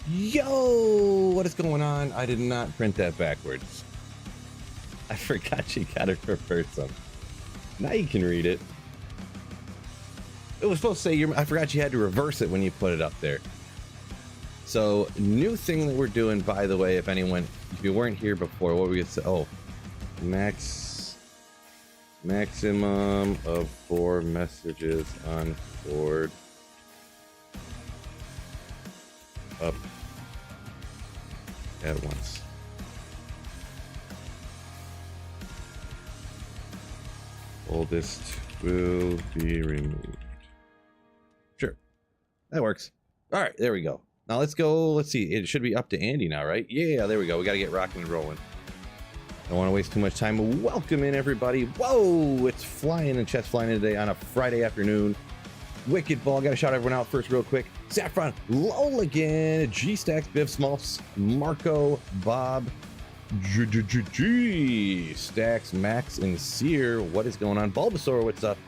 Yo, what is going on? I did not print that backwards. I forgot you got it reverse them. Now you can read it. It was supposed to say I forgot you had to reverse it when you put it up there. So, new thing that we're doing, by the way, if you weren't here before, what were we gonna say? Oh, maximum of 4 messages on board up at once. Oldest will be removed. Sure, that works. All right, there we go. Now let's go. Let's see. It should be up to Andy now, right? Yeah, there we go. We got to get rocking and rolling. Don't want to waste too much time. Welcome in, everybody. Whoa, it's flying and chat's flying in today on a Friday afternoon. Wicked ball. Got to shout everyone out first real quick. Saffron, Loligan, G-Stacks, Biv Smolfs, Marco, Bob, Stacks, Max, and Sear. What is going on? Bulbasaur, what's up?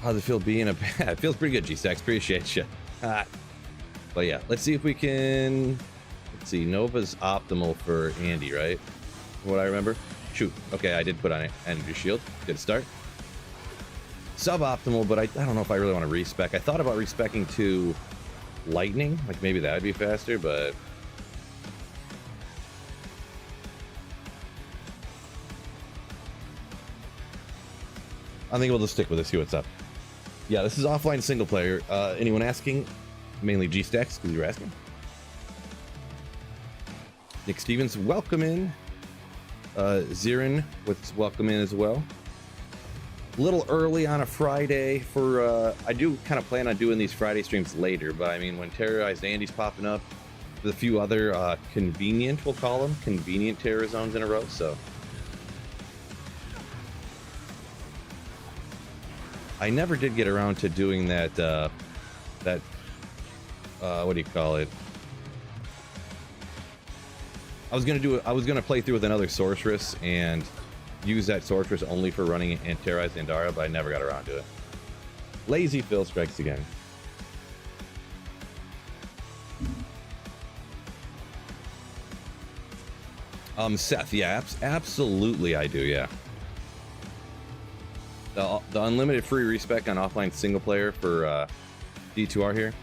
How's it feel being a bad? It feels pretty good, G-Stacks. Appreciate you. But yeah, let's see if we can. Let's see. Nova's optimal for Andy, right? From what I remember. Shoot. Okay, I did put on Energy Shield. Good start. Suboptimal, but I don't know if I really want to respec. I thought about respecing to Lightning. Like maybe that would be faster, but. I think we'll just stick with this, see what's up. Yeah, this is offline single player. Anyone asking? Mainly G-Stacks, because you're asking. Nick Stevens, welcome in. Zirin, welcome in as well. A little early on a Friday for, I do kind of plan on doing these Friday streams later, but I mean, when Terrorized Andy's popping up, with a few other convenient, we'll call them, convenient terror zones in a row, so. I never did get around to doing that, what do you call it? I was gonna play through with another sorceress and use that sorceress only for running and terrorize Andara, but I never got around to it. Lazy Phil strikes again. Seth, yeah, absolutely I do, yeah. The unlimited free respec on offline single player for D2R here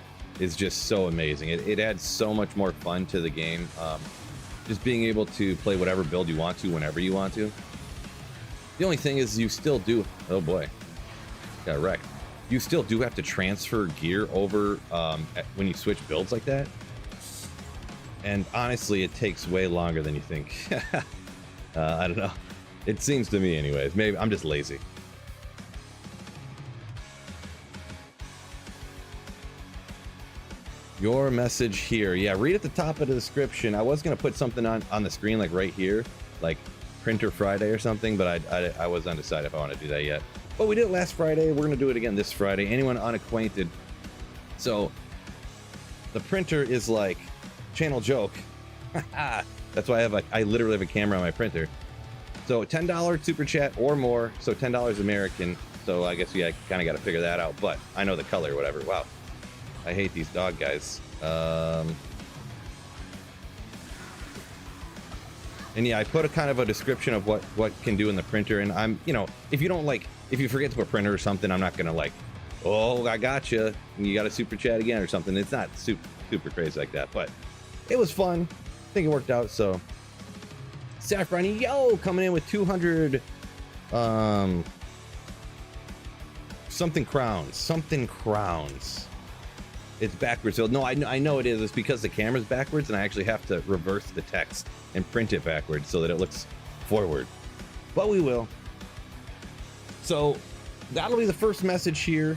is just so amazing. It adds so much more fun to the game. Just being able to play whatever build you want to whenever you want to. The only thing is you still do, oh boy, got wrecked. You still do have to transfer gear over when you switch builds like that. And honestly, it takes way longer than you think. I don't know. It seems to me anyways. Maybe I'm just lazy. Your message here. Yeah, read at the top of the description. I was going to put something on the screen, like right here, like Printer Friday or something, but I was undecided if I want to do that yet. But we did it last Friday. We're going to do it again this Friday. Anyone unacquainted? So the printer is like channel joke. That's why I literally have a camera on my printer. So $10 super chat or more. So $10 American. So I guess I kind of got to figure that out, but I know the color or whatever. Wow. I hate these dog guys. And yeah, I put a kind of a description of what can do in the printer. And I'm, if you forget to put printer or something, I'm not gonna like, oh, I got you. And you got a super chat again or something. It's not super crazy like that, but it was fun. I think it worked out. So Saffron, yo, coming in with 200, something crowns. It's backwards. So no, I know it is. It's because the camera's backwards and I actually have to reverse the text and print it backwards so that it looks forward. But we will. So that'll be the first message here.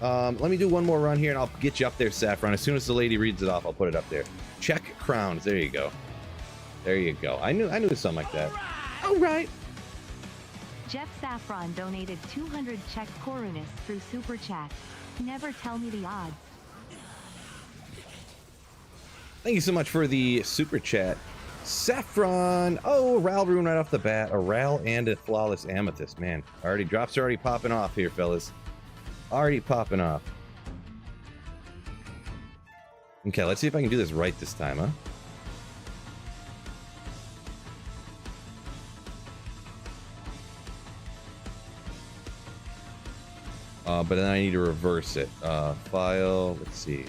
Let me do one more run here and I'll get you up there, Saffron. As soon as the lady reads it off, I'll put it up there. Check crowns. There you go. There you go. I knew something like that. All right. Jeff Saffron donated 200 Czech korunas through Super Chat. Never tell me the odds. Thank you so much for the super chat, Saffron. Oh, Ral rune right off the bat. A Ral and a flawless amethyst. Man, drops are already popping off here, fellas. Already popping off. Okay, let's see if I can do this right this time, huh? But then I need to reverse it. File, let's see.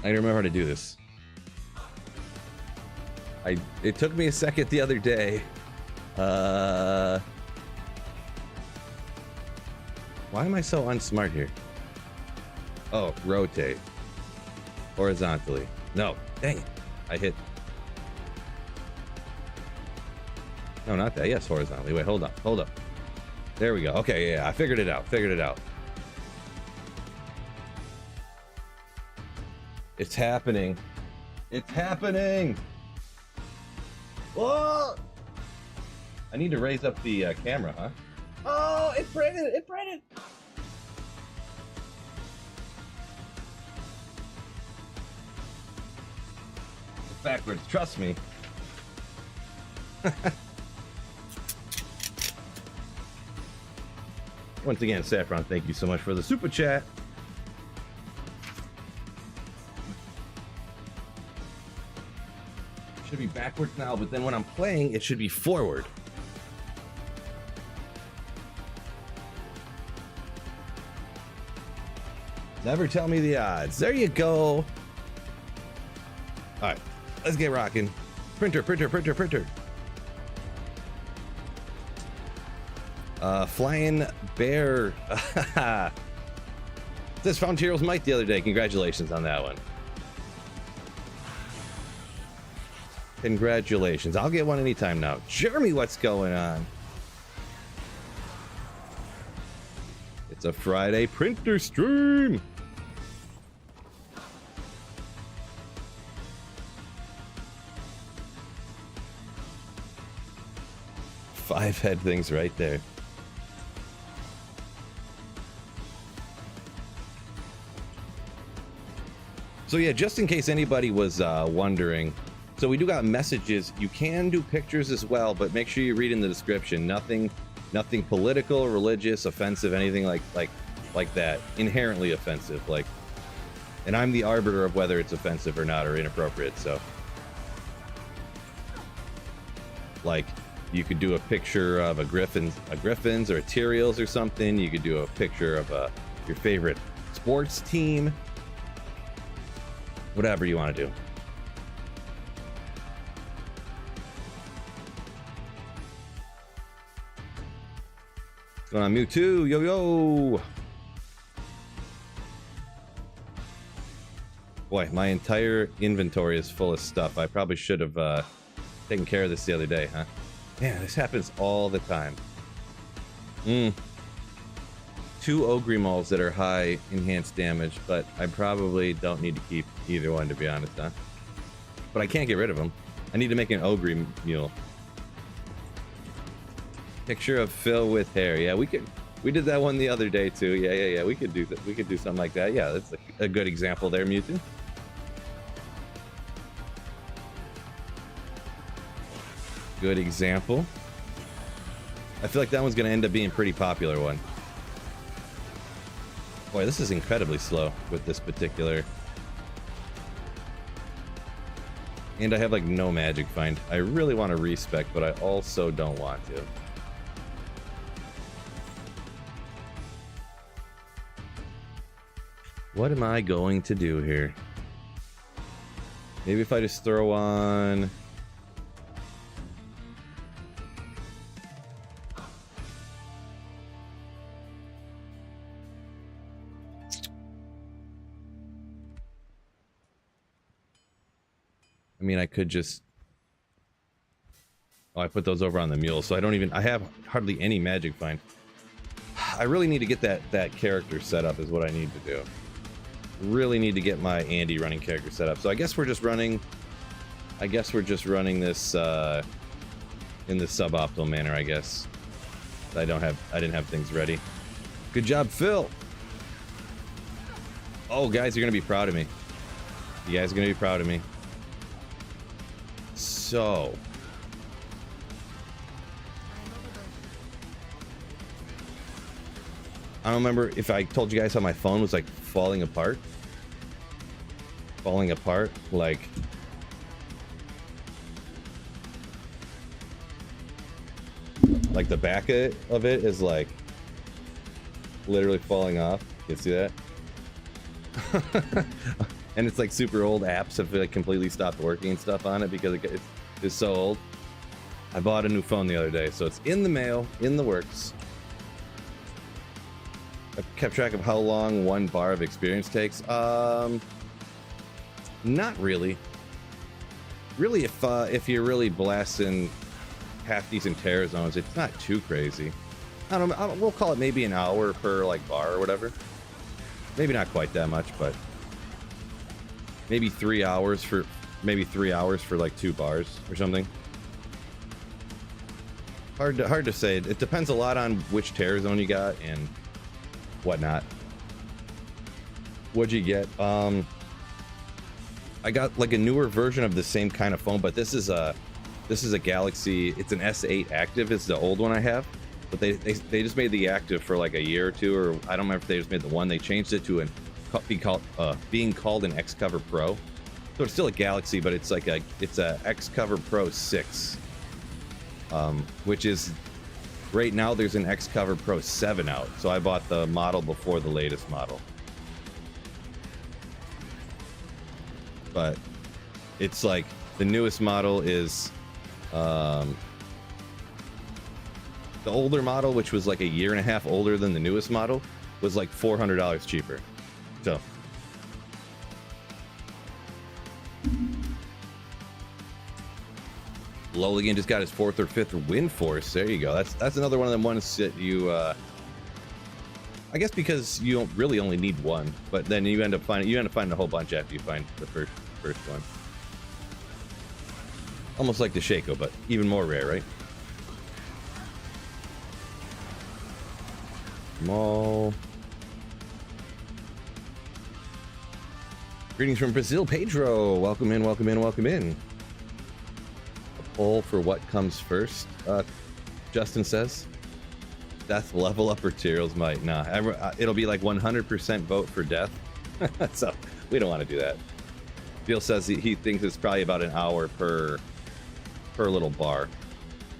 I don't remember how to do this. It took me a second the other day. Why am I so unsmart here? Oh, rotate. Horizontally. No, dang it. I hit. No, not that. Yes, horizontally. Wait, hold up. Hold up. There we go. Okay, yeah, I figured it out. Figured it out. It's happening. It's happening. Whoa! I need to raise up the camera, huh? Oh, it printed. It printed. Backwards, trust me. Once again, Saffron, thank you so much for the super chat. It should be backwards now, but then when I'm playing, it should be forward. Never tell me the odds. There you go. All right. Let's get rocking. Printer. Flying Bear. This found Tyreals Mike the other day. Congratulations on that one. Congratulations. I'll get one anytime now. Jeremy, what's going on? It's a Friday printer stream. Five head things right there. So yeah, just in case anybody was wondering, so we do got messages. You can do pictures as well, but make sure you read in the description. Nothing political, religious, offensive, anything like that. Inherently offensive, like. And I'm the arbiter of whether it's offensive or not, or inappropriate. So, like, you could do a picture of a Griffins or a Tyreals or something. You could do a picture of your favorite sports team. Whatever you want to do. What's going on, Mewtwo? Yo, yo. Boy, my entire inventory is full of stuff. I probably should have taken care of this the other day, huh? Yeah, this happens all the time. 2 Ogre-Mauls that are high enhanced damage, but I probably don't need to keep either one, to be honest, huh? But I can't get rid of them. I need to make an Ogre Mule. Picture of Phil with hair. Yeah, we did that one the other day too. Yeah. We could do that. We could do something like that. Yeah, that's a good example there, Mewtwo. Good example. I feel like that one's gonna end up being a pretty popular one. Boy, this is incredibly slow with this particular. And I have like no magic find. I really want to respec, but I also don't want to. What am I going to do here? Maybe if I just throw on... I mean, I could just... Oh, I put those over on the mule, so I have hardly any magic find. I really need to get that character set up is what I need to do. Really need to get my Andy running character set up. So I guess we're just running this in this suboptimal manner, I guess. I didn't have things ready. Good job, Phil. Oh, guys, you're gonna be proud of me. You guys are gonna be proud of me. So I don't remember if I told you guys how my phone was like falling apart. Like the back of it is like literally falling off. You see that? And it's like super old apps have like completely stopped working and stuff on it because it's so old. I bought a new phone the other day, so it's in the mail, in the works. I kept track of how long 1 bar of experience takes. Not really. Really, if you're really blasting half decent terror zones, it's not too crazy. I don't know. We'll call it maybe an hour per like bar or whatever. Maybe not quite that much, but maybe 3 hours for like 2 bars or something. Hard to say. It depends a lot on which terror zone you got and whatnot. What'd you get? I got like a newer version of the same kind of phone, but this is a Galaxy. It's an S8 Active. It's the old one I have, but they just made the Active for like a year or two, or I don't remember if they just made the one. They changed it to being called an Xcover Pro. So it's still a Galaxy, but it's a Xcover Pro 6, which is right now there's an Xcover Pro 7 out. So I bought the model before the latest model. But it's like the newest model is the older model, which was like a year and a half older than the newest model, was like $400 cheaper. So Loligan just got his 4th or 5th win force. There you go. That's another one of them ones that you I guess because you don't really only need one, but then you end up finding a whole bunch after you find the first one. Almost like the Shaco, but even more rare, right? Small. Greetings from Brazil, Pedro. Welcome in, welcome in, welcome in. A poll for what comes first, Justin says. Death, level up, or Tyreals might. Nah, it'll be like 100% vote for death. So we don't want to do that. Bill says he thinks it's probably about an hour per little bar.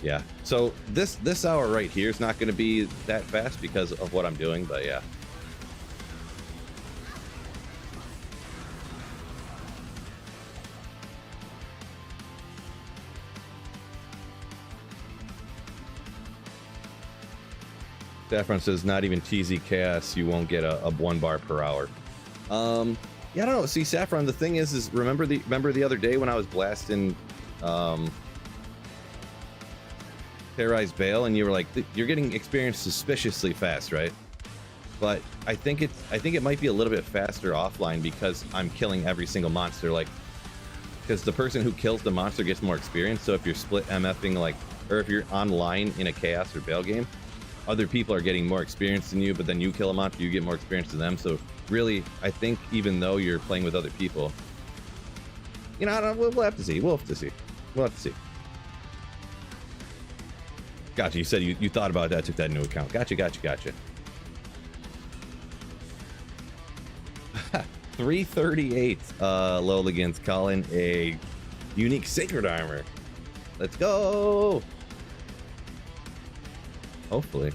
Yeah. So this hour right here is not going to be that fast because of what I'm doing, but yeah. Saffron says not even TZ Chaos, you won't get a 1 bar per hour. Yeah, I don't know. See, Saffron, the thing is remember the other day when I was blasting Terrorized Bale, and you were like, you're getting experience suspiciously fast, right? But I think it might be a little bit faster offline because I'm killing every single monster, like, because the person who kills the monster gets more experience. So if you're split MFing, like, or if you're online in a Chaos or Bale game, other people are getting more experience than you, but then you kill a monster, you get more experience than them. So really, I think even though you're playing with other people, you know, I don't know, we'll have to see. We'll have to see. Gotcha. You said you thought about that, took that into account. Gotcha. 338. Loligan's calling a unique sacred armor. Let's go. Hopefully.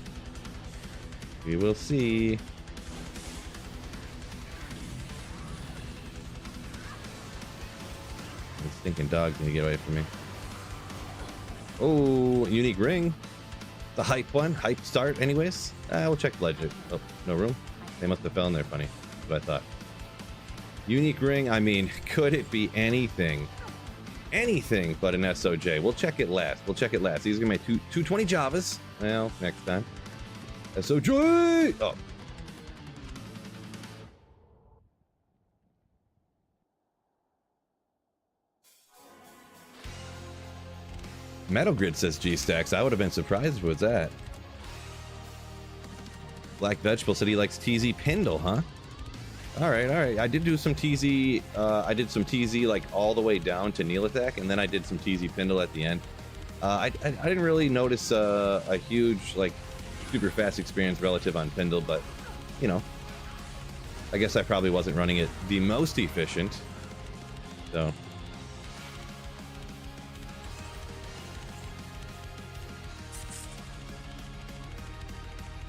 We will see. This stinking dog's gonna get away from me. Oh, unique ring. The hype one. Hype start anyways. We'll check the legend. Oh, no room. They must have fell in there funny. That's what I thought. Unique ring. I mean, could it be anything? Anything but an SOJ. We'll check it last. These are gonna make 220 Javas. Well, next time. SOJ! Oh. Metal Grid says G-Stacks. I would have been surprised if it was that. Black Vegetable said he likes TZ Pindle, huh? Alright. I did do some TZ, I did some TZ like all the way down to Kneel Attack, and then I did some TZ Pindle at the end. I didn't really notice a huge, like, super fast experience relative on Pindle, but you know, I guess I probably wasn't running it the most efficient. So.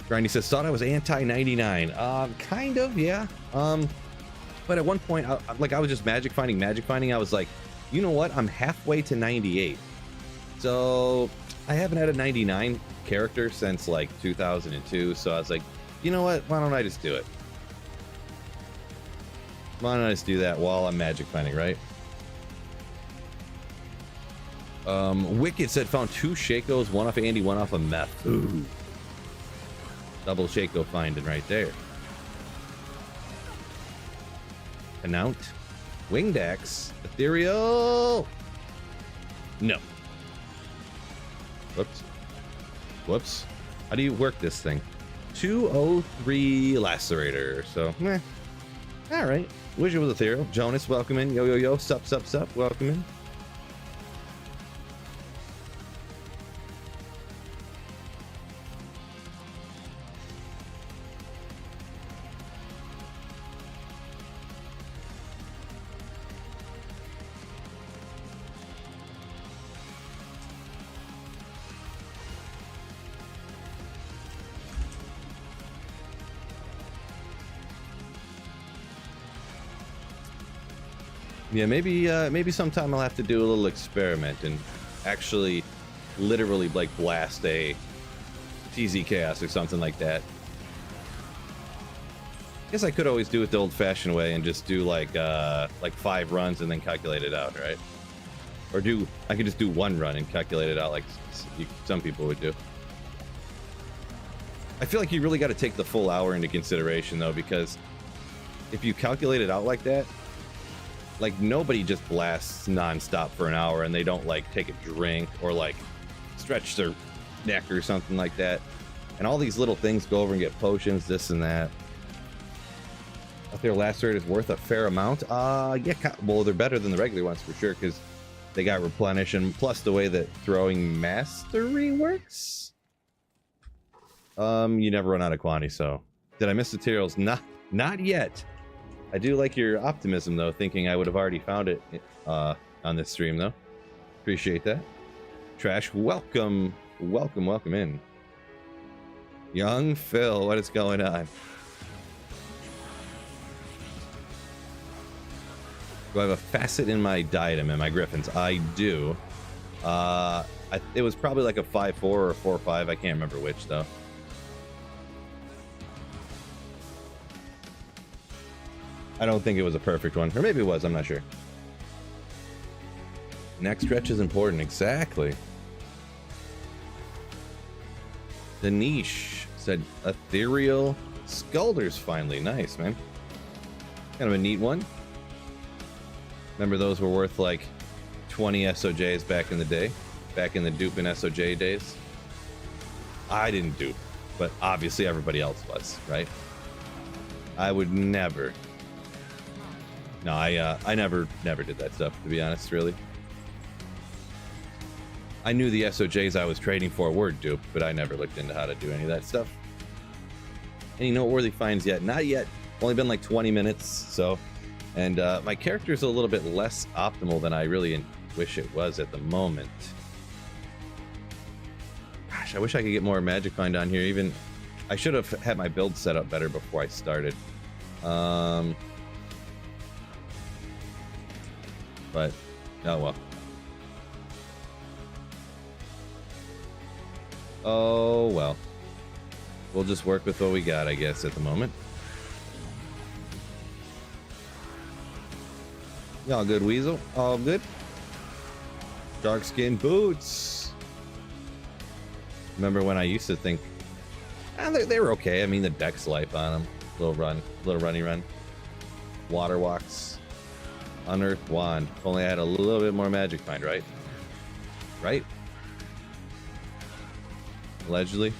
Grindy says, thought I was anti-99. Kind of, yeah. But at one point, I was just magic finding. I was like, you know what? I'm halfway to 98. So I haven't had a 99 character since like 2002. So I was like, you know what? Why don't I just do it? Why don't I just do that while I'm magic finding, right? Wicked said found 2 Shakos, one off Andy, one off of meth. Ooh. Double Shako finding right there. Canount. Winged Axe. Ethereal. No. Whoops. Whoops. How do you work this thing? 203 Lacerator. So, meh. Alright. Wizard with Ethereal. Jonas, welcome in. Yo, yo, yo. Sup, sup, sup. Welcome in. Yeah, maybe sometime I'll have to do a little experiment and actually literally like blast a TZ Chaos or something like that. Guess I could always do it the old-fashioned way and just do like 5 runs and then calculate it out, right? Or I could just do 1 run and calculate it out like some people would do. I feel like you really got to take the full hour into consideration though, because if you calculate it out like that, like nobody just blasts non-stop for an hour and they don't like take a drink or like stretch their neck or something like that. And all these little things go over and get potions, this and that. I think their Lacerate is worth a fair amount. Yeah, well, they're better than the regular ones for sure because they got replenish, and plus the way that throwing mastery works. You never run out of quantity. So, did I miss the Tyreals? Not yet. I do like your optimism, though, thinking I would have already found it on this stream, though. Appreciate that. Trash, welcome in. Young Phil, what is going on? Do I have a facet in my diadem and my griffins? I do. It was probably like a 5-4 or a 4-5. I can't remember which, though. I don't think it was a perfect one. Or maybe it was, I'm not sure. Next stretch is important, exactly. The niche said ethereal Skulders finally. Nice, man. Kind of a neat one. Remember those were worth like 20 SOJs back in the day? Back in the dupe and SOJ days? I didn't dupe, but obviously everybody else was, right? I would never. No, I never did that stuff, to be honest, really. I knew the SOJs I was trading for were duped, but I never looked into how to do any of that stuff. Any noteworthy finds yet? Not yet. Only been like 20 minutes, so. And my character's a little bit less optimal than I really wish it was at the moment. Gosh, I wish I could get more Magic Find on here. Even I should have had my build set up better before I started. But, oh well. Oh well. We'll just work with what we got, I guess, at the moment. Y'all good, Weasel? All good? Dark skin boots. Remember when I used to think, they were okay. I mean, the deck's life on them. Little runny run. Water walks. Unearthed wand. If only I had a little bit more Magic Find, right? Right? Allegedly.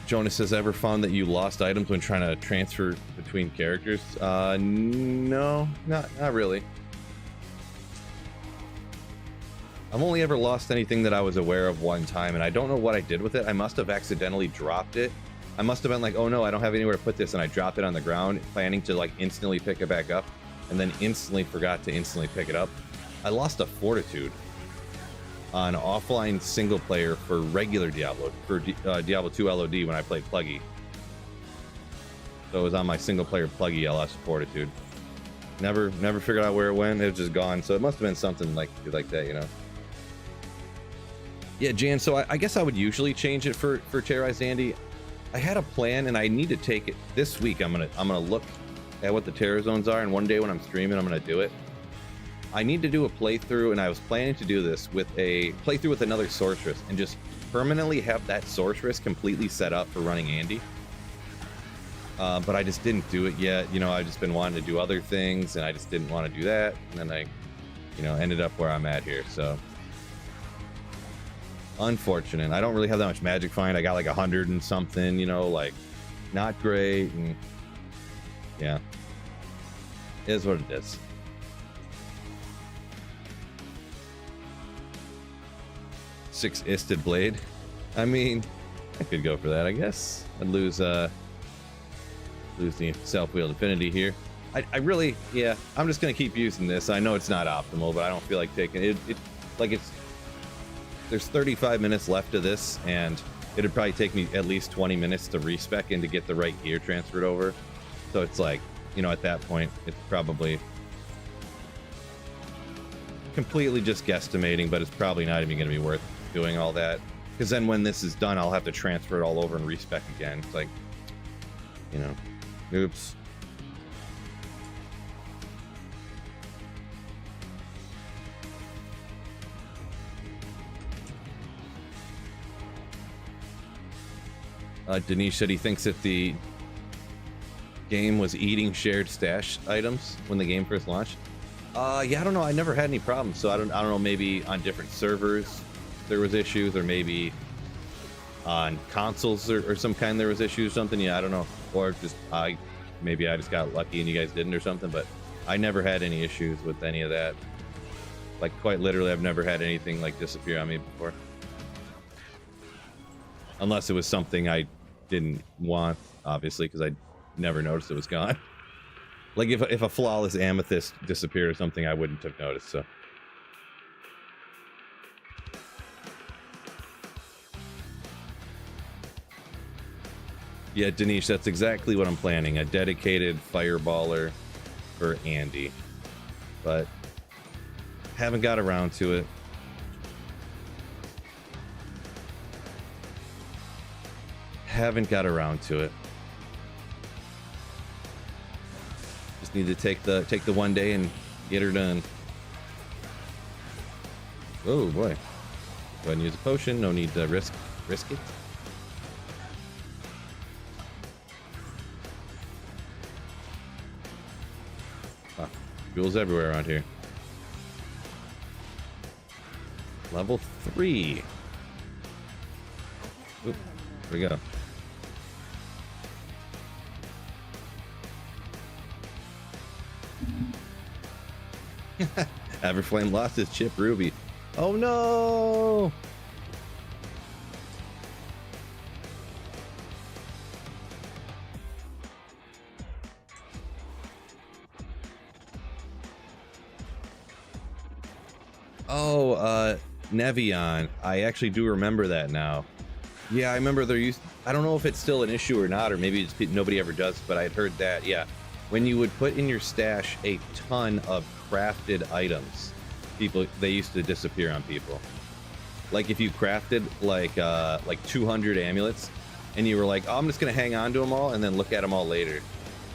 Jonas says, ever found that you lost items when trying to transfer between characters? No, not really. I've only ever lost anything that I was aware of one time, and I don't know what I did with it. I must have accidentally dropped it. I must have been like, oh no, I don't have anywhere to put this, and I dropped it on the ground, planning to like instantly pick it back up, and then instantly forgot to instantly pick it up. I lost a fortitude on offline single player for regular Diablo, for Diablo 2 LOD when I played Pluggy. So it was on my single player Pluggy, I lost a fortitude. Never figured out where it went. It was just gone. So it must have been something like that, you know. Yeah, Jan. So I guess I would usually change it for Terrorized Andy. I had a plan, and I need to take it this week. I'm gonna look at what the terror zones are, and one day when I'm streaming, I'm gonna do it. I need to do a playthrough, and I was planning to do this with a playthrough with another sorceress, and just permanently have that sorceress completely set up for running Andy. But I just didn't do it yet. You know, I've just been wanting to do other things, and I just didn't want to do that. And then I, you know, ended up where I'm at here. So unfortunate. I don't really have that much magic find. I got like 100 and something, you know, like not great. And yeah, it is what it is. Six-isted blade. I mean, I could go for that, I guess. I'd lose the self-wheeled affinity here. I really, yeah, I'm just gonna keep using this. I know it's not optimal, but I don't feel like taking it. There's 35 minutes left of this, and it'd probably take me at least 20 minutes to respec and to get the right gear transferred over. So it's like, you know, at that point, it's probably completely just guesstimating, but it's probably not even gonna be worth doing all that, because then when this is done, I'll have to transfer it all over and respec again. It's like, you know, oops. Denise said he thinks that the game was eating shared stash items when the game first launched. Yeah, I don't know. I never had any problems, so I don't know. Maybe on different servers there was issues, or maybe on consoles or some kind there was issues or something. Yeah, I don't know. Or just maybe I just got lucky and you guys didn't or something. But I never had any issues with any of that. Like, quite literally, I've never had anything like disappear on me before. Unless it was something I didn't want, obviously, because I never noticed it was gone. Like if a flawless amethyst disappeared or something, I wouldn't have noticed. So yeah, Denise, that's exactly what I'm planning. A dedicated fireballer for Andy, but haven't got around to it. Haven't got around to it. Just need to take the one day and get her done. Oh boy. Go ahead and use a potion. No need to risk it. Ah, jewels everywhere around here. Level 3. Oop, here we go. Everflame lost his chip Ruby. Oh no! Oh, Nevion. I actually do remember that now. Yeah, I remember there used. I don't know if it's still an issue or not, or maybe it's, nobody ever does, but I'd heard that. Yeah, when you would put in your stash a ton of crafted items, they used to disappear on people. Like if you crafted like 200 amulets, and you were like, oh, I'm just gonna hang on to them all and then look at them all later,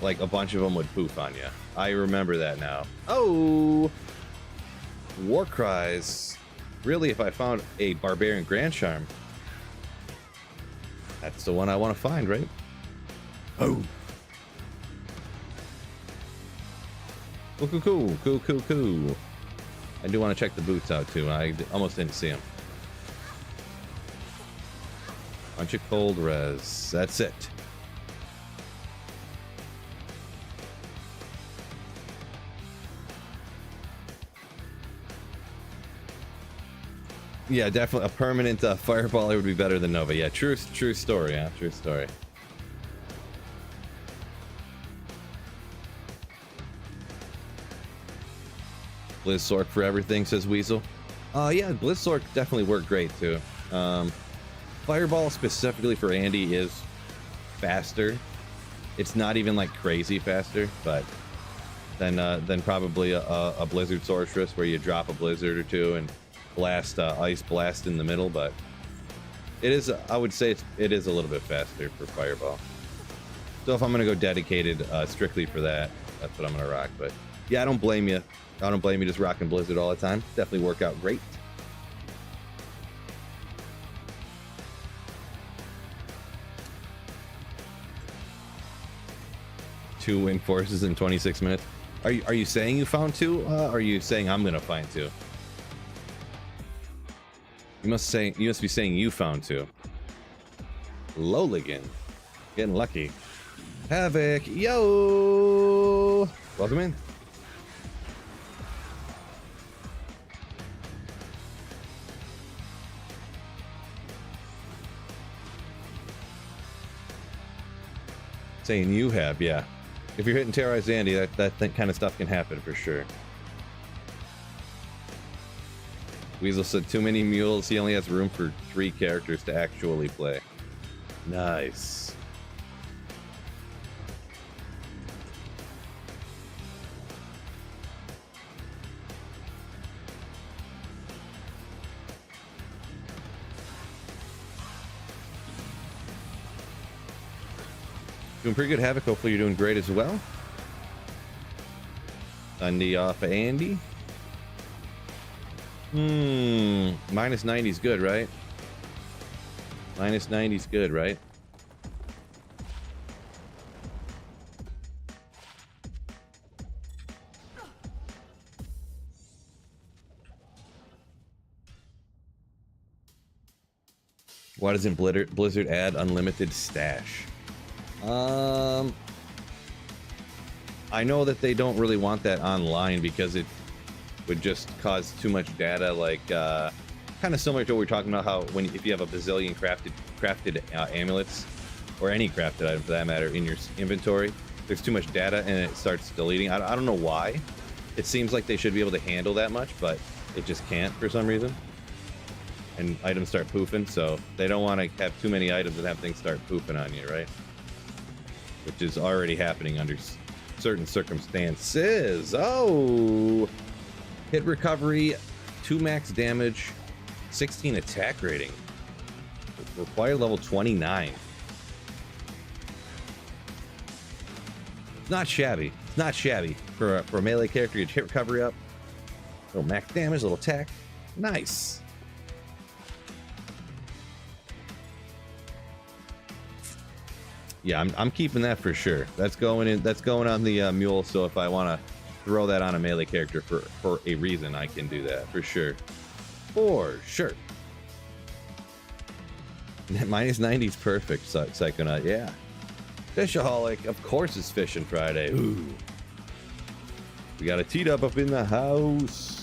like a bunch of them would poof on you. I remember that now. Oh, war cries. Really, if I found a barbarian grand charm, that's the one I want to find, right? Oh. Cool. I do want to check the boots out too. I almost didn't see them. Bunch of cold res. That's it. Yeah, definitely a permanent fireballer would be better than Nova. Yeah, true story. Yeah, true story. Blizzsork for everything, says Weasel. Yeah, Blizzsork definitely worked great too. Fireball specifically for Andy is faster. It's not even like crazy faster, but then probably a Blizzard Sorceress where you drop a Blizzard or two and blast Ice Blast in the middle. But it is, I would say it is a little bit faster for Fireball. So if I'm gonna go dedicated strictly for that, that's what I'm gonna rock. But yeah, I don't blame you. I don't blame you just rocking Blizzard all the time. Definitely work out great. Two win forces in 26 minutes. Are you saying you found two? Are you saying I'm gonna find two? You must be saying you found two. Loligan, getting lucky. Havoc, yo, welcome in. Saying you have, yeah. If you're hitting Terrorize Andy, that kind of stuff can happen for sure. Weasel said too many mules. He only has room for 3 characters to actually play. Nice. Doing pretty good, Havoc. Hopefully you're doing great as well. Sunday off of Andy. Minus 90 is good, right? Minus 90 is good, right? Why doesn't Blizzard add unlimited stash? I know that they don't really want that online because it would just cause too much data, like kind of similar to what we're talking about, how if you have a bazillion crafted amulets or any crafted item for that matter in your inventory, there's too much data and it starts deleting. I don't know why. It seems like they should be able to handle that much, but it just can't for some reason. And items start poofing, so they don't want to have too many items and have things start poofing on you, right? Which is already happening under certain circumstances. Oh, hit recovery, 2 max damage, 16 attack rating, required level 29. It's not shabby. It's not shabby for a melee character. Get hit recovery up, little max damage, little attack, nice. Yeah, I'm keeping that for sure. That's going in. That's going on the mule. So if I want to throw that on a melee character for a reason, I can do that for sure. For sure. Minus 90 is perfect, Psychonaut. Yeah. Fishaholic, of course it's Fishing Friday. Ooh. We got a T-Dub up in the house.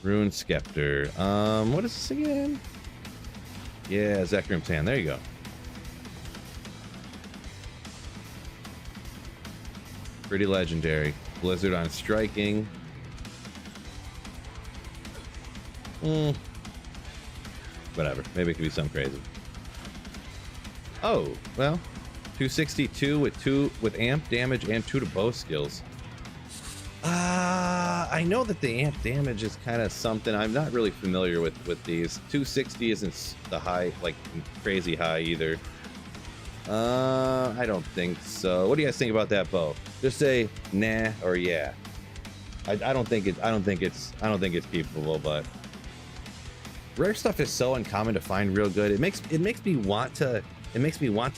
Rune Scepter. What is this again? Yeah, Zekrim's Hand. There you go. Pretty legendary. Blizzard on striking. Whatever. Maybe it could be something crazy. Oh, well. 262 with amp damage and 2 to bow skills. I know that the amp damage is kind of something. I'm not really familiar with these. 260 isn't the high, like crazy high either. I don't think so. What do you guys think about that bow? Just say nah or yeah. I don't think it's keepable, but rare stuff is so uncommon to find real good. It makes me want to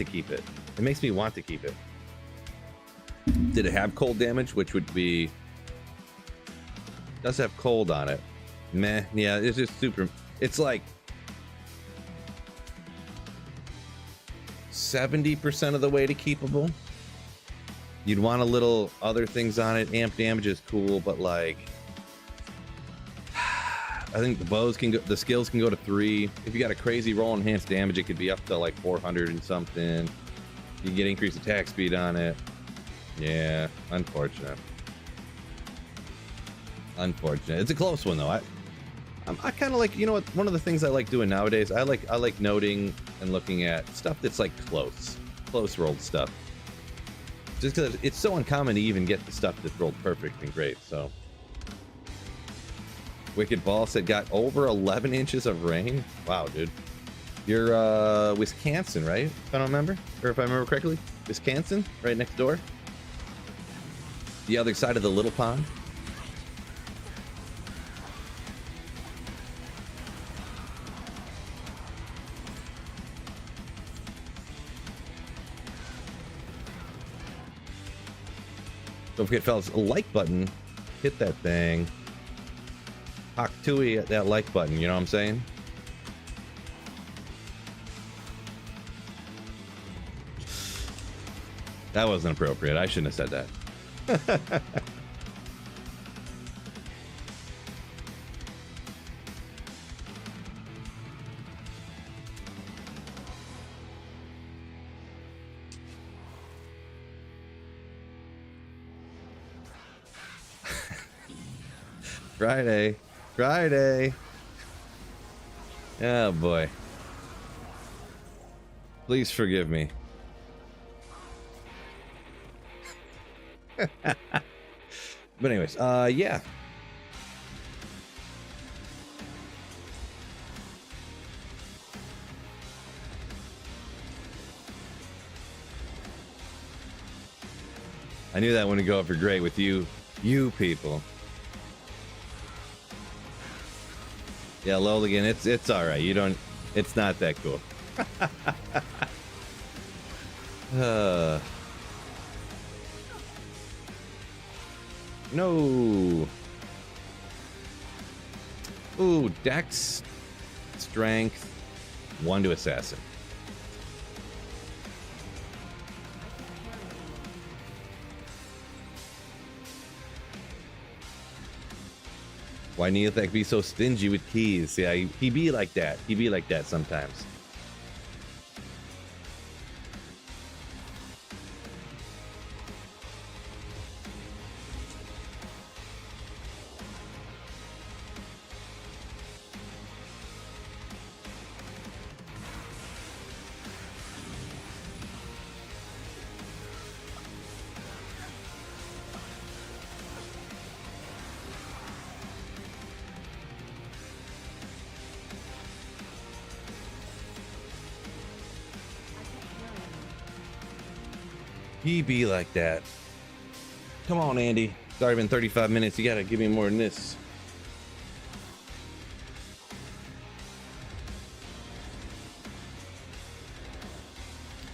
keep it. It makes me want to keep it. Did it have cold damage, which would be does have cold on it. meh. Yeah, it's just super. It's like 70% of the way to keepable. You'd want a little other things on it. Amp damage is cool, but like, I think the bows can go, the skills can go to 3. If you got a crazy roll enhanced damage, it could be up to like 400 and something. You get increased attack speed on it. Yeah, unfortunate. Unfortunate. It's a close one though. I kind of like, you know what? One of the things I like doing nowadays, I like noting and looking at stuff that's like close rolled stuff. Just because it's so uncommon to even get the stuff that's rolled perfect and great. So, Wicked Ball said got over 11 inches of rain. Wow, dude. You're Wisconsin, right? If I don't remember, or if I remember correctly, Wisconsin, right next door. The other side of the little pond. Don't forget, fellas, a like button. Hit that thing. Hawk Tui at that like button, you know what I'm saying? That wasn't appropriate. I shouldn't have said that. Friday. Oh boy. Please forgive me. But anyways, yeah. I knew that wouldn't go over great with you people. Yeah, Loligan, it's all right. You don't. It's not that cool. No. Ooh, Dex, Strength, 1 to Assassin. Why Neothek be so stingy with keys? Yeah, he be like that. He be like that sometimes. He be like that. Come on, Andy. It's already been 35 minutes. You gotta give me more than this.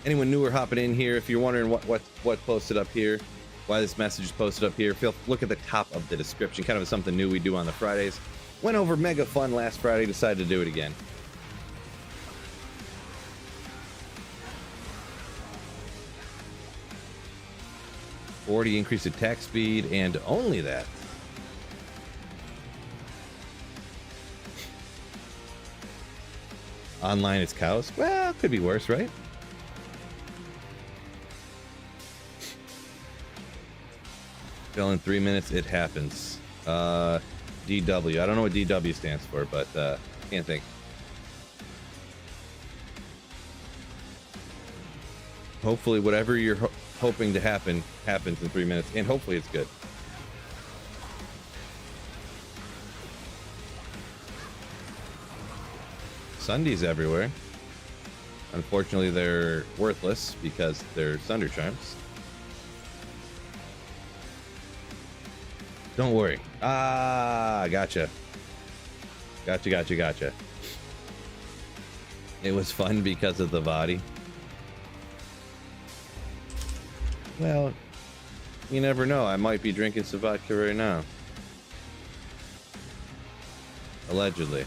Anyone newer hopping in here, if you're wondering what posted up here, why this message is posted up here, look at the top of the description. Kind of something new we do on the Fridays. Went over mega fun last Friday, decided to do it again. Already increased attack speed, and only that. Online it's cows. Well, could be worse, right? Fill in 3 minutes, it happens. DW. I don't know what DW stands for, but can't think. Hopefully, whatever you're hoping to happen happens in 3 minutes, and hopefully it's good. Sundays everywhere. Unfortunately, they're worthless because they're Thunder Charms. Don't worry. Ah, gotcha. Gotcha. It was fun because of the body. Well, you never know. I might be drinking some vodka right now. Allegedly.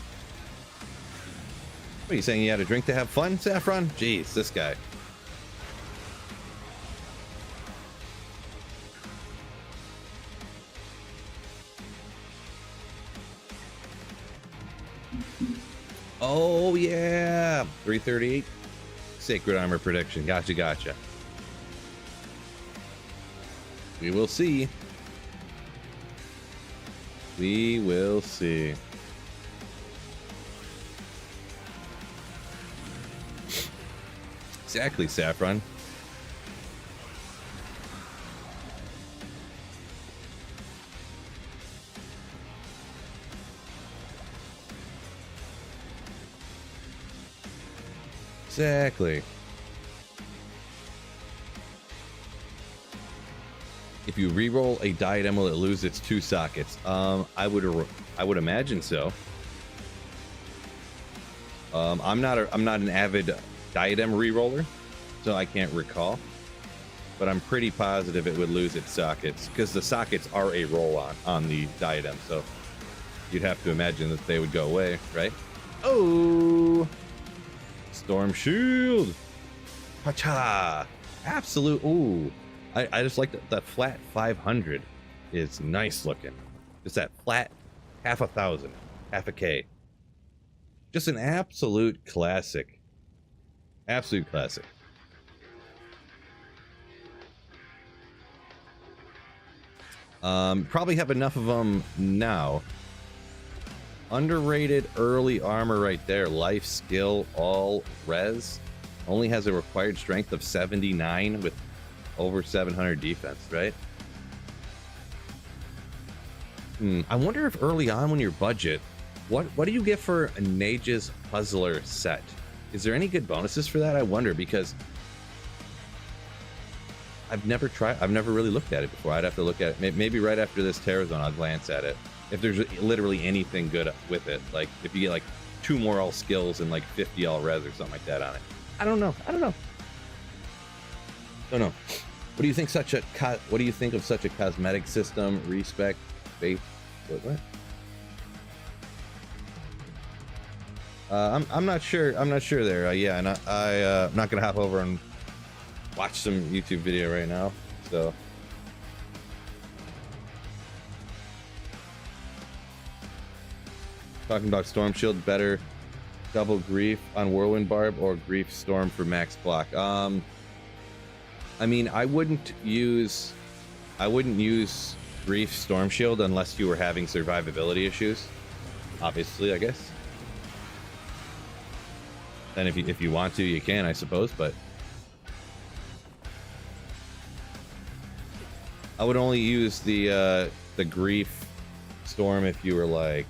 What are you saying? You had a drink to have fun, Saffron? Jeez, this guy. Oh, yeah. 338. Sacred armor prediction. Gotcha, gotcha. We will see. We will see. Exactly, Saffron. Exactly. If you re-roll a diadem, will it lose its 2 sockets? I would imagine so. I'm not an avid diadem re-roller, so I can't recall. But I'm pretty positive it would lose its sockets because the sockets are a roll on the diadem, so you'd have to imagine that they would go away, right? Oh, Storm Shield. Pacha. Absolute. Ooh. I just like that flat 500 is nice looking. Just that flat half a thousand, half a K. Just an absolute classic. Absolute classic. Probably have enough of them now. Underrated early armor right there. Life, skill, all res. Only has a required strength of 79 with over 700 defense, right? I wonder if early on when your budget, what do you get for a Nage's Puzzler set? Is there any good bonuses for that? I wonder, because I've never really looked at it before. I'd have to look at it. Maybe right after this Terrazone, I'll glance at it. If there's literally anything good with it, like if you get like 2 more all skills and like 50 all res or something like that on it. I don't know. Don't know. What do you think of such a cosmetic system? Respect, faith. What? I'm not sure. I'm not sure there. Yeah, and I'm not gonna hop over and watch some YouTube video right now. So. Talking about Storm Shield, better double Grief on Whirlwind Barb or Grief Storm for max block. I mean, I wouldn't use Grief Storm Shield unless you were having survivability issues. Obviously, I guess. And if you want to, you can, I suppose, but I would only use the Grief Storm if you were like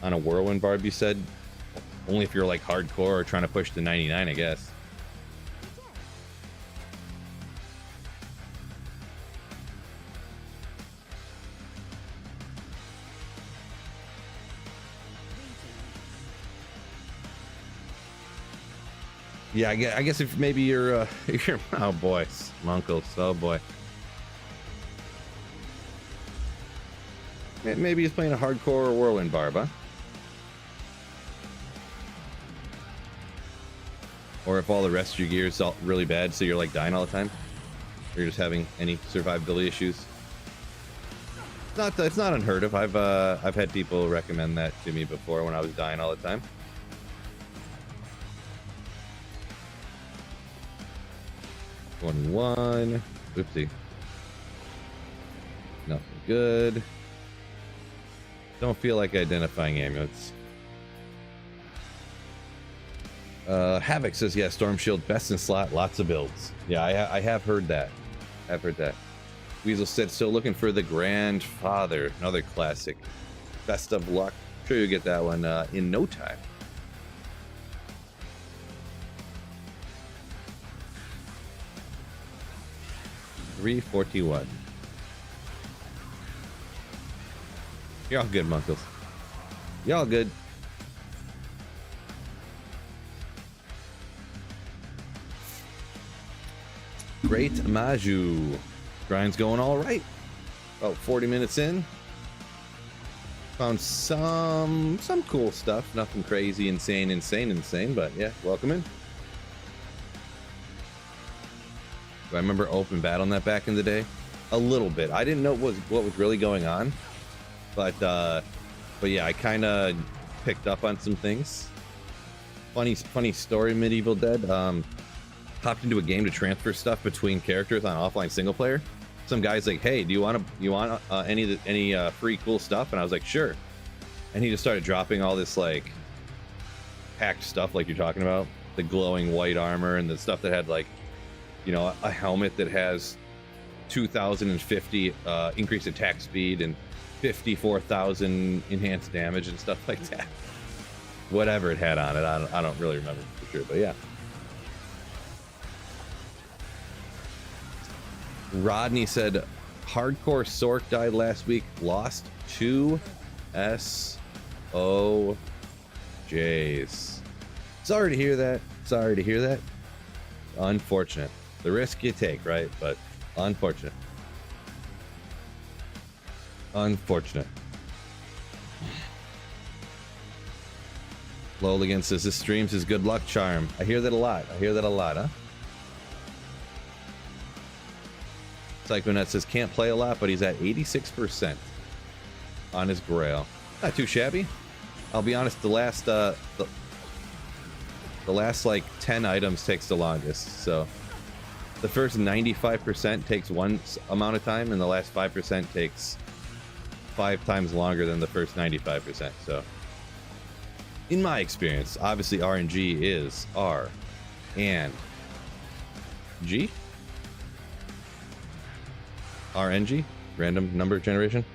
on a Whirlwind Barb, you said? Only if you're like hardcore or trying to push to 99, I guess. Yeah, I guess if maybe you're oh boy, Smunkles, oh boy. Maybe he's playing a hardcore Whirlwind Barb, huh? Or if all the rest of your gear is really bad, so you're like dying all the time, or you're just having any survivability issues. It's not unheard of. I've had people recommend that to me before when I was dying all the time. One. Oopsie. Nothing good. Don't feel like identifying amulets. Havoc says, yeah, Storm Shield, best in slot, lots of builds. Yeah, I have heard that. I've heard that. Weasel said, still looking for the Grandfather, another classic. Best of luck. Sure you'll get that one in no time. $341. You're all good, Munkles. You're all good. Great Maju. Grind's going all right. About 40 minutes in. Found some cool stuff. Nothing crazy, insane, but yeah, welcome in. Do I remember open battle on that back in the day? A little bit. I didn't know what was really going on, but yeah, I kind of picked up on some things. Funny story. Medieval Dead hopped into a game to transfer stuff between characters on offline single player. Some guy's like, "Hey, do you want any free cool stuff?" And I was like, "Sure." And he just started dropping all this like hacked stuff, like you're talking about, the glowing white armor and the stuff that had like, you know, a helmet that has 2,050 increased attack speed and 54,000 enhanced damage and stuff like that. Whatever it had on it, I don't really remember for sure, but yeah. Rodney said, hardcore Sork died last week, lost 2 SOJs. Sorry to hear that. Unfortunate. The risk you take, right? But unfortunate. Loligan says this streams his good luck charm. I hear that a lot, huh? Psychonet says can't play a lot, but he's at 86% on his Grail. Not too shabby. I'll be honest, the last like 10 items takes the longest. So the first 95% takes one amount of time, and the last 5% takes 5 times longer than the first 95%. So in my experience, obviously RNG is R and G. RNG, random number generation.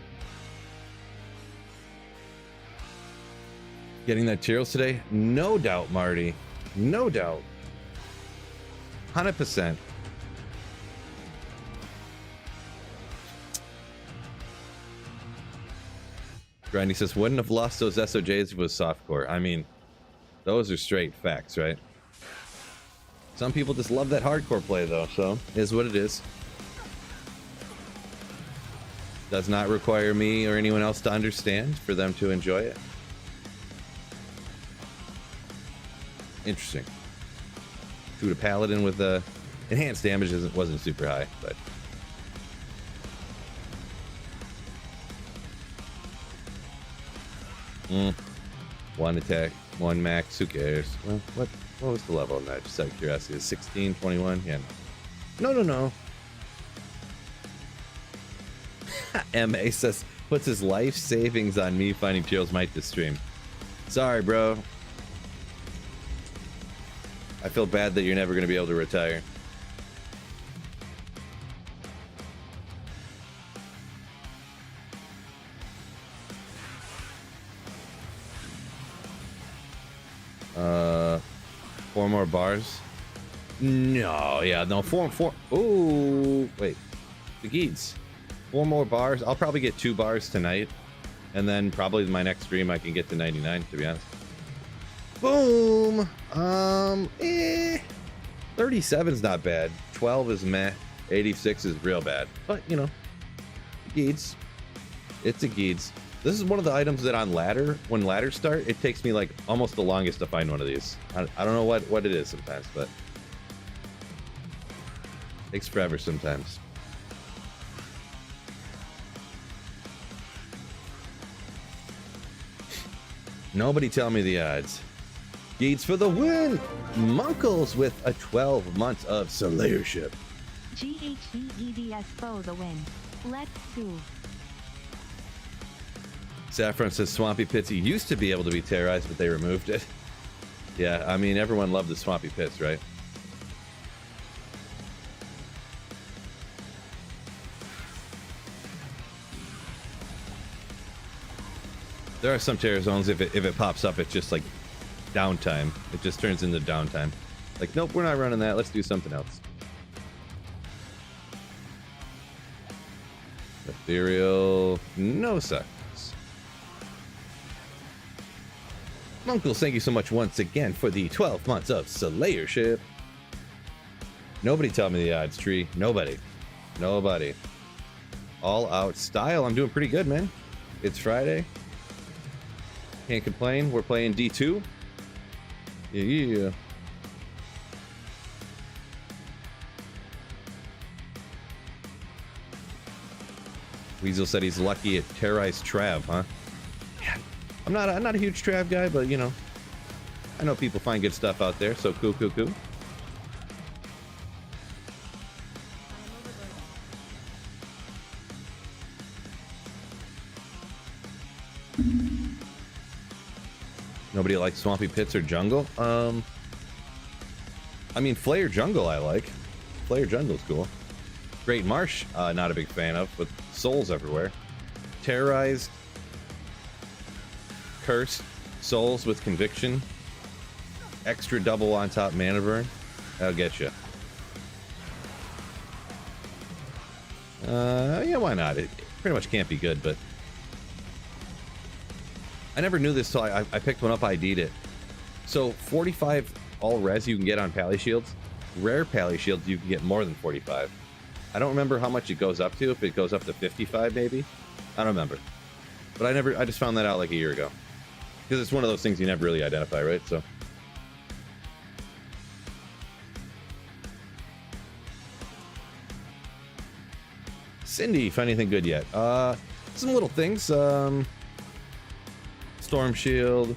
Getting that Tyreals today? No doubt, Marty. No doubt. 100%. Grandy says, wouldn't have lost those SOJs if it was softcore. I mean, those are straight facts, right? Some people just love that hardcore play, though, so it is what it is. Does not require me or anyone else to understand for them to enjoy it. Interesting. Shoot a paladin with enhanced damage wasn't super high, but one attack, one max. Who cares? Well, what was the level on that? Just out of curiosity, is 16, 21? Yeah. No. MA says, puts his life savings on me finding Tyreals might this stream. Sorry, bro. I feel bad that you're never going to be able to retire. Four more bars? No, yeah, no, four. Ooh, wait. The Geeds. 4 more bars. I'll probably get 2 bars tonight, and then probably my next stream I can get to 99, to be honest. Boom. 37's not bad. 12 is meh. 86 is real bad. But you know, Geeds. It's a Geeds. This is one of the items that on ladder, when ladders start, it takes me like almost the longest to find one of these. I don't know what it is sometimes, but it takes forever sometimes. Nobody tell me the odds. Geeds for the win! Munkles with a 12 months of Slayership. GHEEDS for the win. Let's do. Saffron says Swampy Pits used to be able to be terrorized, but they removed it. Yeah, I mean, everyone loved the Swampy Pits, right? There are some terror zones, if it pops up, it's just like downtime. It just turns into downtime. Like, nope, we're not running that. Let's do something else. Ethereal, no sucks. Uncles, thank you so much once again for the 12 months of Slayership. Nobody tell me the odds, Tree. Nobody. All out style. I'm doing pretty good, man. It's Friday. Can't complain. We're playing D2. Yeah. Weasel said he's lucky at Terrorize Trav, huh? Yeah. I'm not a huge Trav guy, but you know, I know people find good stuff out there, so cool. Nobody likes Swampy Pits or Jungle? I mean, Flare Jungle I like. Flare Jungle's cool. Great Marsh, not a big fan of, with souls everywhere. Terrorized. Cursed. Souls with Conviction. Extra double on top mana burn. That'll get you. Yeah, why not? It pretty much can't be good, but I never knew this till I picked one up, ID'd it. So 45 all res you can get on Pally Shields. Rare Pally Shields you can get more than 45. I don't remember how much it goes up to, if it goes up to 55 maybe. I don't remember. But I just found that out like a year ago. Because it's one of those things you never really identify, right? So Cindy, find anything good yet? Some little things. Storm Shield,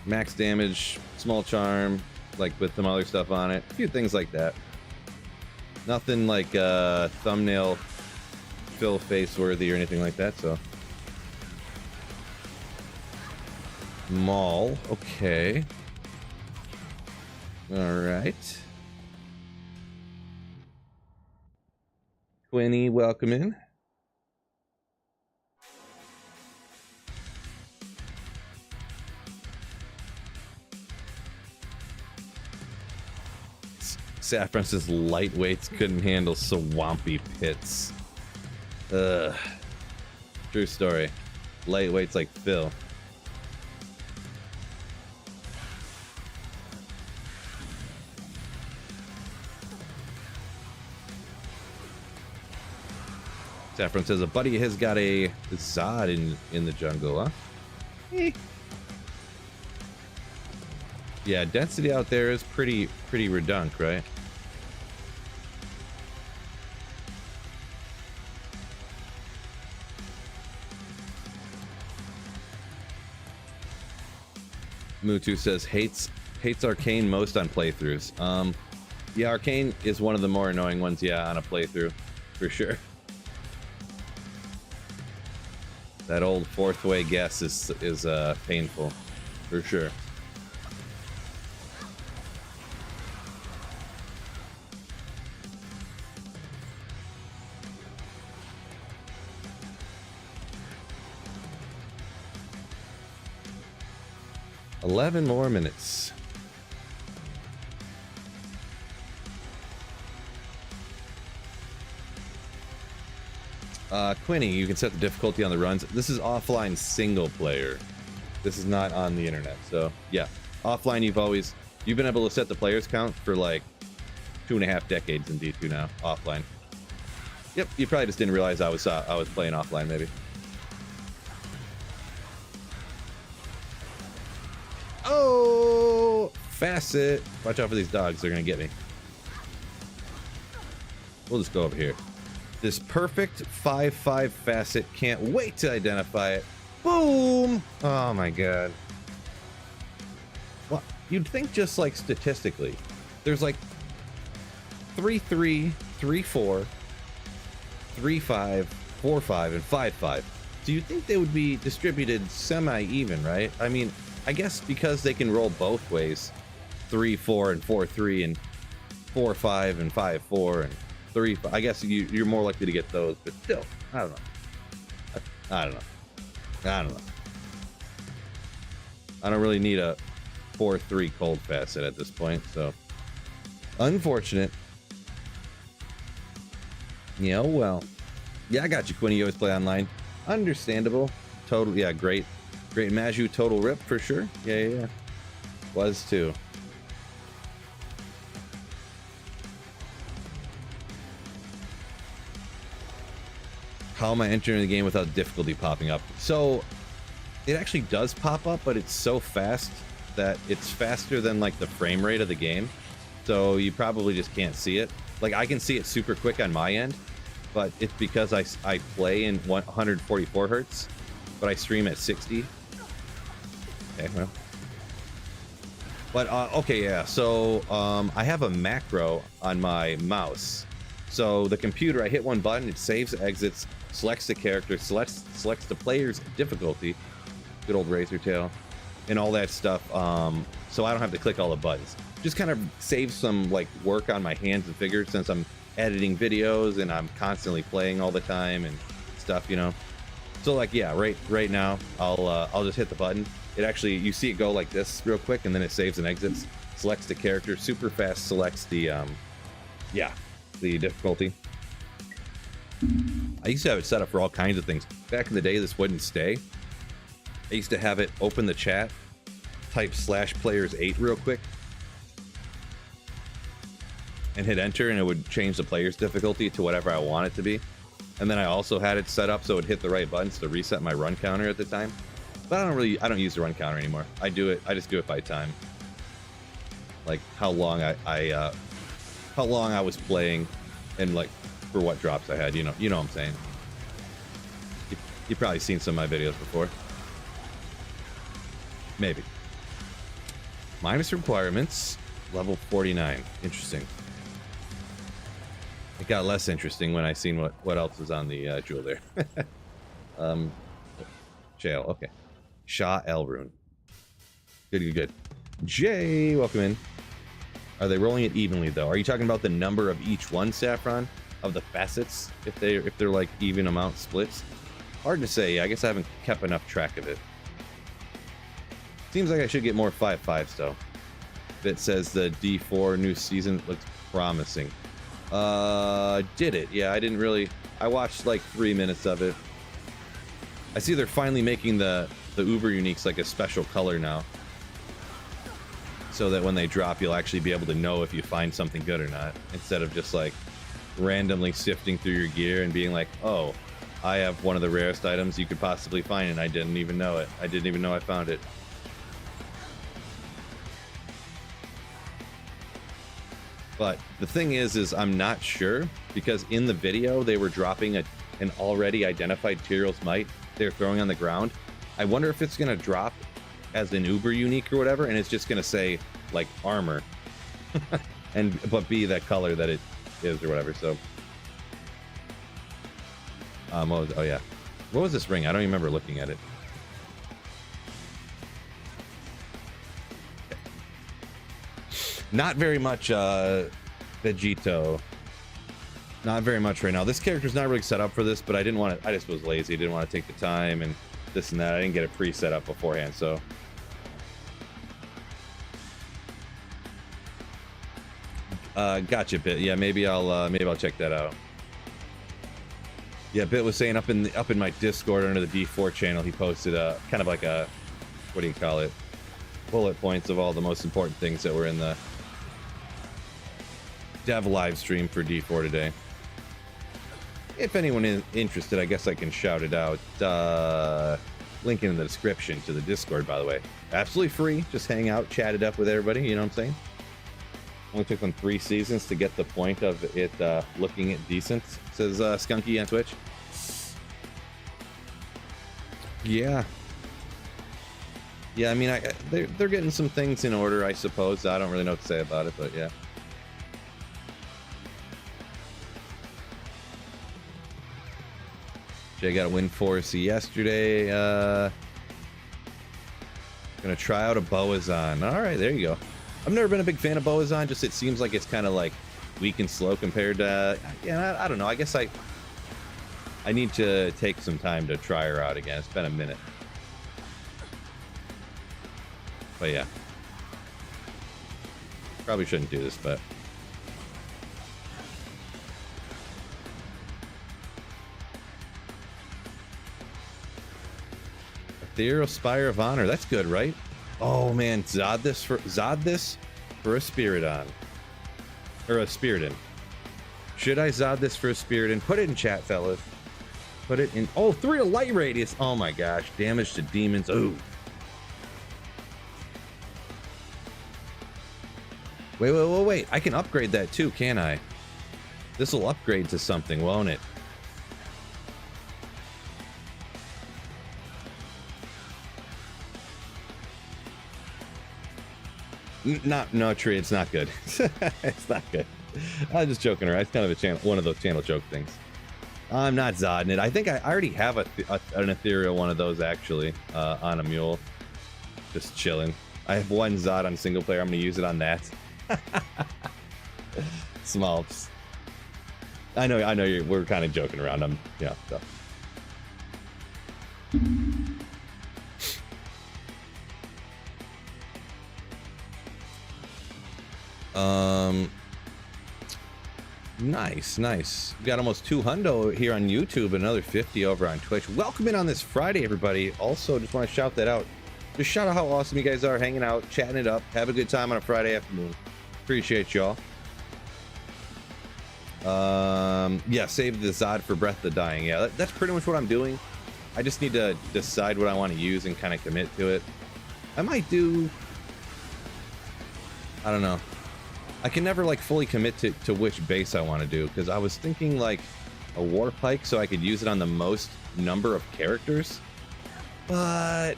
max damage, small charm, like with some other stuff on it. A few things like that. Nothing like thumbnail fill face worthy or anything like that, so. Maul, okay. Alright. Quinny, welcome in. Saffron says lightweights couldn't handle swampy pits. Ugh. True story. Lightweights like Phil. Saffron says a buddy has got a Zod in the jungle, huh? Eh. Yeah, density out there is pretty redunk, right? Mutu says hates Arcane most on playthroughs. Yeah, Arcane is one of the more annoying ones, yeah, on a playthrough, for sure. That old fourth way guess is painful, for sure. $11 more minutes. Quinny, you can set the difficulty on the runs. This is offline single player. This is not on the internet. So yeah, offline you've been able to set the players count for like 2.5 decades in D2 now. Offline. Yep, you probably just didn't realize I was playing offline maybe. Oh, Facet. Watch out for these dogs. They're gonna get me. We'll just go over here. This perfect 5/5 Facet. Can't wait to identify it. Boom! Oh my god. Well, you'd think just like statistically, there's like 3/3, 3/4, 3/5, 4/5, and 5/5. So you'd think they would be distributed semi-even, right? I mean, I guess because they can roll both ways, 3/4 and 4/3 and 4/5 and 5/4 and 3/5. I guess you're more likely to get those, but still, I don't know. I don't know. I don't really need a 4/3 cold facet at this point, so unfortunate. Yeah, well. Yeah, I got you, Quinny. You always play online. Understandable. Total, yeah, great Maju total rip for sure. Yeah. Was too. How am I entering the game without difficulty popping up? So It actually does pop up, but it's so fast that it's faster than like the frame rate of the game. So you probably just can't see it. Like I can see it super quick on my end, but it's because I play in 144 hertz, but I stream at 60. Okay, well. But okay, yeah. So I have a macro on my mouse. So the computer, I hit one button, it saves, exits, selects the character, selects the player's difficulty, good old razor tail, and all that stuff. So I don't have to click all the buttons. Just kind of saves some like work on my hands and fingers since I'm editing videos and I'm constantly playing all the time and stuff, you know. So like, yeah, right now I'll just hit the button. It actually, you see it go like this real quick, and then it saves and exits, selects the character, super fast selects the the difficulty. I used to have it set up for all kinds of things. Back in the day, this wouldn't stay. I used to have it open the chat, type /players8 real quick, and hit enter, and it would change the player's difficulty to whatever I want it to be. And then I also had it set up so it would hit the right buttons to reset my run counter at the time. But I don't use the run counter anymore. I just do it by time. Like how long I was playing, and like for what drops I had. You know what I'm saying. You've probably seen some of my videos before. Maybe. Minus requirements, level 49. Interesting. It got less interesting when I seen what else is on the jewel there. Jail. Okay. Shah Elrune. Good. Jay, welcome in. Are they rolling it evenly though? Are you talking about the number of each one, Saffron, of the facets? If they're like even amount splits? Hard to say. I guess I haven't kept enough track of it. Seems like I should get more 5/5s though. That says the D4 new season looks promising. Did it? Yeah, I didn't really. I watched like 3 minutes of it. I see they're finally making the Uber Uniques like a special color now, so that when they drop, you'll actually be able to know if you find something good or not, instead of just like randomly sifting through your gear and being like, oh, I have one of the rarest items you could possibly find and I didn't even know it. I didn't even know I found it. But the thing is I'm not sure, because in the video they were dropping an already identified Tyreals might they're throwing on the ground. I wonder if it's gonna drop as an Uber unique or whatever, and it's just gonna say like armor, but be that color that it is or whatever. So, oh yeah, what was this ring? I don't even remember looking at it. Not very much, Vegito. Not very much right now. This character's not really set up for this, but I didn't want to. I just was lazy. Didn't want to take the time and this and that. I didn't get it pre-set up beforehand, so. Gotcha, Bit. Yeah, maybe I'll check that out. Yeah, Bit was saying up in my Discord under the D4 channel, he posted a kind of like a, what do you call it? Bullet points of all the most important things that were in the dev live stream for D4 today. If anyone is interested, I guess I can shout it out. Link in the description to the Discord, by the way. Absolutely free. Just hang out, chat it up with everybody. You know what I'm saying? Only took them 3 seasons to get the point of it looking at decent, says Skunky on Twitch. Yeah. Yeah, I mean, they're getting some things in order, I suppose. I don't really know what to say about it, but yeah. Jay got a win for us yesterday. Gonna try out a Boazon. All right, there you go. I've never been a big fan of Boazon. Just it seems like it's kind of like weak and slow compared to. Yeah, I don't know. I guess I need to take some time to try her out again. It's been a minute. But yeah, probably shouldn't do this, but. Ethereal Spire of Honor. That's good, right? Oh man, Zod this for a Spiridon. Or a Spiridon. Should I Zod this for a Spiridon? Put it in chat, fellas. Put it in. Oh, 3 to light radius. Oh my gosh. Damage to demons. Ooh. Wait. I can upgrade that too, can't I? This will upgrade to something, won't it? No, Tree, it's not good. It's not good. I was just joking around. It's kind of a channel, one of those channel joke things. I'm not zodding it. I think I already have an ethereal one of those actually on a mule. Just chilling. I have one Zod on single player. I'm gonna use it on that. Smalps. I know. We're kind of joking around. So. Nice. We got almost 200 here on YouTube, another 50 over on Twitch. Welcome in on this Friday, everybody. Also, just want to shout that out. Just shout out how awesome you guys are, hanging out, chatting it up, have a good time on a Friday afternoon. Appreciate y'all. Yeah, save the Zod for Breath of the Dying. Yeah, that's pretty much what I'm doing. I just need to decide what I want to use and kind of commit to it. I might do, I don't know. I can never like fully commit to which base I want to do, because I was thinking like a war pike so I could use it on the most number of characters, but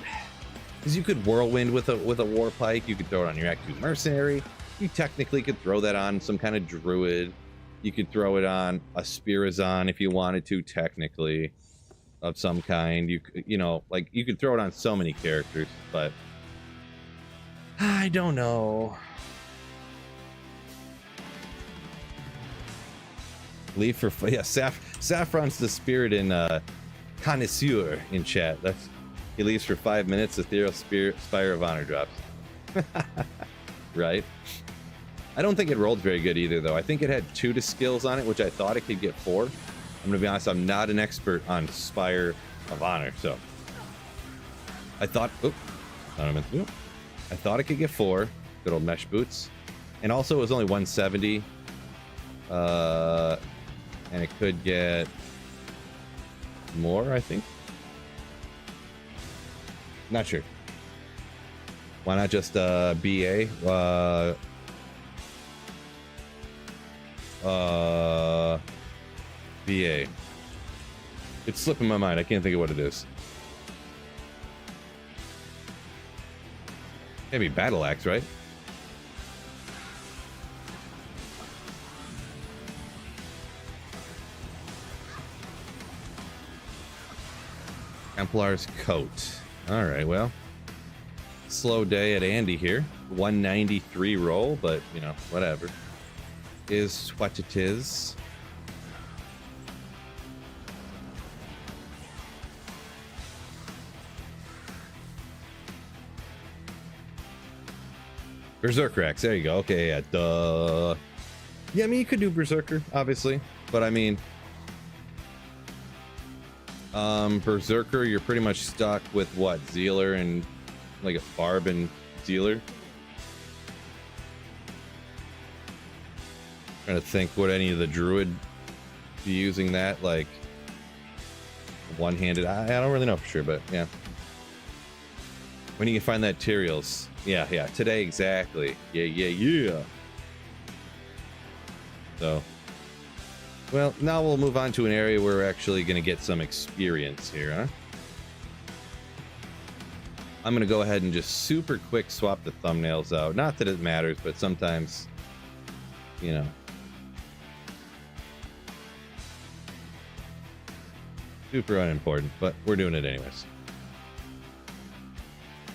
because you could whirlwind with a war pike, you could throw it on your Act 2 mercenary, you technically could throw that on some kind of druid, you could throw it on a Spirazon if you wanted to, technically, of some kind. You know, like you could throw it on so many characters, but I don't know. Leave for Saffron's the spirit in connoisseur in chat. That's he leaves for 5 minutes. Ethereal Spire of Honor drops. Right. I don't think it rolled very good either, though. I think it had 2 to skills on it, which I thought it could get 4. I'm gonna be honest. I'm not an expert on Spire of Honor, so I thought. I thought it could get 4. Good old mesh boots, and also it was only 170. And it could get more, I think. Not sure. Why not just BA? BA. It's slipping my mind. I can't think of what it is. Can't be Battle Axe, right? Templar's Coat. All right, well, slow day at Andy here. 193 roll, but you know, whatever. Is what it is. Berserker Axe, there you go. Okay, yeah, duh. Yeah, I mean, you could do Berserker, obviously, but I mean, Berserker, you're pretty much stuck with what? Zealer and like a Barb and Zealer. Trying to think what any of the Druid be using that, like one-handed. I don't really know for sure, but yeah. When you can find that Tyreals. Yeah, today exactly. Yeah. So, well, now we'll move on to an area where we're actually going to get some experience here, huh? I'm going to go ahead and just super quick swap the thumbnails out. Not that it matters, but sometimes, you know. Super unimportant, but we're doing it anyways.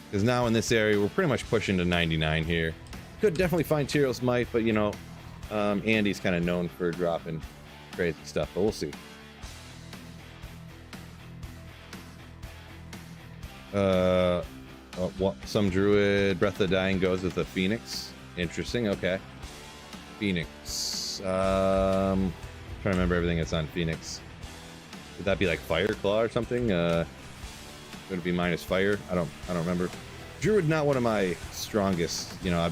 Because now in this area, we're pretty much pushing to 99 here. Could definitely find Tyreals Might, but you know, Andy's kind of known for dropping crazy stuff, but we'll see. Some Druid Breath of the Dying goes with a Phoenix. Interesting, okay. Phoenix. Trying to remember everything that's on Phoenix. Would that be like Fire Claw or something? Would it be minus fire? I don't remember. Druid, not one of my strongest. You know, I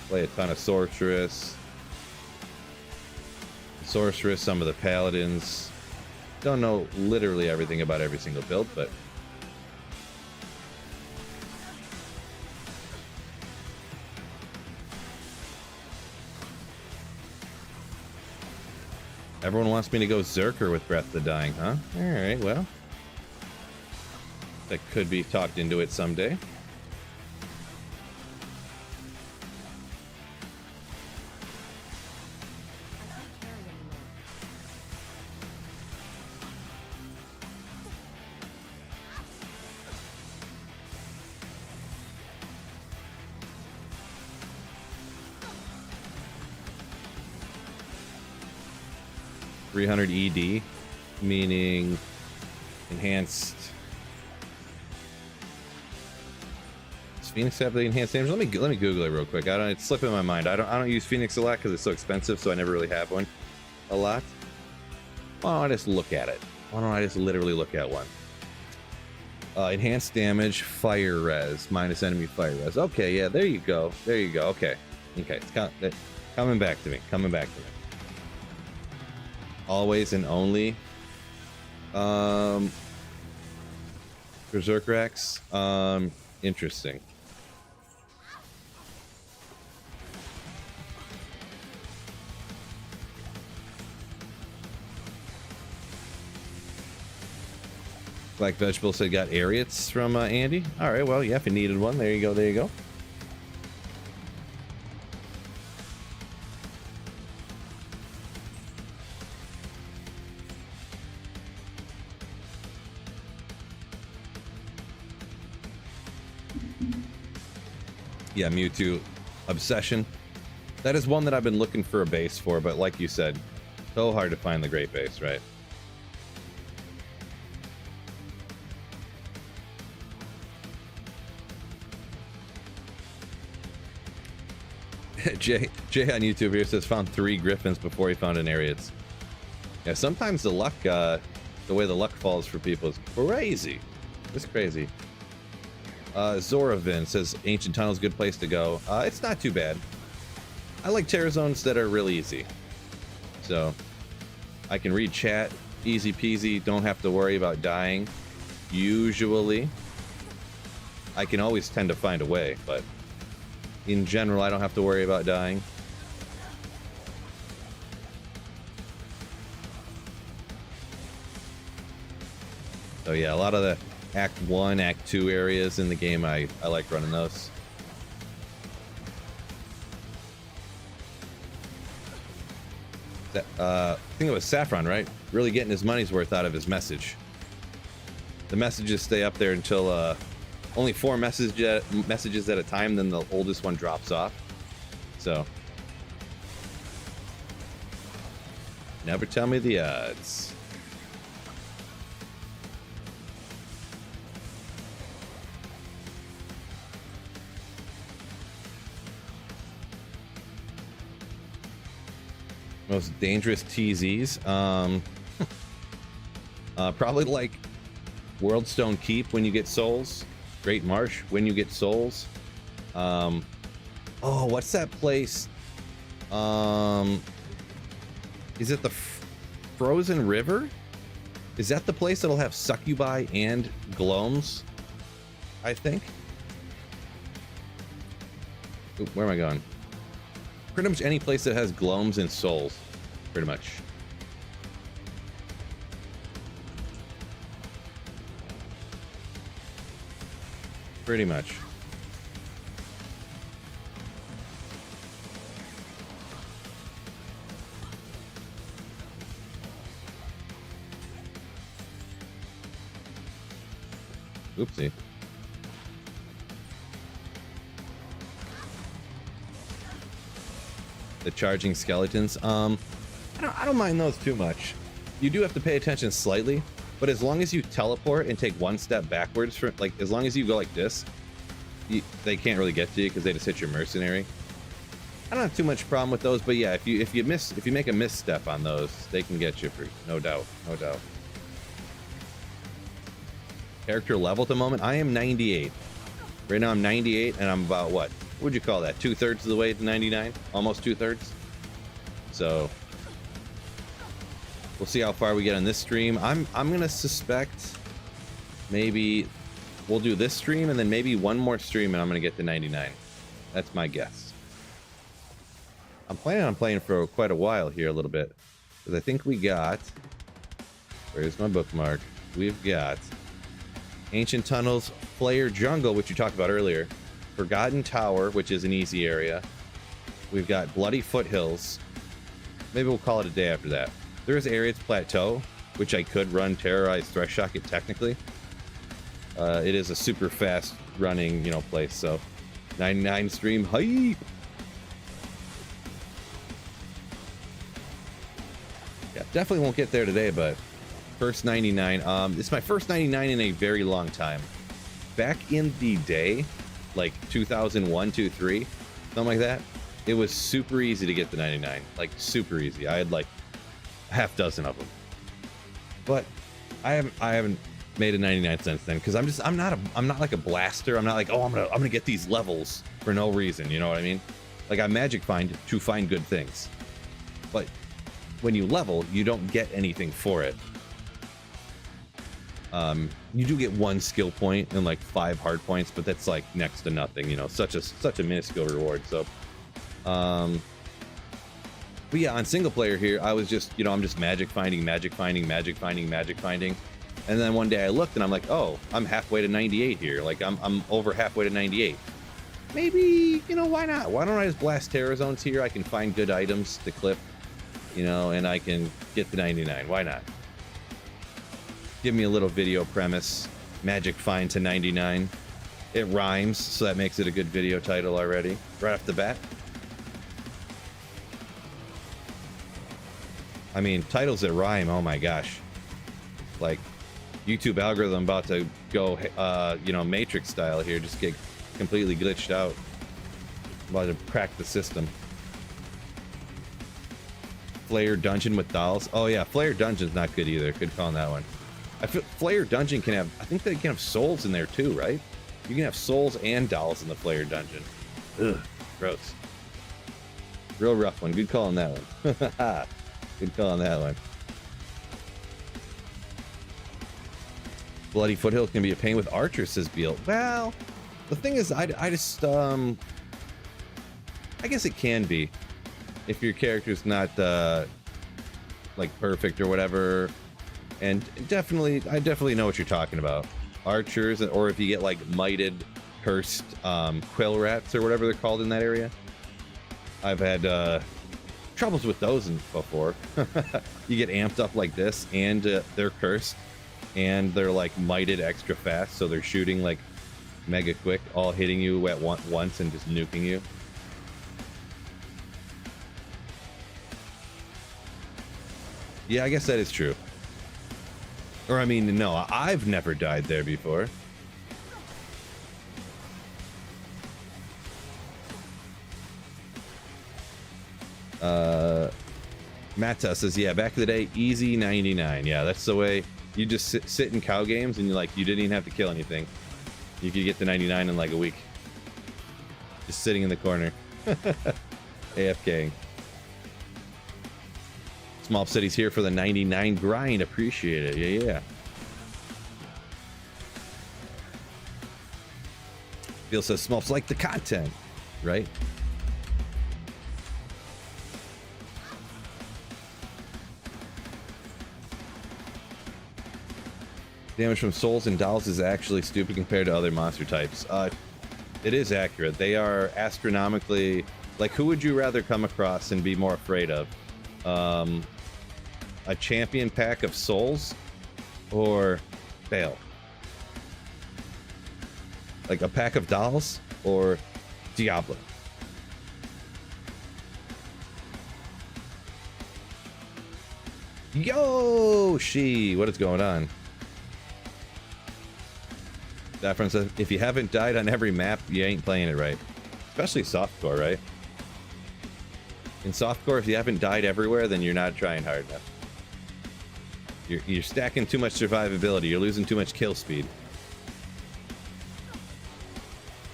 play a ton of Sorceress, some of the Paladins. Don't know literally everything about every single build, but everyone wants me to go Zerker with Breath of the Dying, huh? Alright, well. That could be talked into it someday. $300 ED, meaning enhanced. Does Phoenix have the enhanced damage? Let me Google it real quick. It's slipping my mind. I don't use Phoenix a lot because it's so expensive, so I never really have one a lot. Why don't I just look at it? Why don't I just literally look at one? Enhanced damage, fire res, minus enemy fire res. Okay, yeah, there you go. There you go. Okay, it's coming back to me. Coming back to me. Always and only. Berserk Rex. Interesting. Black Vegetable said got Ariats from Andy. All right, well, yeah, if you needed one, there you go. There you go. Yeah, Mewtwo Obsession. That is one that I've been looking for a base for, but like you said, so hard to find the great base, right? Jay on YouTube here says found 3 Griffins before he found an Ariats. Yeah, sometimes the luck, the way the luck falls for people is crazy. It's crazy. Zoravin says Ancient Tunnel's a good place to go. It's not too bad. I like terror zones that are really easy. So I can read chat, easy peasy, don't have to worry about dying. Usually. I can always tend to find a way, but in general, I don't have to worry about dying. So yeah, a lot of the Act 1, Act 2 areas in the game, I like running those. I think it was Saffron, right? Really getting his money's worth out of his message. The messages stay up there until only 4 messages at a time, then the oldest one drops off. So never tell me the odds. Most dangerous TZs. Probably like Worldstone Keep when you get souls. Great Marsh when you get souls. Oh, what's that place? Is it the Frozen River? Is that the place that'll have Succubi and Gloams? I think. Ooh, where am I going? Pretty much any place that has Gloams and souls. Pretty much. Pretty much. Oopsie. The charging skeletons. I don't mind those too much. You do have to pay attention slightly, but as long as you teleport and take 1 step backwards, for like as long as you go like this, they can't really get to you because they just hit your mercenary. I don't have too much problem with those, but yeah, if you make a misstep on those, they can get you for no doubt, no doubt. Character level at the moment, I am 98. Right now I'm 98, and I'm about what would you call that? 2/3 of the way to 99, almost 2/3. So We'll see how far we get on this stream. I'm gonna suspect maybe we'll do this stream and then maybe one more stream and I'm gonna get to 99. That's my guess. I'm planning on playing for quite a while here, a little bit, because I think we got. Where's my bookmark? We've got Ancient Tunnels, Flare Jungle, which you talked about earlier, Forgotten Tower, which is an easy area. We've got Bloody Foothills. Maybe we'll call it a day after that. There is Ariad's Plateau, which I could run Terrorize Thresh Shock it technically. It is a super fast running, place. So 99 stream hype. Yeah, definitely won't get there today, but first 99. It's my first 99 in a very long time. Back in the day, like 2001, 2, 3, something like that, it was super easy to get the 99. Like super easy. I had like a half dozen of them. But I haven't made a 99 since then because I'm not like a blaster. I'm not like, oh, I'm gonna get these levels for no reason. You know what I mean? Like I magic find to find good things. But when you level, you don't get anything for it. You do get 1 skill point and like 5 hard points, but that's like next to nothing, such a minuscule reward. So, but yeah, on single player here, I was just, I'm just magic finding. And then one day I looked and I'm like, oh, I'm halfway to 98 here. Like I'm over halfway to 98. Maybe, why not? Why don't I just blast Terror Zones here? I can find good items to clip, and I can get to 99. Why not? Give me a little video premise. Magic find to 99. It rhymes, so that makes it a good video title already. Right off the bat. I mean, titles that rhyme, oh my gosh. Like, YouTube algorithm about to go, Matrix style here. Just get completely glitched out. About to crack the system. Flare Dungeon with dolls. Oh yeah, Flare Dungeon's not good either. Could call on that one. I feel Flare Dungeon can have, I think they can have souls in there too, right? You can have souls and dolls in the Flare Dungeon. Ugh, gross. Real rough one. Good call on that one. Good call on that one. Bloody Foothills can be a pain with archers, says Beal. Well, the thing is, I just, I guess it can be. If your character's not, like, perfect or whatever. And I definitely know what you're talking about. Archers, or if you get like mited, cursed quill rats or whatever they're called in that area. I've had troubles with those before. You get amped up like this, and they're cursed, and they're like mited extra fast, so they're shooting like mega quick, all hitting you at once and just nuking you. Yeah, I guess that is true. Or, I mean, no, I've never died there before. Matta says, yeah, back in the day, easy 99. Yeah, that's the way. You just sit in cow games and you didn't even have to kill anything. You could get the 99 in like a week. Just sitting in the corner. AFK. Small City's here for the 99 grind. Appreciate it. Yeah. Feels so Small's like the content, right? Damage from souls and dolls is actually stupid compared to other monster types. It is accurate. They are astronomically... Like, who would you rather come across and be more afraid of? A champion pack of souls or Bale? Like a pack of dolls or Diablo? Yoshi, what is going on? Saffron says, if you haven't died on every map, you ain't playing it right. Especially softcore, right? In softcore, if you haven't died everywhere, then you're not trying hard enough. You're stacking too much survivability. You're losing too much kill speed.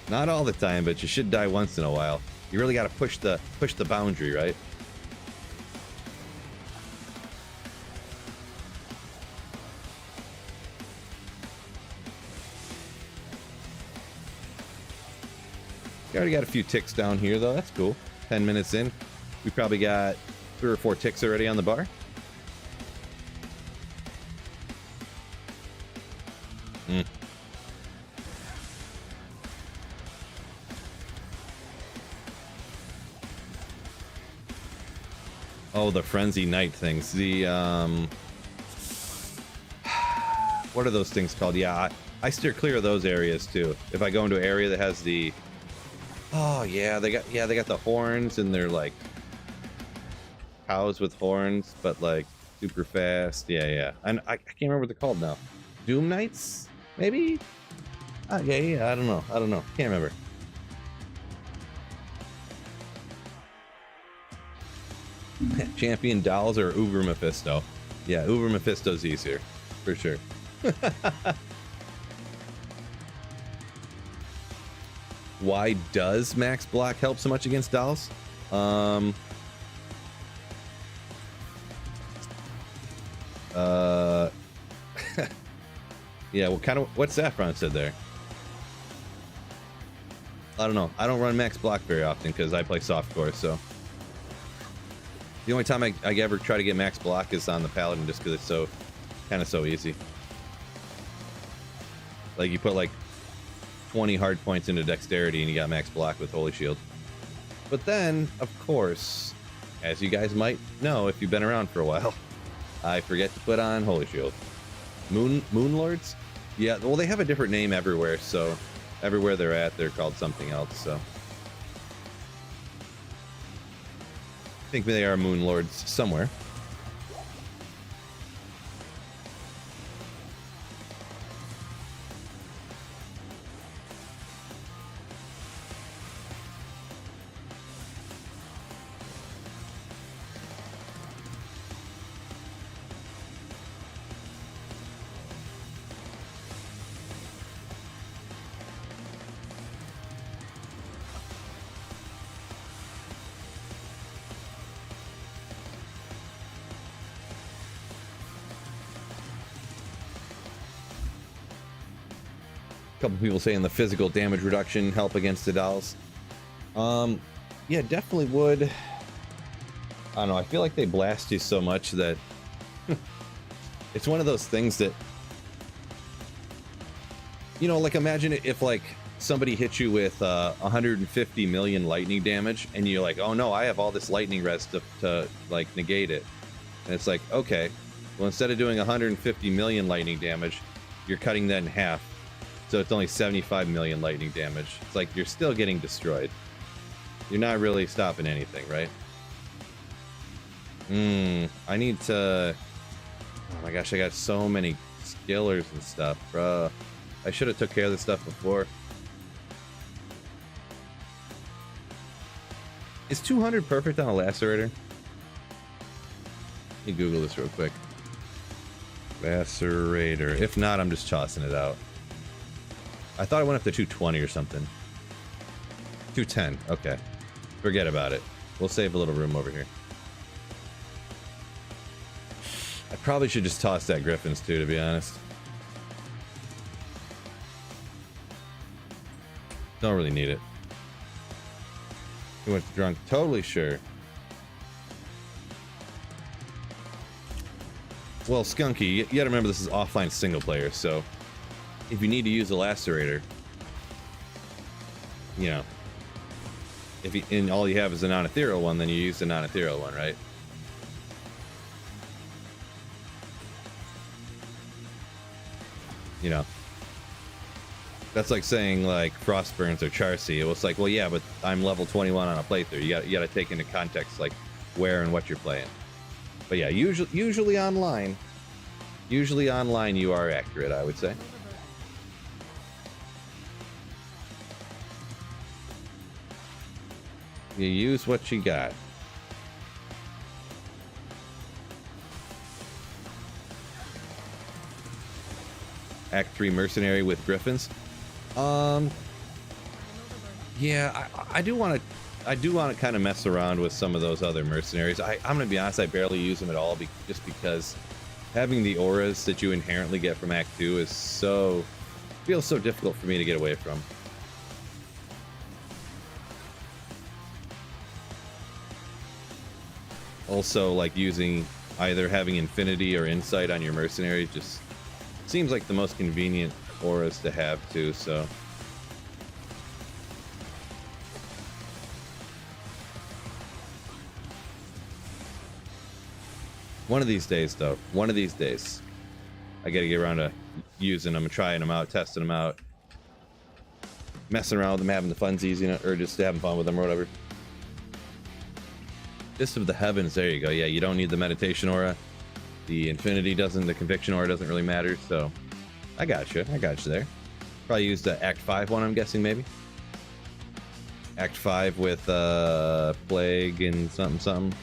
Not all the time, but you should die once in a while. You really got to push the boundary, right? already got a few ticks down here, though. That's cool. 10 minutes in. We probably got 3 or 4 ticks already on the bar. Hmm. Oh, the Frenzy Night things. The, what are those things called? Yeah, I steer clear of those areas, too. If I go into an area that has the... Oh, yeah, they got the horns, and they're, like, cows with horns, but, like, super fast. Yeah. And I can't remember what they're called now. Doom Knights? Maybe? Yeah, I don't know. Can't remember. Champion Dolls or Uber Mephisto? Yeah, Uber Mephisto's easier, for sure. Why does max block help so much against Dolls? Yeah, what Saffron said there. I don't know. I don't run max block very often because I play softcore, so the only time I ever try to get max block is on the Paladin, just because it's so easy. Like, you put like 20 hard points into dexterity and you got max block with Holy Shield. But then, of course, as you guys might know if you've been around for a while, I forget to put on Holy Shield. Moon Lords? Yeah, well, they have a different name everywhere, so everywhere they're at, they're called something else, so. I think they are Moon Lords somewhere. Couple people saying the physical damage reduction help against the dolls. Yeah, definitely would. I don't know, I feel like they blast you so much that it's one of those things that, you know, like, imagine if like somebody hit you with 150 million lightning damage and you're like, oh no, I have all this lightning res to like negate it. And it's like, okay, well, instead of doing 150 million lightning damage, you're cutting that in half. So it's only 75 million lightning damage. It's like you're still getting destroyed. You're not really stopping anything, right? I need to... Oh my gosh, I got so many skillers and stuff, bro. I should have took care of this stuff before. Is 200 perfect on a lacerator? Let me Google this real quick. Lacerator. If not, I'm just tossing it out. I thought I went up to 220 or something. 210. Okay. Forget about it. We'll save a little room over here. I probably should just toss that Griffins too, to be honest. Don't really need it. He went drunk. Totally sure. Well, Skunky, you gotta remember this is offline single player, so if you need to use a lacerator, you know, and all you have is a non-ethereal one, then you use the non-ethereal one, right? You know, that's like saying like Frostburns or Charcy. It was like, well, yeah, but I'm level 21 on a playthrough. You got to take into context like where and what you're playing. But yeah, usually online you are accurate, I would say. You use what you got. Act 3 mercenary with Griffins. Yeah, I do want to kind of mess around with some of those other mercenaries. I'm gonna be honest, I barely use them at all, just because having the auras that you inherently get from Act 2 feels so difficult for me to get away from. Also, like using either having Infinity or Insight on your mercenary just seems like the most convenient auras to have too, so. One of these days, though, one of these days, I gotta get around to using them and trying them out, testing them out, messing around with them, having the funsies, you know, or just having fun with them or whatever. Fist of the Heavens, there you go. Yeah, you don't need the meditation aura. The Infinity doesn't, the Conviction aura doesn't really matter, so I got you there. Probably used the Act 5 one, I'm guessing, maybe. Act 5 with Plague and something.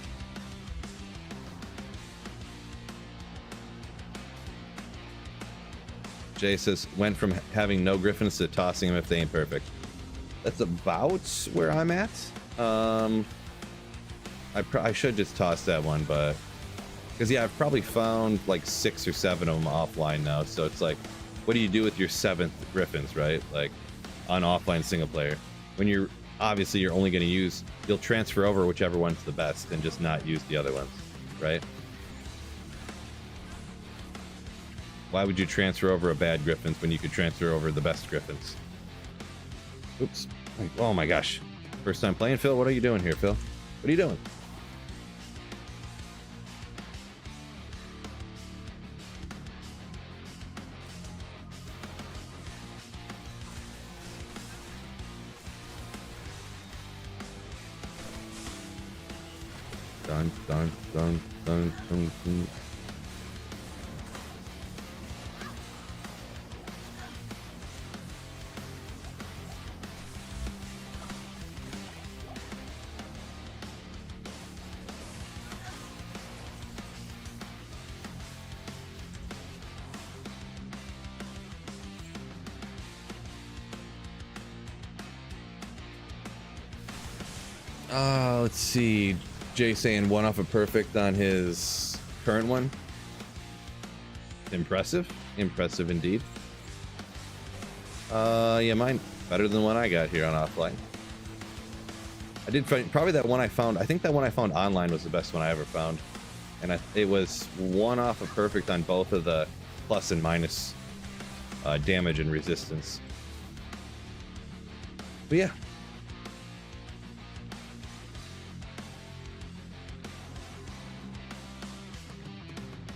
Jay says, went from having no Griffins to tossing them if they ain't perfect. That's about where I'm at. I should just toss that one, but... Because, yeah, I've probably found like 6 or 7 of them offline now, so it's like, what do you do with your 7th Griffins, right? Like, on offline single player. When you're, obviously, you're only going to use, you'll transfer over whichever one's the best and just not use the other ones, right? Why would you transfer over a bad Griffins when you could transfer over the best Griffins? Oops. Oh my gosh. First time playing, Phil? What are you doing here, Phil? What are you doing? Dun, dun, dun, dun, dun, dun. Let's see. Jay saying 1 off a perfect on his current one. Impressive. Impressive indeed. Yeah, mine better than the one I got here on offline. I did find probably that one I found. I think that one I found online was the best one I ever found, and it was 1 off a perfect on both of the plus and minus damage and resistance. But yeah.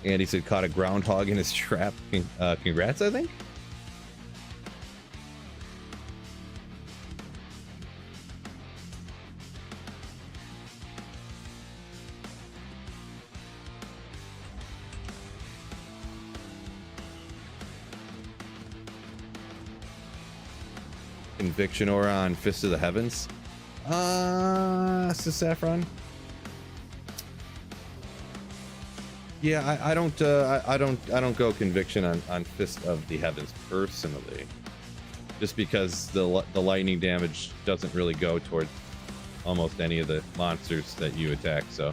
And he said caught a groundhog in his trap. Congrats, I think. Conviction aura on Fist of the Heavens. Saffron. Yeah, I don't go conviction on Fist of the Heavens personally, just because the lightning damage doesn't really go towards almost any of the monsters that you attack. So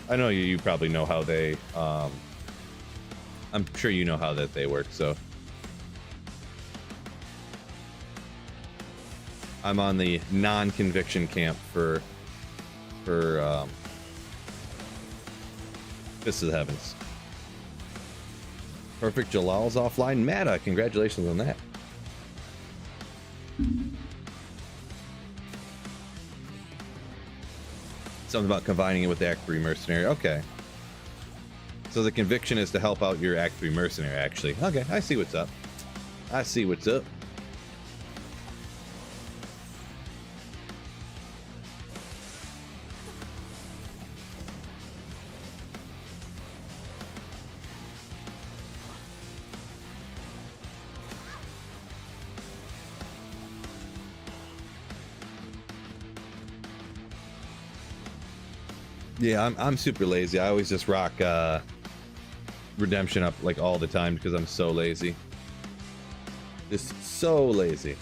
I know you probably know how they. I'm sure you know how that they work. So I'm on the non-conviction camp for Fist of the Heavens. Perfect Jalal's offline. Mata, congratulations on that. Something about combining it with the Act 3 Mercenary. Okay. So the conviction is to help out your Act 3 Mercenary, actually. Okay, I see what's up. I see what's up. Yeah, I'm super lazy. I always just rock Redemption up like all the time because I'm so lazy. Just so lazy.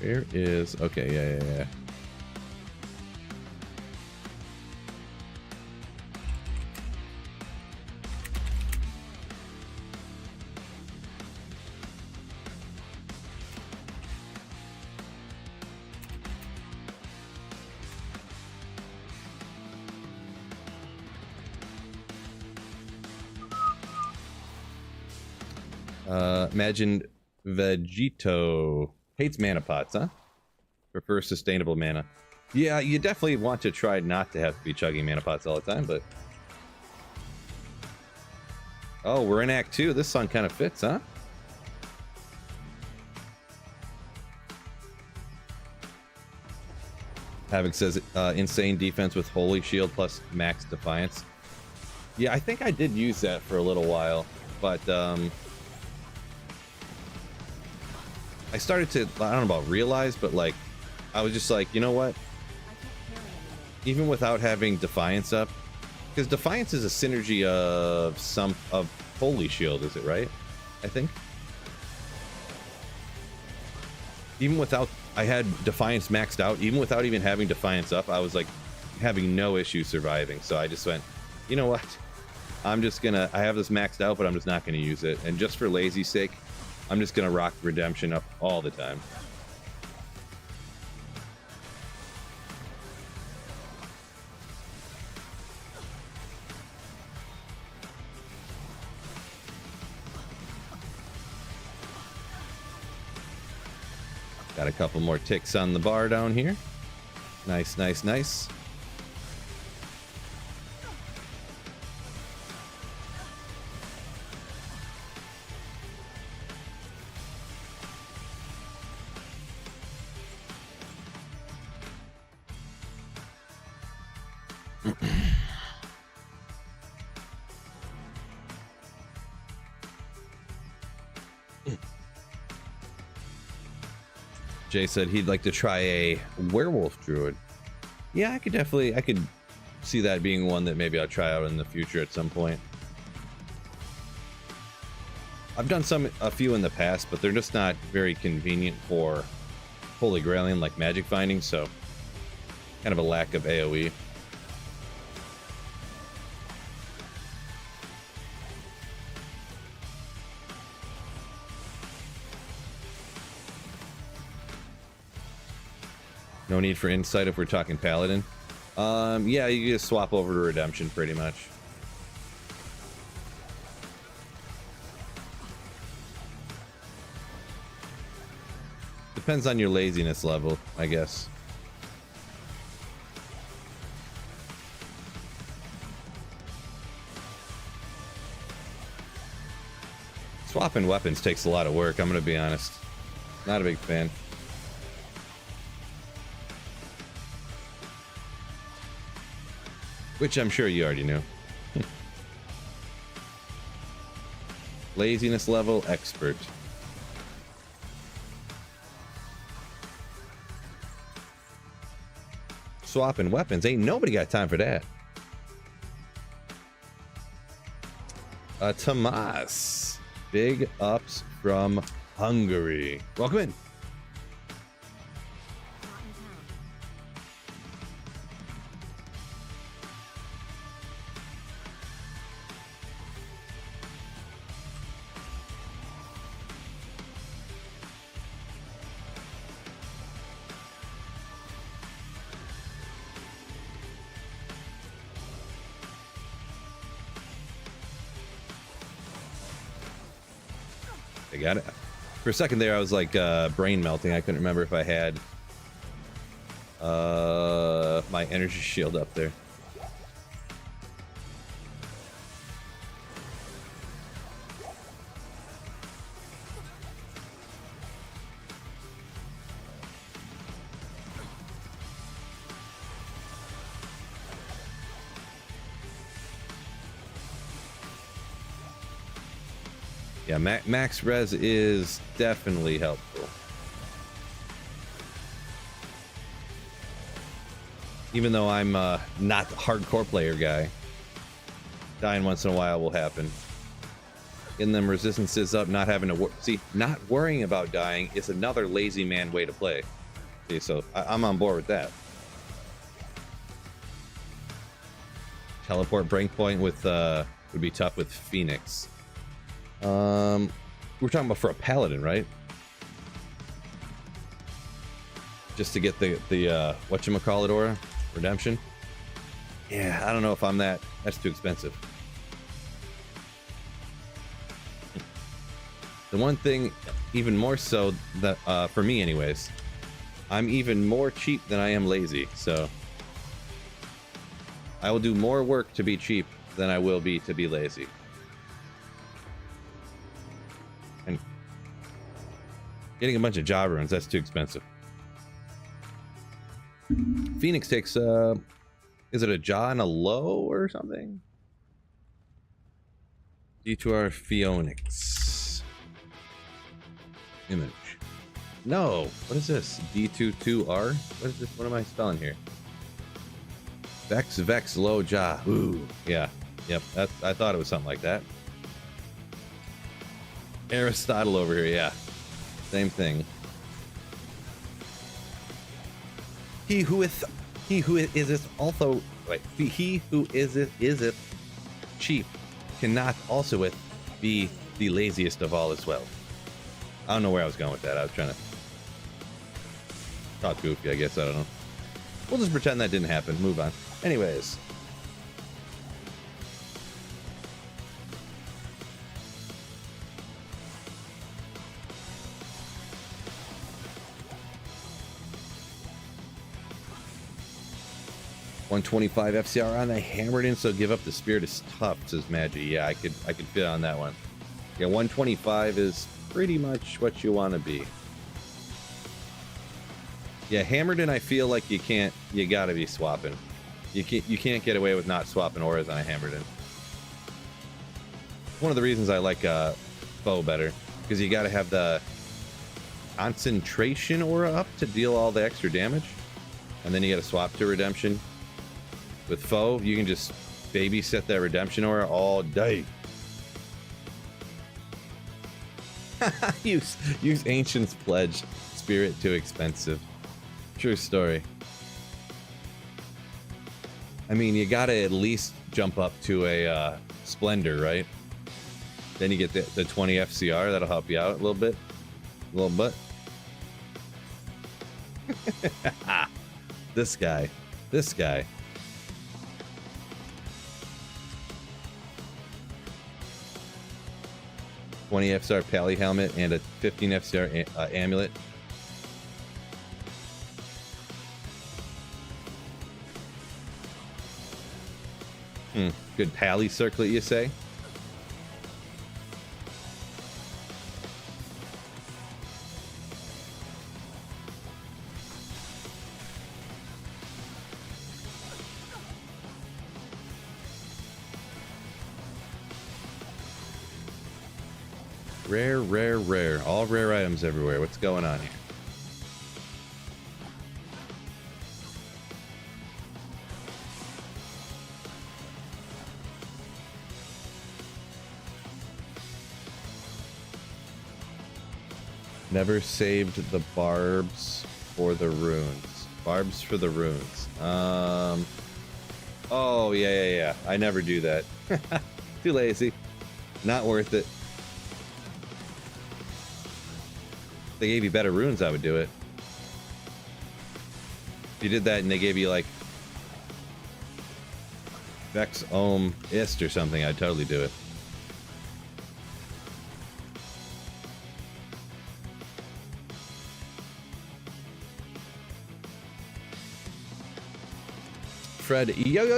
Where is... Okay, yeah. Imagine Vegito hates mana pots, huh? Prefers sustainable mana. Yeah, you definitely want to try not to have to be chugging mana pots all the time, but... Oh, we're in Act 2. This song kind of fits, huh? Havoc says, insane defense with Holy Shield plus max Defiance. Yeah, I think I did use that for a little while, but I started to, I don't know about realize, but like, I was just like, you know what? Even without having Defiance up, because Defiance is a synergy of Holy Shield, is it right? I think. Even without, I had Defiance maxed out, even without even having Defiance up, I was like having no issue surviving. So I just went, you know what? I'm just gonna, I have this maxed out, but I'm just not gonna use it. And just for lazy's sake, I'm just gonna rock Redemption up all the time. Got a couple more ticks on the bar down here. Nice, nice, nice. Jay said he'd like to try a werewolf druid. Yeah, I could see that being one that maybe I'll try out in the future at some point. I've done a few in the past, but they're just not very convenient for Holy Grailing like magic finding, so kind of a lack of AoE. No need for insight if we're talking paladin. Yeah, you just swap over to redemption pretty much. Depends on your laziness level, I guess. Swapping weapons takes a lot of work, I'm gonna be honest. Not a big fan. Which I'm sure you already knew. Laziness level expert. Swapping weapons. Ain't nobody got time for that. Tomas. Big ups from Hungary. Welcome in. I got it. For a second there, I was like brain melting. I couldn't remember if I had my energy shield up there. Yeah, max res is definitely helpful. Even though I'm not the hardcore player guy, dying once in a while will happen. Getting them resistances up, not having to see, not worrying about dying is another lazy man way to play. See, so I'm on board with that. Teleport breakpoint with would be tough with Phoenix. We're talking about for a paladin, right? Just to get the whatchamacallit aura redemption. Yeah, I don't know if I'm that's too expensive. The one thing, even more so, that for me anyways, I'm even more cheap than I am lazy, so I will do more work to be cheap than I will be to be lazy. And getting a bunch of job runs, that's too expensive. Phoenix takes, is it a jaw and a low or something? D2R Phoenix. Image. No, what is this? D22R? What is this? What am I spelling here? Vex, low jaw. Ooh, yeah. Yep, I thought it was something like that. Aristotle over here, yeah. Same thing. He who is it also wait, he who is it cheap cannot also with be the laziest of all as well. I don't know where I was going with that. I was trying to talk goofy, I guess. I don't know. We'll just pretend that didn't happen. Move on. Anyways. $125 FCR on the hammered in, so give up the spirit is tough, says Magi. Yeah, I could fit on that one. Yeah, 125 is pretty much what you want to be. Yeah, hammered in, I feel like you gotta be swapping. You can't get away with not swapping auras on a hammered in. One of the reasons I like foe better, because you gotta have the concentration aura up to deal all the extra damage, and then you gotta swap to redemption. With foe, you can just babysit that redemption aura all day. use Ancient's Pledge. Spirit too expensive. True story. I mean, you gotta at least jump up to a Splendor, right? Then you get the 20 FCR. That'll help you out a little bit. A little bit. This guy. 20 FCR Pally helmet and a 15 FCR amulet. Good Pally circlet, you say? Rare. All rare items everywhere. What's going on here? Never saved the barbs for the runes. Barbs for the runes. Oh, yeah. I never do that. Too lazy. Not worth it. If they gave you better runes, I would do it. If you did that and they gave you like Vex, Ohm, Ist or something, I'd totally do it. Fred, yo,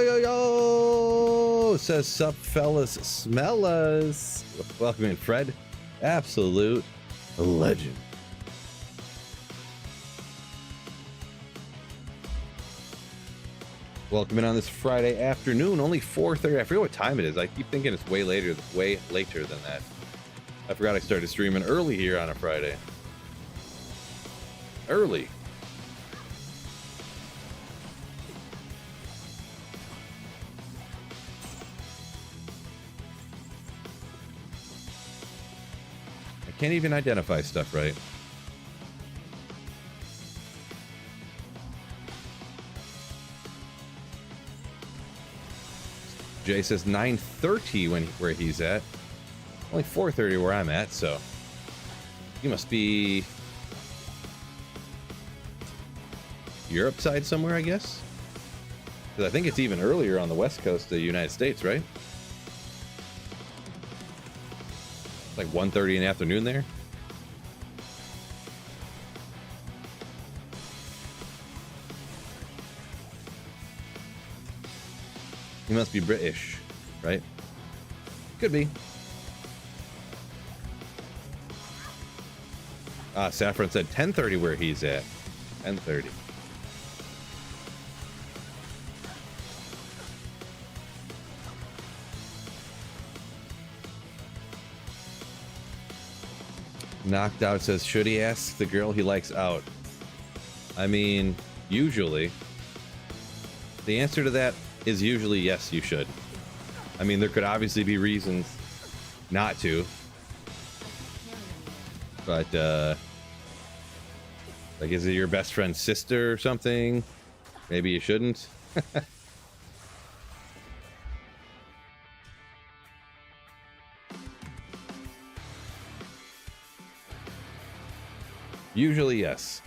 says, sup fellas, smell us. Welcome in, Fred. Absolute legend. Welcome in on this Friday afternoon, only 4:30. I forget what time it is. I keep thinking it's way later than that. I forgot I started streaming early here on a Friday. Early. I can't even identify stuff right. Jay says 9:30 where he's at. Only 4:30 where I'm at, so you must be Europe side somewhere, I guess. Because I think it's even earlier on the west coast of the United States, right? Like 1:30 in the afternoon there. He must be British, right? Could be. Saffron said 10:30 where he's at. 10:30. Knocked Out says, should he ask the girl he likes out? I mean, usually. The answer to that is usually yes, you should. I mean, there could obviously be reasons not to. But, like, is it your best friend's sister or something? Maybe you shouldn't. Usually, yes.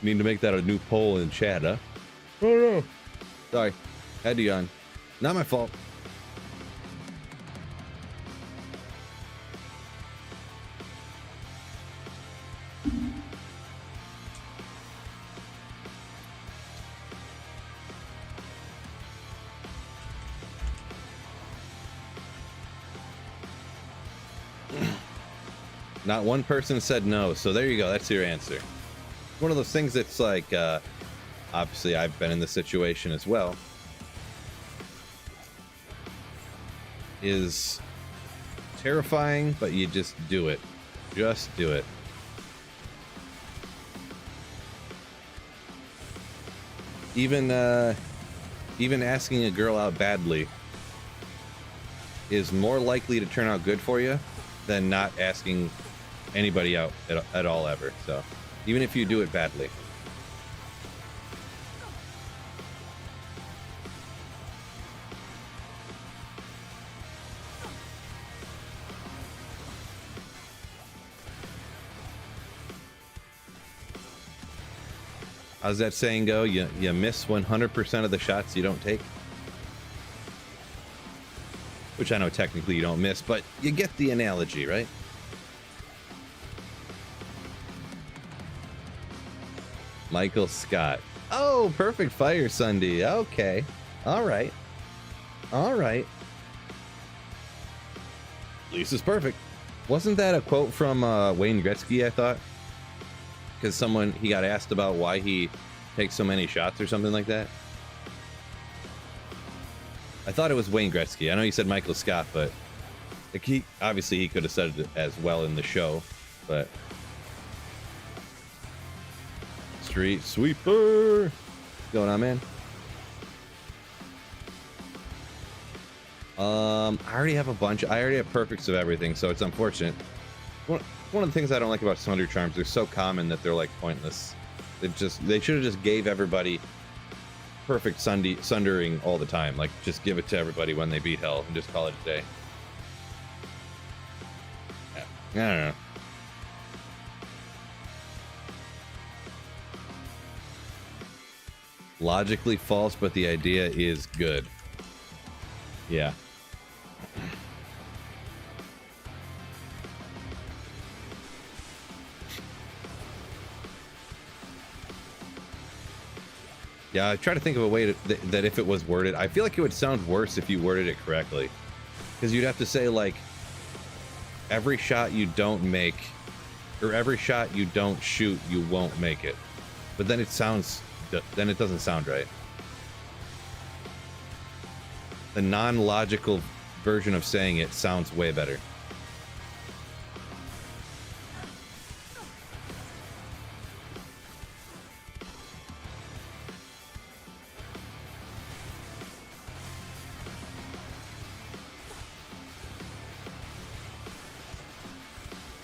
Need to make that a new poll in chat, huh? Oh no. Sorry. Had to yawn. Not my fault. Not one person said no, so there you go. That's your answer. One of those things that's like, obviously I've been in this situation as well, is terrifying, but you just do it. Just do it. Even asking a girl out badly is more likely to turn out good for you than not asking anybody out at all ever. So even if you do it badly. How's that saying go? You miss 100% of the shots you don't take? Which I know technically you don't miss, but you get the analogy, right? Michael Scott. Oh, perfect fire, Sunday. Okay. All right. All right. Lisa's perfect. Wasn't that a quote from Wayne Gretzky, I thought? Because he got asked about why he takes so many shots or something like that. I thought it was Wayne Gretzky. I know you said Michael Scott, but like he could have said it as well in the show, but Street Sweeper. What's going on, man? I already have a bunch. I already have perfects of everything, so it's unfortunate. One of the things I don't like about Sunder Charms, they're so common that they're like pointless. They should have just gave everybody perfect sundering all the time. Like just give it to everybody when they beat hell and just call it a day. I don't know. Logically false, but the idea is good. Yeah. Yeah, I try to think of a way that if it was worded, I feel like it would sound worse if you worded it correctly. Because you'd have to say, like, every shot you don't make, or every shot you don't shoot, you won't make it. But then it doesn't sound right. The non-logical version of saying it sounds way better.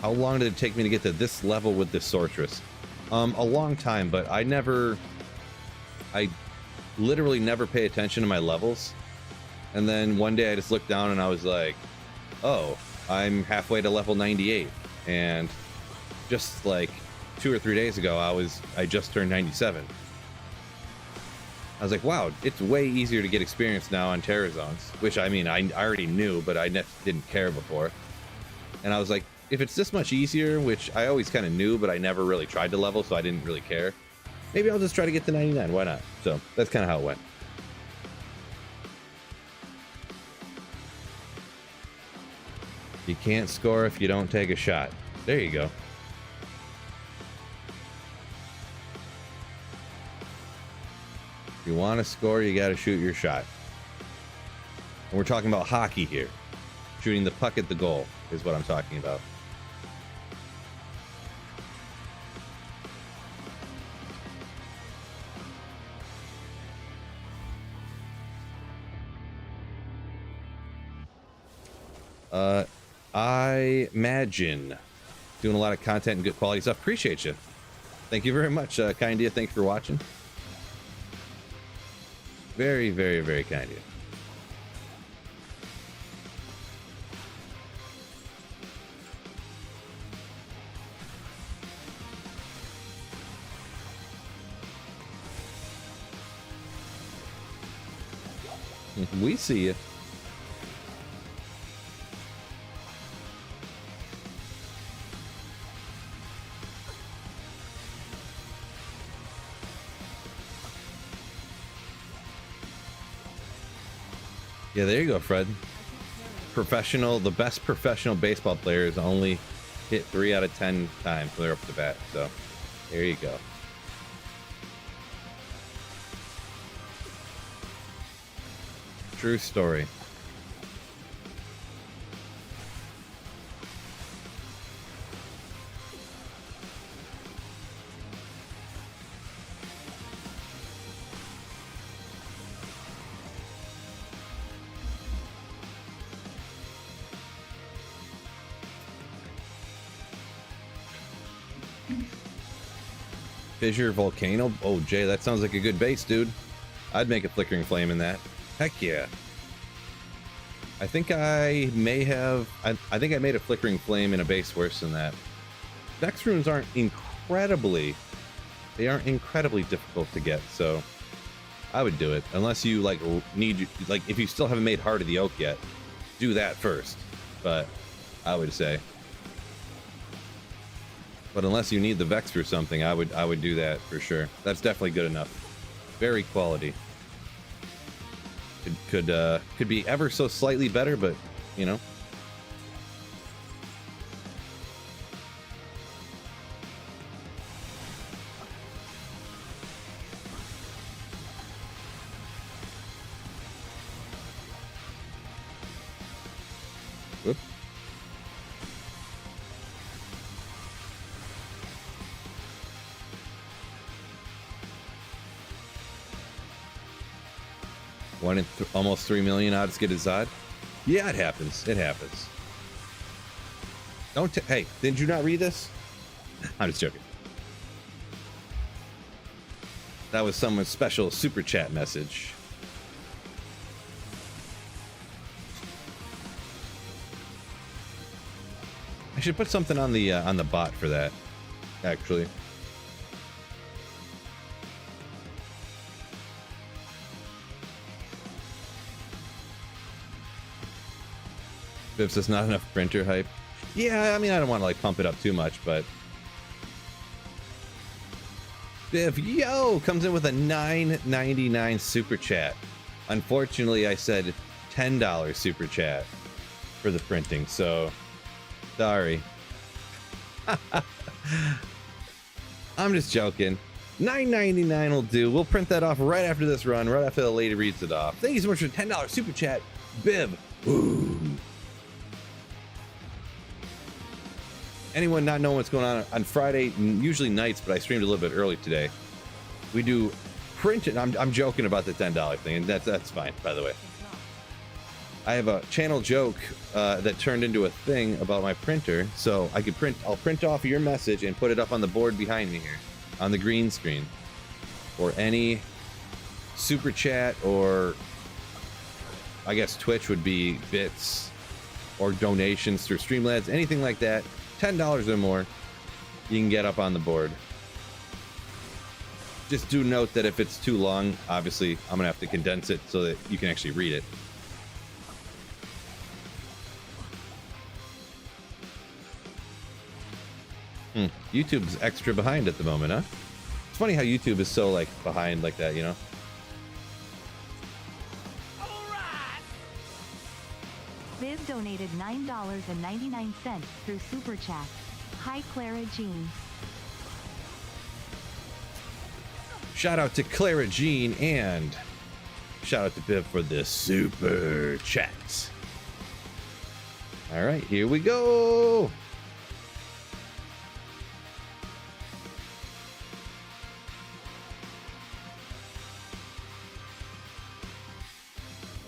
How long did it take me to get to this level with this sorceress? A long time, but I literally never pay attention to my levels. And then one day I just looked down and I was like, oh, I'm halfway to level 98. And just like 2 or 3 days ago, I just turned 97. I was like, wow, it's way easier to get experience now on Terror Zones, which I mean, I already knew, but I didn't care before. And I was like, if it's this much easier, which I always kind of knew, but I never really tried to level, so I didn't really care. Maybe I'll just try to get to 99. Why not? So that's kind of how it went. You can't score if you don't take a shot. There you go. If you want to score, you got to shoot your shot. And we're talking about hockey here. Shooting the puck at the goal is what I'm talking about. I imagine doing a lot of content and good quality stuff. Appreciate you. Thank you very much. Kind of you. Thanks for watching. Very, very, very kind of you. We see you. Yeah, there you go, Fred. Professional, the best professional baseball players only hit 3 out of 10 times when they're up to bat. So there you go. True story. Fissure Volcano. Oh, Jay, that sounds like a good base, dude. I'd make a Flickering Flame in that. Heck yeah. I think I may have... I think I made a Flickering Flame in a base worse than that. Vex runes aren't incredibly... They aren't incredibly difficult to get, so... I would do it. Unless you, like, need... Like, if you still haven't made Heart of the Oak yet, do that first. But, I would say... But unless you need the Vex for something, I would do that for sure. That's definitely good enough. Very quality. Could be ever so slightly better, but you know. Whoop. One in almost 3 million odds get a Zod. Yeah, it happens. It happens. Don't. Hey, did you not read this? I'm just joking. That was someone's special super chat message. I should put something on the bot for that, actually. If there's not enough printer hype. Yeah, I mean, I don't want to like pump it up too much, but Biv, yo, comes in with a $9.99 super chat. Unfortunately, I said $10 super chat for the printing, so sorry. I'm just joking. $9.99 will do. We'll print that off right after this run, right after the lady reads it off. Thank you so much for the $10 super chat, Biv. Ooh. Anyone not knowing what's going on Friday, usually nights, but I streamed a little bit early today. We do print it. I'm joking about the $10 thing, and that's fine, by the way. I have a channel joke that turned into a thing about my printer, so I'll print off your message and put it up on the board behind me here, on the green screen, or any super chat, or I guess Twitch would be bits or donations through Streamlabs, anything like that. $10 or more, you can get up on the board. Just do note that if it's too long, obviously I'm gonna have to condense it so that you can actually read it. YouTube's extra behind at the moment, huh? It's funny how YouTube is so like behind like that, you know? Viv donated $9.99 through Super Chat. Hi Clara Jean. Shout out to Clara Jean and shout out to Biv for the super chat. All right, here we go.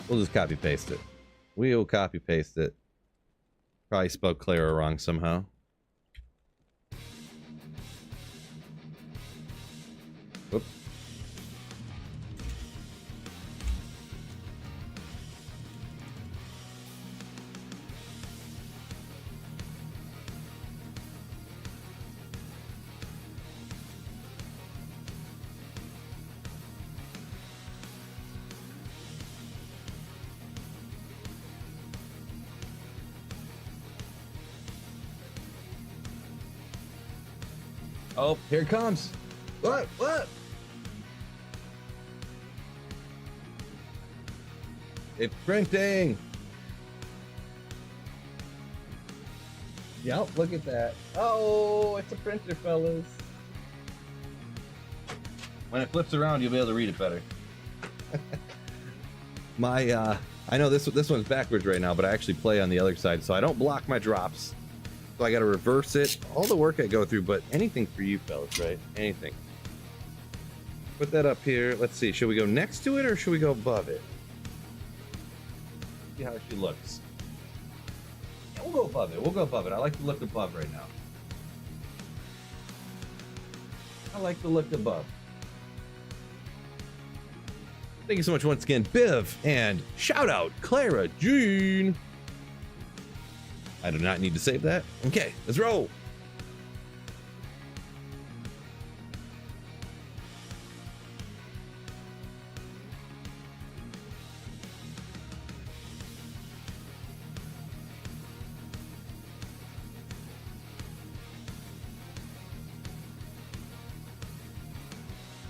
We'll just copy paste it. We'll copy paste it. Probably spelled Clara wrong somehow. Whoop. Oh, here it comes. What? It's printing. Yep, look at that. Oh, it's a printer, fellas. When it flips around, you'll be able to read it better. I know this one's backwards right now, but I actually play on the other side, so I don't block my drops. So I got to reverse it. All the work I go through, but anything for you fellas, right? Anything. Put that up here. Let's see. Should we go next to it or should we go above it? See how she looks. Yeah, we'll go above it. We'll go above it. I like to look above right now. I like to look above. Thank you so much once again, Biv, and shout out Clara Jean. I do not need to save that. Okay, let's roll.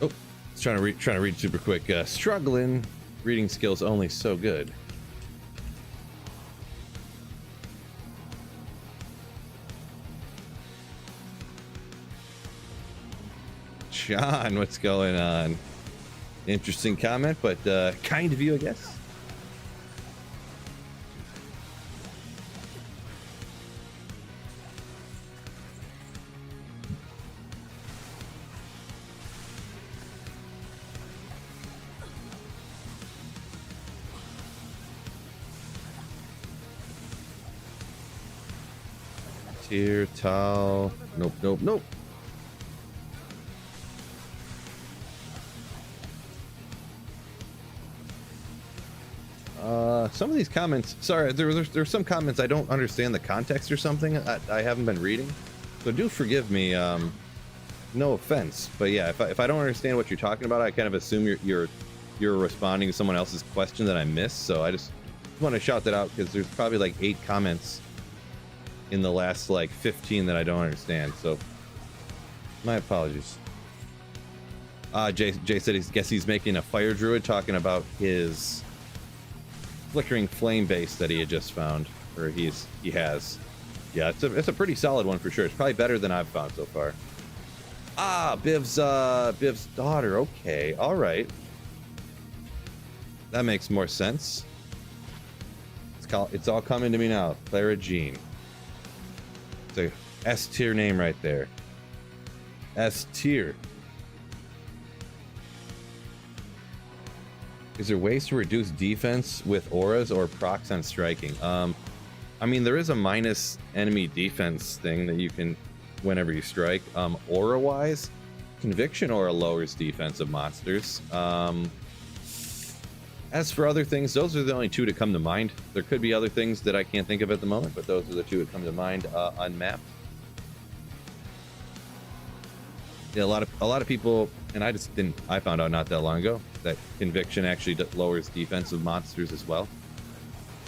Oh, trying to read super quick. Struggling. Reading skills only so good. John, what's going on? Interesting comment, but kind of you, I guess. Tier, towel. Nope. Some of these comments, sorry, there's some comments I don't understand the context or something. I haven't been reading, so do forgive me. No offense, but yeah, if I don't understand what you're talking about, I kind of assume you're responding to someone else's question that I missed. So I just want to shout that out because there's probably like 8 comments in the last like 15 that I don't understand. So my apologies. Jay said he's making a fire druid, talking about his flickering flame base that he had just found, or he has. Yeah, it's a pretty solid one for sure. It's probably better than I've found so far. Biv's daughter. Okay, all right, that makes more sense. It's all coming to me now. Clara Jean. It's a S tier name right there. S tier. Is there ways to reduce defense with auras or procs on striking? I mean, there is a minus enemy defense thing that you can whenever you strike. Aura wise, conviction aura lowers defense of monsters. As for other things, those are the only 2 that come to mind. There could be other things that I can't think of at the moment, but those are the 2 that come to mind unmapped. Yeah, a lot of people, and I found out not that long ago that conviction actually lowers defensive monsters as well,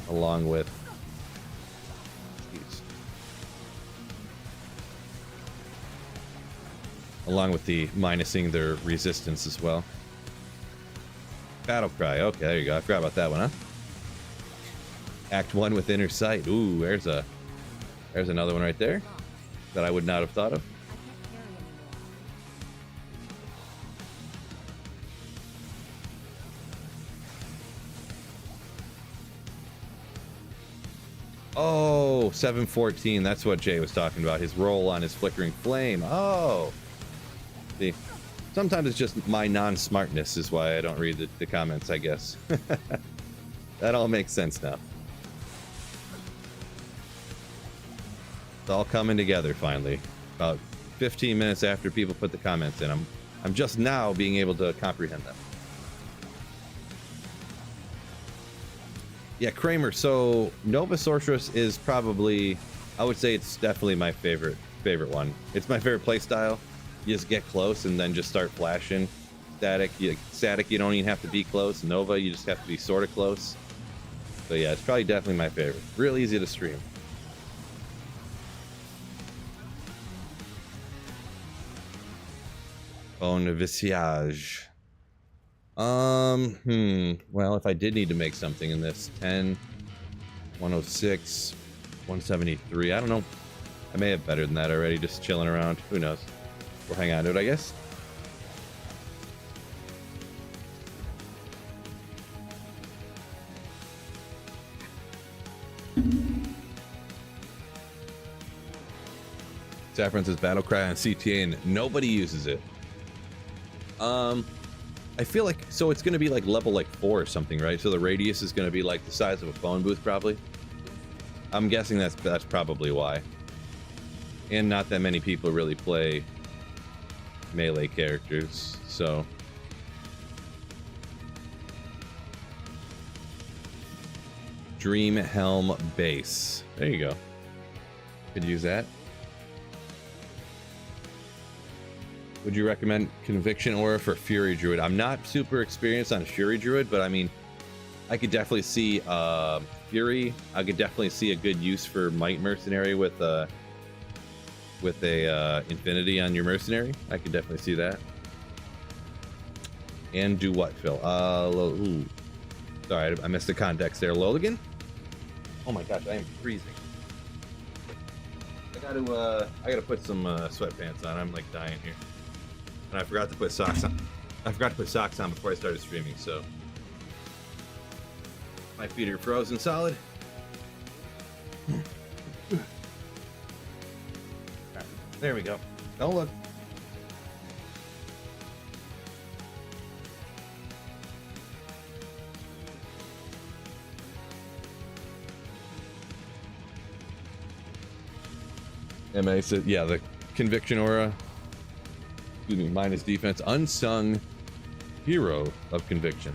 along with the minusing their resistance as well. Battle cry. Okay, there you go. I forgot about that one, huh? Act 1 with inner sight. Ooh, there's another one right there that I would not have thought of. Oh, 714. That's what Jay was talking about. His roll on his flickering flame. Oh. See, sometimes it's just my non-smartness is why I don't read the comments, I guess. That all makes sense now. It's all coming together finally. About 15 minutes after people put the comments in, I'm just now being able to comprehend them. Yeah, Kramer. So Nova Sorceress is probably, I would say it's definitely my favorite one. It's my favorite playstyle. You just get close and then just start flashing. Static, you don't even have to be close. Nova, you just have to be sort of close. So yeah, it's probably definitely my favorite. Real easy to stream. Bon visage. Well, if I did need to make something in this, 10, 106, 173, I don't know. I may have better than that already, just chilling around. Who knows? We'll hang on to it, I guess. Saffron says battle cry on CTA and nobody uses it. I feel like, so it's going to be like level like 4 or something, right? So the radius is going to be like the size of a phone booth, probably. I'm guessing that's probably why. And not that many people really play melee characters, so. Dream Helm Base. There you go. Could use that. Would you recommend Conviction Aura for Fury Druid? I'm not super experienced on Fury Druid, but I mean, I could definitely see Fury. I could definitely see a good use for Might Mercenary with a Infinity on your Mercenary. I could definitely see that. And do what, Phil? Ooh. Sorry, I missed the context there. Loligan? Oh my gosh, I am freezing. I gotta put some sweatpants on. I'm like dying here. And I forgot to put socks on. I forgot to put socks on before I started streaming, so my feet are frozen solid. Right, there we go. Oh look. MA said, yeah, the Conviction Aura. Excuse me, minus defense. Unsung hero of Conviction.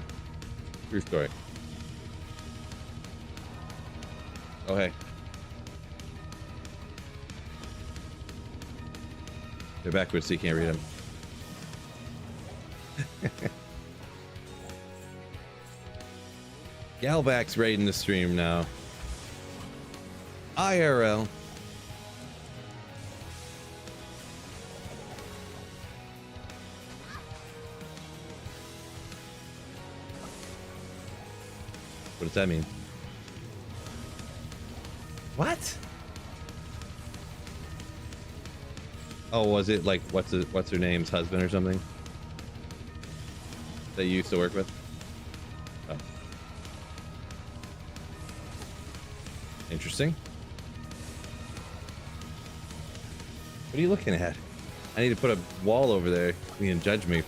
True story. Oh, hey. They're backwards so you can't read them. Galvax raiding the stream now. IRL. What does that mean? What? Oh, was it like what's her name's husband or something that you used to work with? Oh. Interesting. What are you looking at? I need to put a wall over there. You can judge me.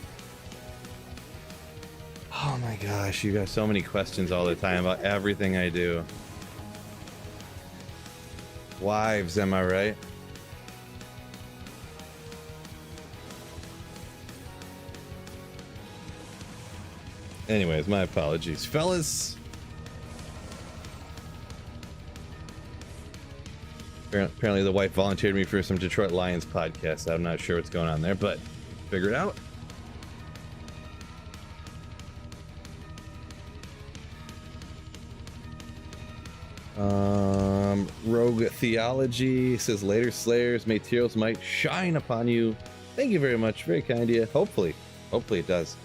Oh my gosh, you got so many questions all the time about everything I do. Wives, am I right? Anyways, my apologies, fellas. Apparently the wife volunteered me for some Detroit Lions podcast. I'm not sure what's going on there, but figure it out. Rogue Theology says later Slayers, may Tyreals might shine upon you. Thank you very much. Very kind of you. Hopefully it does.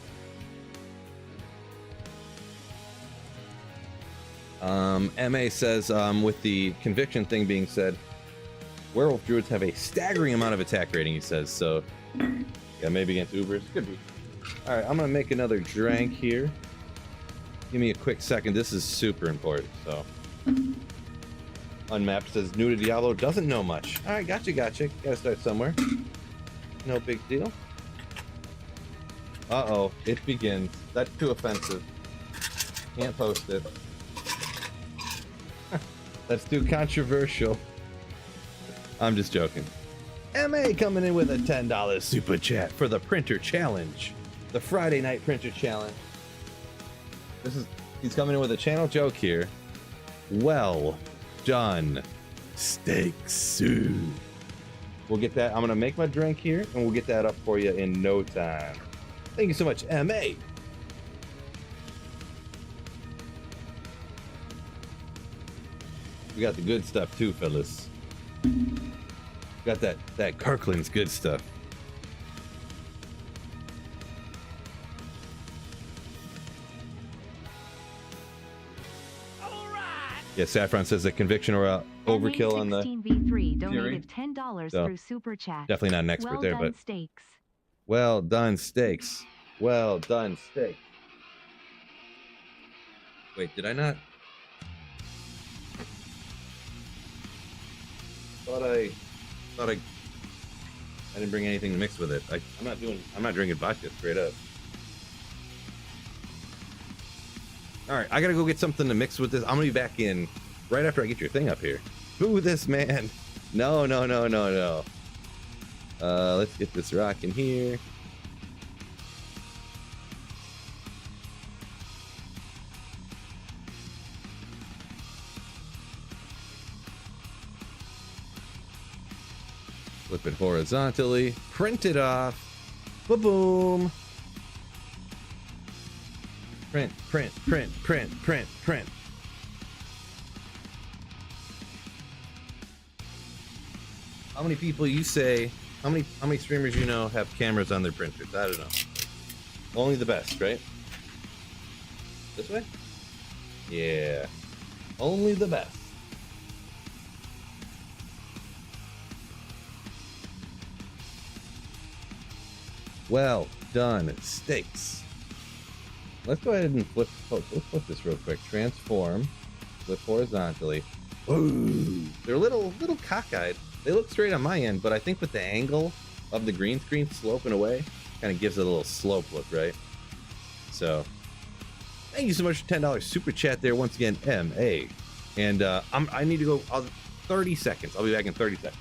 MA says, with the conviction thing being said, werewolf druids have a staggering amount of attack rating, he says. So, yeah, maybe against Ubers. Could be. All right, I'm going to make another drink here. Give me a quick second. This is super important. So, Unmapped says, new to Diablo, doesn't know much. All right, gotcha. Gotta start somewhere. No big deal. Uh-oh, it begins. That's too offensive. Can't post it. That's too controversial. I'm just joking. MA coming in with a $10 super chat for the printer challenge. The Friday night printer challenge. He's coming in with a channel joke here. Well done, steaks. We'll get that. I'm gonna make my drink here and we'll get that up for you in no time. Thank you so much, MA. We got the good stuff too, fellas. Got that Kirkland's good stuff. Yeah, Saffron says a conviction or a overkill on the V3 donated $10 so, through super chat. Definitely not an expert well there, done, but steaks. Well done, steaks. Well done, steaks. Wait, did I not? Thought I didn't bring anything to mix with it. I'm not drinking vodka straight up. All right, I gotta go get something to mix with this. I'm gonna be back in right after I get your thing up here. Boo this man. No. Let's get this rocking here. Flip it horizontally, print it off, ba-boom. Print. How many people you say, how many streamers you know have cameras on their printers? I don't know. Only the best, right? This way? Yeah. Only the best. Well done, steaks. Let's go ahead and flip. Oh, let's flip this real quick. Transform. Flip horizontally. Ooh, they're a little cockeyed. They look straight on my end, but I think with the angle of the green screen sloping away, kind of gives it a little slope look, right? So, thank you so much for $10 super chat there once again, MA. And I need to go. 30 seconds. I'll be back in 30 seconds.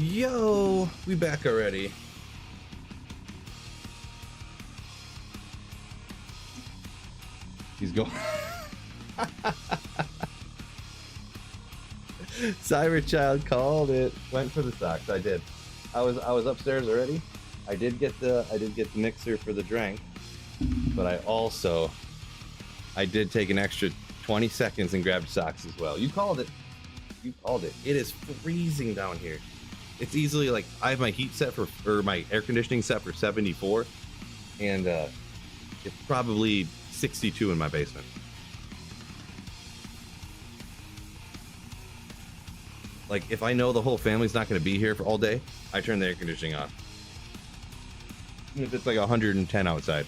Yo, we back already. He's going. Cyberchild called it. Went for the socks. I did. I was upstairs already. I did get the mixer for the drink, but I also I did take an extra 20 seconds and grabbed socks as well. You called it. You called it. It is freezing down here. It's easily like, I have my heat set for, or my air conditioning set for 74, and it's probably 62 in my basement. Like, if I know the whole family's not going to be here for all day, I turn the air conditioning on. Even if it's like 110 outside.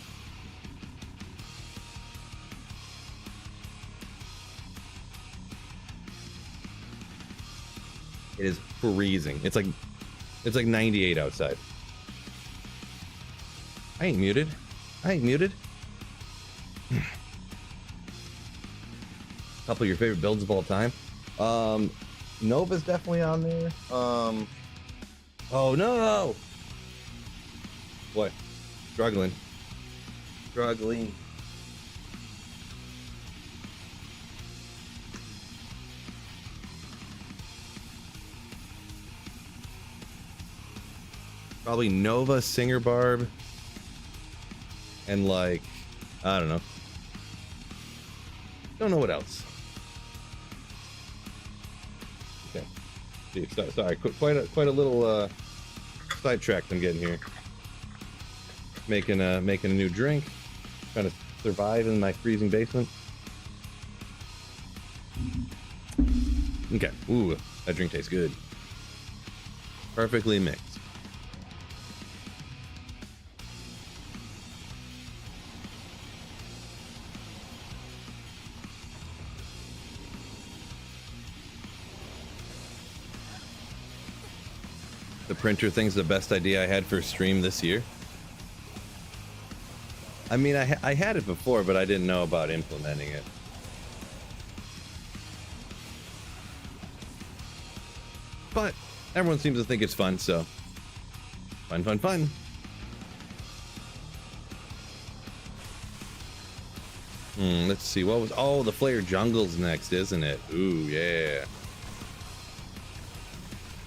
It is freezing. It's like 98 outside. I ain't muted. I ain't muted. Couple of your favorite builds of all time. Nova's definitely on there. Oh no! What? Struggling. Probably Nova, Singer Barb, and like, I don't know. Don't know what else. Okay. Gee, sorry, quite a little sidetracked I'm getting here. Making a new drink, trying to survive in my freezing basement. Okay. Ooh, that drink tastes good. Perfectly mixed. The printer thing's the best idea I had for a stream this year. I mean, I had it before, but I didn't know about implementing it. But everyone seems to think it's fun, so fun. Let's see, what was, oh, the Flare Jungle's next, isn't it? Ooh, yeah.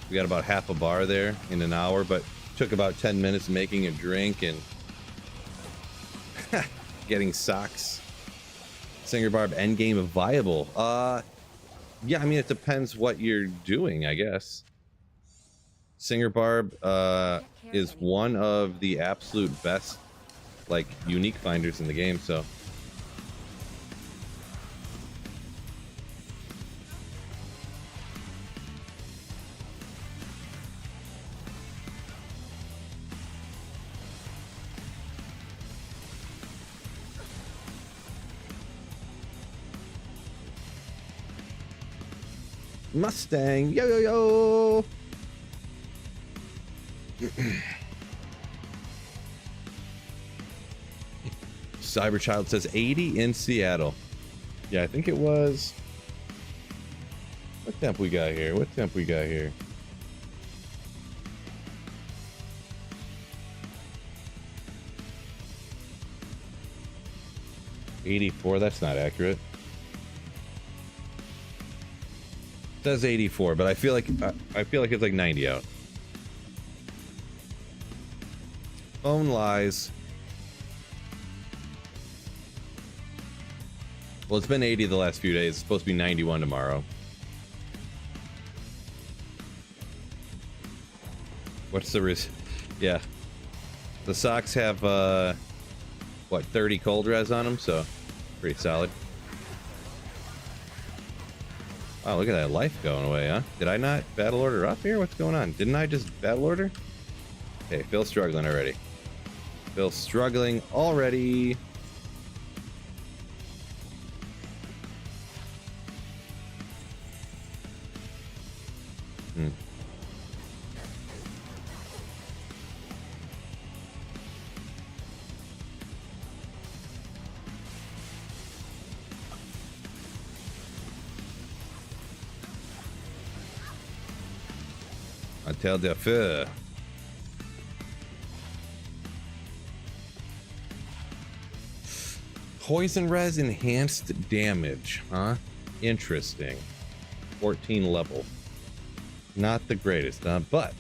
We got about half a bar there in an hour, but took about 10 minutes making a drink and getting socks. Singer Barb endgame of viable. Yeah, I mean, it depends what you're doing, I guess. Singer Barb is one of the absolute best, like, unique finders in the game, so. Mustang, yo. Cyberchild says 80 in Seattle. Yeah, I think it was. What temp we got here? 84. That's not accurate. It says 84, but I feel like it's like 90 out. Phone lies. Well, it's been 80 the last few days. It's supposed to be 91 tomorrow. What's the risk? Yeah. The socks have, what, 30 cold res on them, so pretty solid. Wow, look at that life going away, huh? Did I not battle order up here? What's going on? Didn't I just battle order? Okay, Phil's struggling already. Phil's struggling already. Tell the fur. Poison res enhanced damage, huh? Interesting. 14 level. Not the greatest, huh? But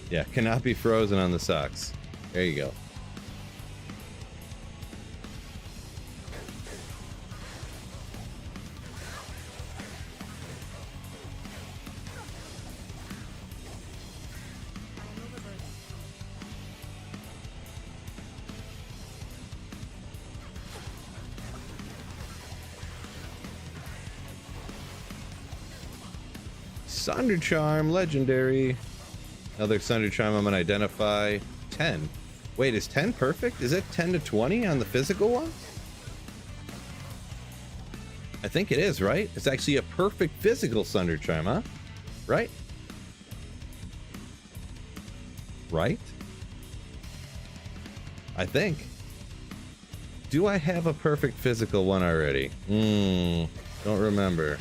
yeah, cannot be frozen on the socks. There you go. Sunder Charm, legendary. Another Sunder Charm I'm gonna identify. 10. Wait, is 10 perfect? Is it 10 to 20 on the physical one? I think it is, right? It's actually a perfect physical Sunder Charm, huh? Right? Right? I think. Do I have a perfect physical one already? Don't remember.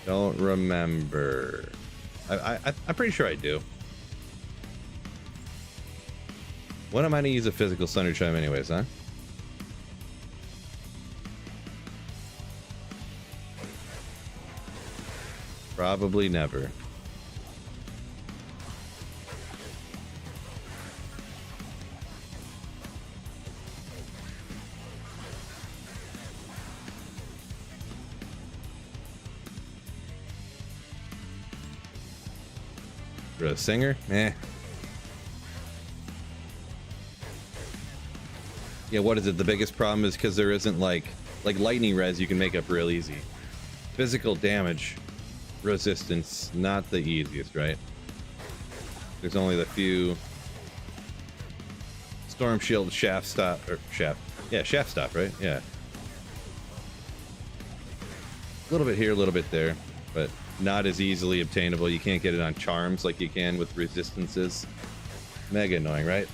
Don't remember. I'm pretty sure I do. When am I gonna use a physical Sunder Charm anyways, huh? Probably never. For a singer? Eh. Yeah, what is it? The biggest problem is because there isn't like lightning res you can make up real easy. Physical damage resistance, not the easiest, right? There's only the few storm shield, shaft stop, or shaft. Yeah, shaft stop, right? Yeah. A little bit here, a little bit there, but not as easily obtainable. You can't get it on charms like you can with resistances. Mega annoying, right?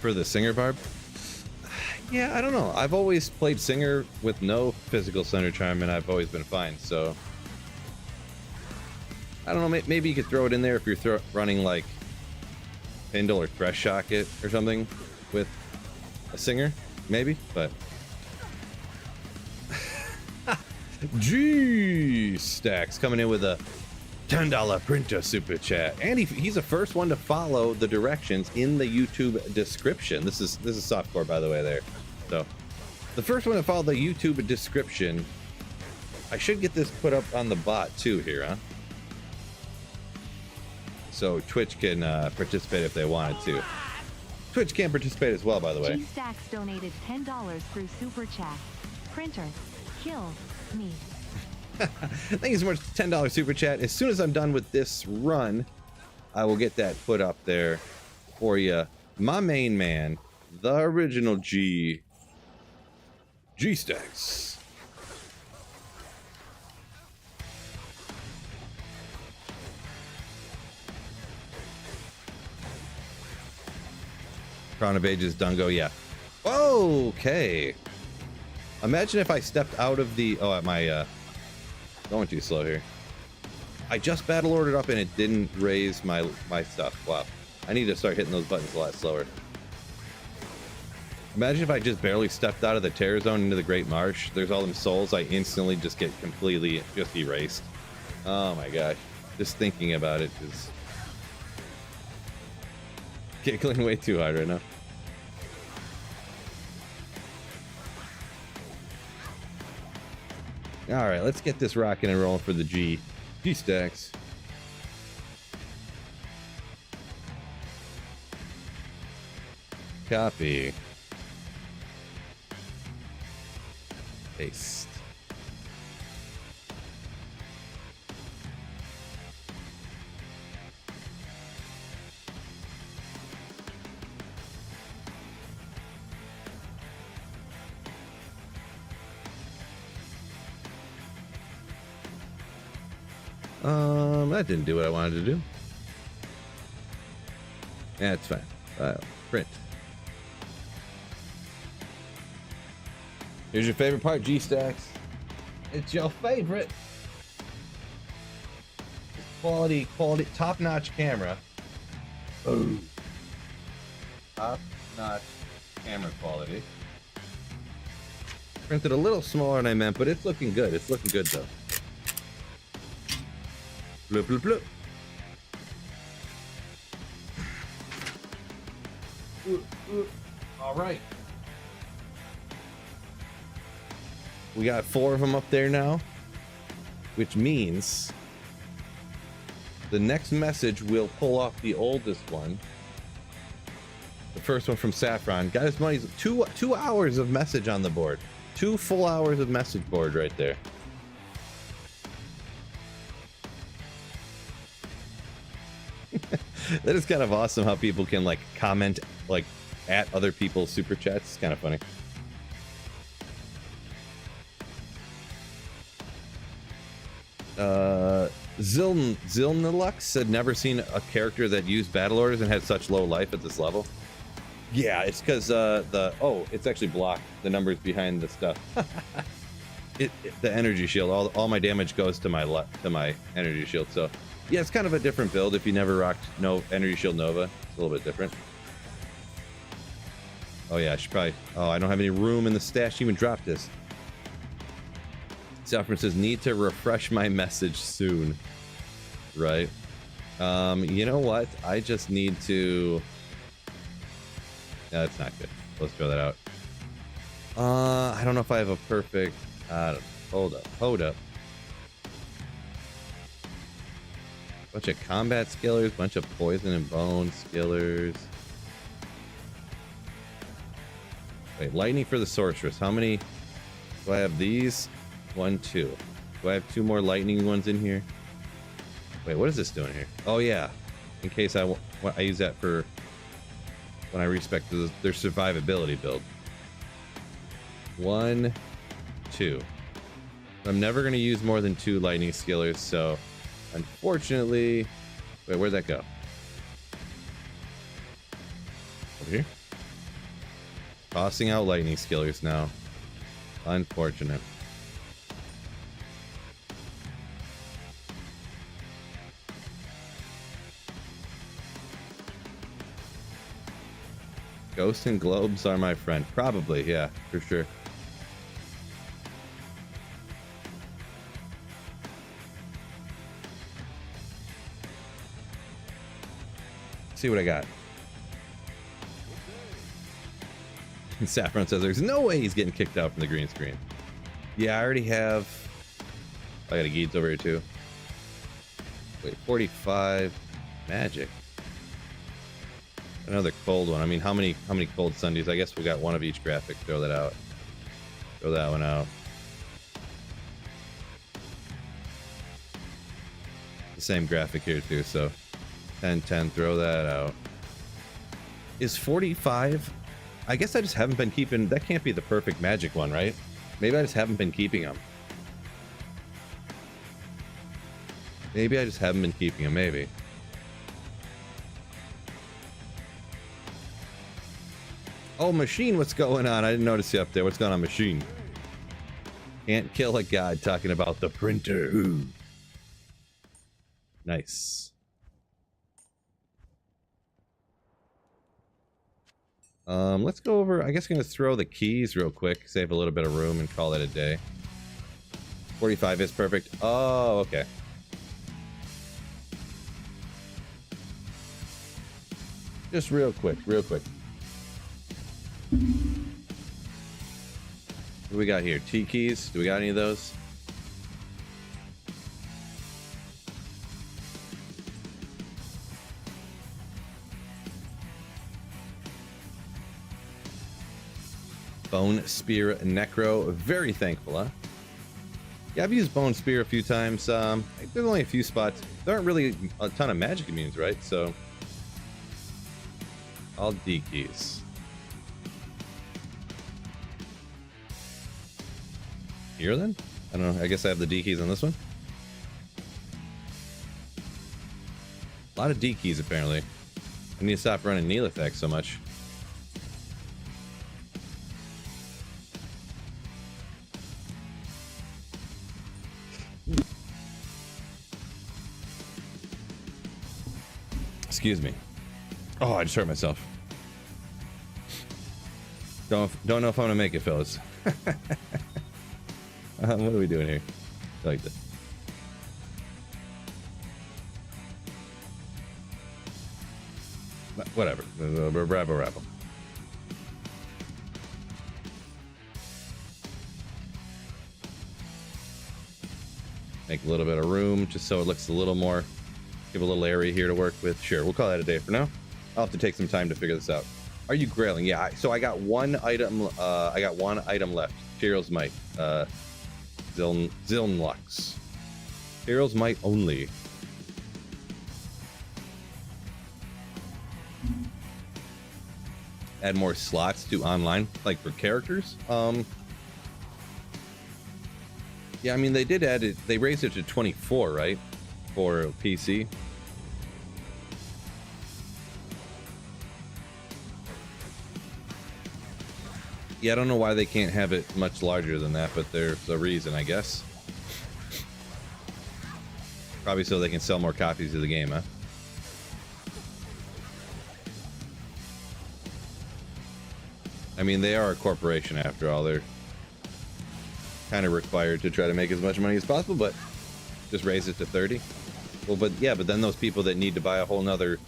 For the Singer Barb? Yeah, I don't know. I've always played Singer with no physical Sunder Charm, and I've always been fine, so... I don't know, maybe you could throw it in there if you're running, like, Pindle or Thresh Shock it or something with a Singer, maybe, but... G Stacks coming in with a $10 printer super chat, and he's the first one to follow the directions in the YouTube description. This is softcore, by the way, there. So the first one to follow the YouTube description. I should get this put up on the bot too here, huh? So Twitch can participate if they wanted to. Twitch can participate as well, by the way. G Stacks donated $10 through super chat. Printer, kill me. Thank you so much. $10 super chat. As soon as I'm done with this run, I will get that put up there for you. My main man, the original G Stacks. Crown of Ages, Dungo, yeah. Okay. Imagine if I stepped out of the... Oh, at my... Going too slow here. I just battle ordered up and it didn't raise my stuff. Wow. I need to start hitting those buttons a lot slower. Imagine if I just barely stepped out of the Terror Zone into the Great Marsh. There's all them souls. I instantly just get completely just erased. Oh my gosh. Just thinking about it is giggling way too hard right now. All right, let's get this rocking and rolling for the G Stacks. Copy. Paste. That didn't do what I wanted to do. Yeah, it's fine. Print. Here's your favorite part, G Stacks. It's your favorite. Quality, top-notch camera. Boom. Top-notch camera quality. Printed a little smaller than I meant, but it's looking good. It's looking good though. Bloop, bloop, bloop. All right. We got 4 of them up there now, which means The next message will pull off the oldest one. The first one from Saffron. Got his money. Two hours of message on the board. 2 full hours of message board right there. That is kind of awesome how people can like comment like at other people's super chats. It's kind of funny. Zilnilux said never seen a character that used battle orders and had such low life at this level. Yeah, it's because it's actually blocked. The numbers behind the stuff. The energy shield. All my damage goes to my energy shield. So yeah, it's kind of a different build. If you never rocked energy shield Nova, it's a little bit different. Oh yeah, I should probably. Oh, I don't have any room in the stash to even drop this. Saffron says need to refresh my message soon. Right. You know what? I just need to. No, that's not good. Let's throw that out. I don't know if I have a perfect. Hold up. Bunch of combat skillers, bunch of poison and bone skillers. Wait, lightning for the sorceress. How many do I have? These 1, 2. Do I have 2 more lightning ones in here? Wait, what is this doing here? Oh yeah, in case I use that for when I respec their survivability build. 1, 2. I'm never going to use more than 2 lightning skillers, so unfortunately... Wait, where'd that go? Over here? Tossing out lightning skillers now. Unfortunate. Ghosts and globes are my friend. Probably, yeah, for sure. See what I got. And Saffron says there's no way he's getting kicked out from the green screen. Yeah, I already have. I got a Geeds over here too. Wait, 45 magic. Another cold one. I mean, how many cold Sundays? I guess we got one of each graphic. Throw that out. Throw that one out. The same graphic here too. So 10, 10. Throw that out. Is 45? I guess I just haven't been keeping. That can't be the perfect magic one, right? Maybe I just haven't been keeping them. Maybe I just haven't been keeping them. Maybe. Oh, Machine, what's going on? I didn't notice you up there. What's going on, Machine? Can't kill a god talking about the printer. Ooh. Nice. Let's go over. I guess I'm gonna throw the keys real quick, save a little bit of room, and call it a day. 45 is perfect. Oh, okay. Just real quick, real quick. What do we got here? T keys? Do we got any of those? Bone Spear Necro. Very thankful, huh? Yeah, I've used Bone Spear a few times. There's only a few spots. There aren't really a ton of magic immunes, right? So all D keys. Here then? I don't know. I guess I have the D keys on this one. A lot of D keys apparently. I need to stop running Neelithek so much. Excuse me. Oh, I just hurt myself. Don't know if I'm gonna make it, fellas. What are we doing here? I like this. Whatever. Rabble. Make a little bit of room just so it looks a little more Give a little area here to work with. Sure, we'll call that a day for now. I'll have to take some time to figure this out. Are you grailing? Yeah, so I got one item. I got one item left. Tyreals might. Zilnlux. Tyreals might only. Add more slots to online, like for characters. Yeah, I mean they did add it. They raised it to 24, right, for PC. Yeah, I don't know why they can't have it much larger than that, but there's a reason, I guess. Probably so they can sell more copies of the game, huh? I mean, they are a corporation after all. They're kind of required to try to make as much money as possible, but just raise it to 30. Well, but yeah, but then those people that need to buy a whole nother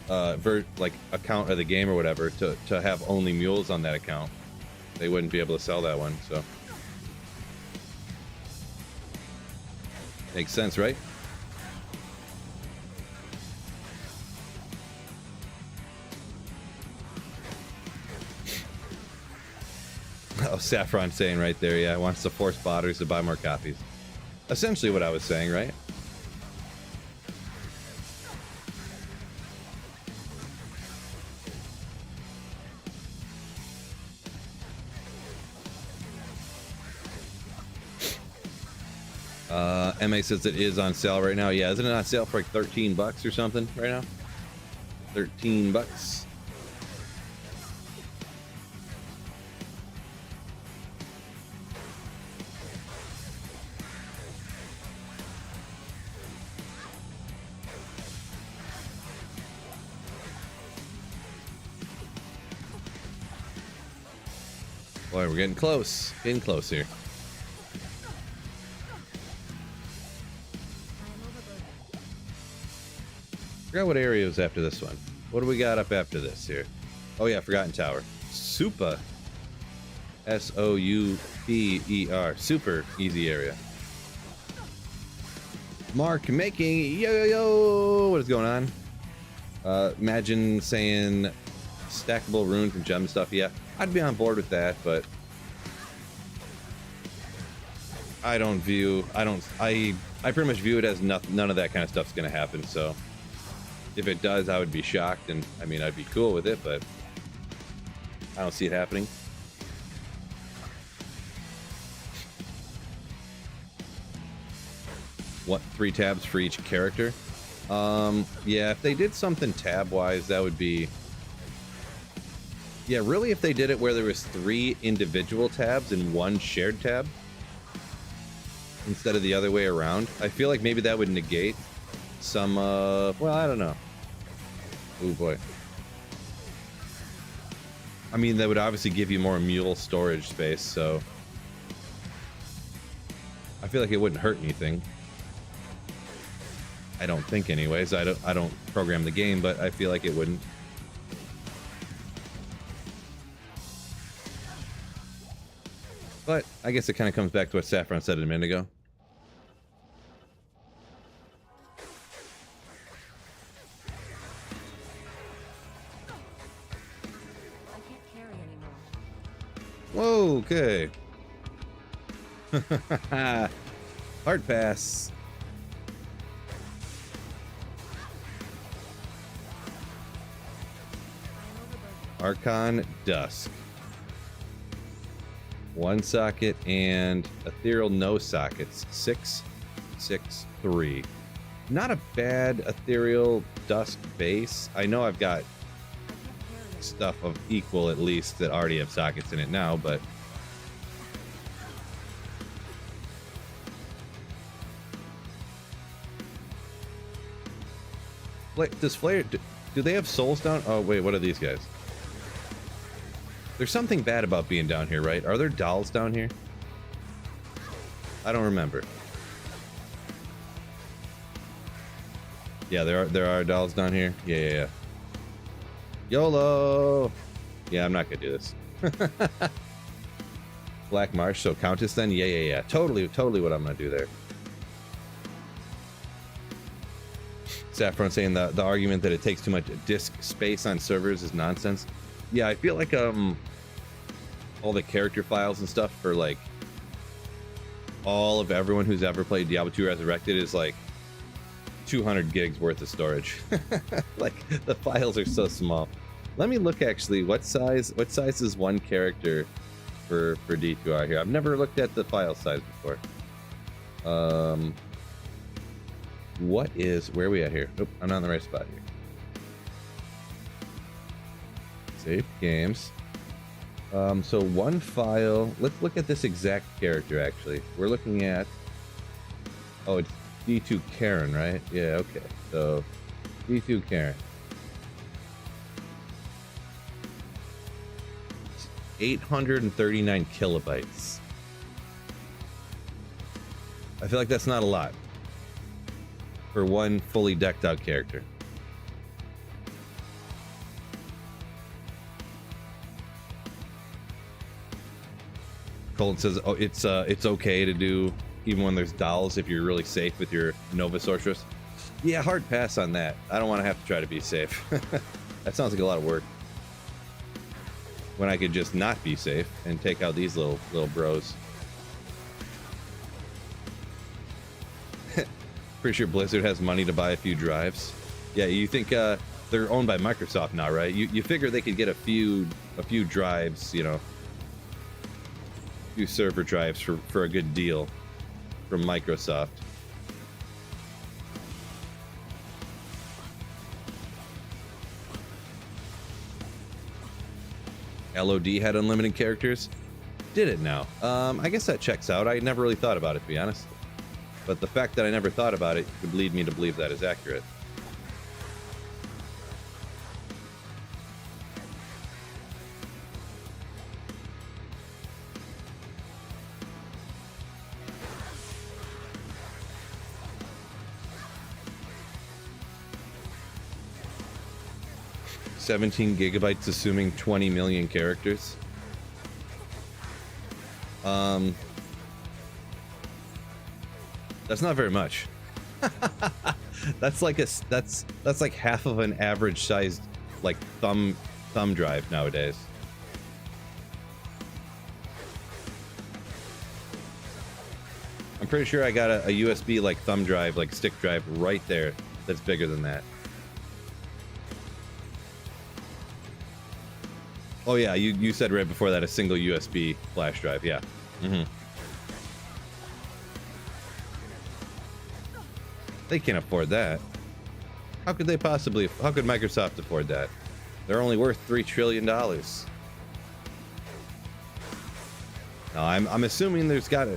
like account of the game or whatever to have only mules on that account, they wouldn't be able to sell that one. So makes sense, right? Oh, Saffron saying right there, yeah, wants to force botters to buy more copies. Essentially what I was saying, right? MA says it is on sale right now. Yeah, isn't it on sale for like 13 bucks or something right now? 13 bucks. Boy, we're getting close. Getting close here. Forgot what area was after this one. What do we got up after this here? Oh yeah, Forgotten Tower. Super. S-O-U-P-E-R. Super easy area. Mark making yo yo yo. What is going on? Imagine saying stackable runes and gem stuff. Yeah, I'd be on board with that, but I pretty much view it as none of that kind of stuff's gonna happen. So if it does, I would be shocked, and I mean I'd be cool with it, but I don't see it happening. What, 3 tabs for each character? Yeah, if they did something tab wise, that would be, yeah, really, if they did it where there was 3 individual tabs and 1 shared tab instead of the other way around, I feel like maybe that would negate some well, I don't know. Oh boy. I mean, that would obviously give you more mule storage space, so I feel like it wouldn't hurt anything. I don't think anyways. I don't program the game, but I feel like it wouldn't. But I guess it kind of comes back to what Saffron said a minute ago. Whoa, okay. Hard pass. Archon Dusk. 1 socket and Ethereal no sockets. 6, 6, 3. Not a bad Ethereal Dusk base. I know I've got stuff of equal at least that already have sockets in it now, but does Flare, do they have souls down? Oh wait, what are these guys? There's something bad about being down here, right? Are there dolls down here? I don't remember. Yeah, there are dolls down here. Yeah. YOLO! Yeah, I'm not gonna do this. Black Marsh, so Countess then? Yeah. Totally what I'm gonna do there. Saffron saying the argument that it takes too much disk space on servers is nonsense. Yeah, I feel like all the character files and stuff for like all of everyone who's ever played Diablo 2 Resurrected is like 200 gigs worth of storage. Like the files are so small. Let me look actually what size is one character for D2R here. I've never looked at the file size before. Where are we at here? Nope, I'm not in the right spot here. Save games. So one file, let's look at this exact character actually. We're looking at, oh, it's D2 Karen, right? Yeah, okay. So D2 Karen. 839 kilobytes. I feel like that's not a lot for one fully decked out character. Colton says, oh, it's okay to do even when there's dolls if you're really safe with your Nova Sorceress. Yeah, hard pass on that. I don't want to have to try to be safe. That sounds like a lot of work. When I could just not be safe and take out these little bros. Pretty sure Blizzard has money to buy a few drives. Yeah, you think they're owned by Microsoft now, right? You figure they could get a few drives, you know, a few server drives for a good deal from Microsoft. LOD had unlimited characters. Did it now? I guess that checks out. I never really thought about it, to be honest. But the fact that I never thought about it would lead me to believe that is accurate. $17 gigabytes assuming 20 million characters. That's not very much. That's like that's like half of an average sized like thumb drive nowadays. I'm pretty sure I got a USB like thumb drive, like stick drive right there that's bigger than that. Oh yeah, you said right before that a single USB flash drive, yeah. Mm-hmm. They can't afford that. How could Microsoft afford that? They're only worth $3 trillion. No, I'm assuming there's gotta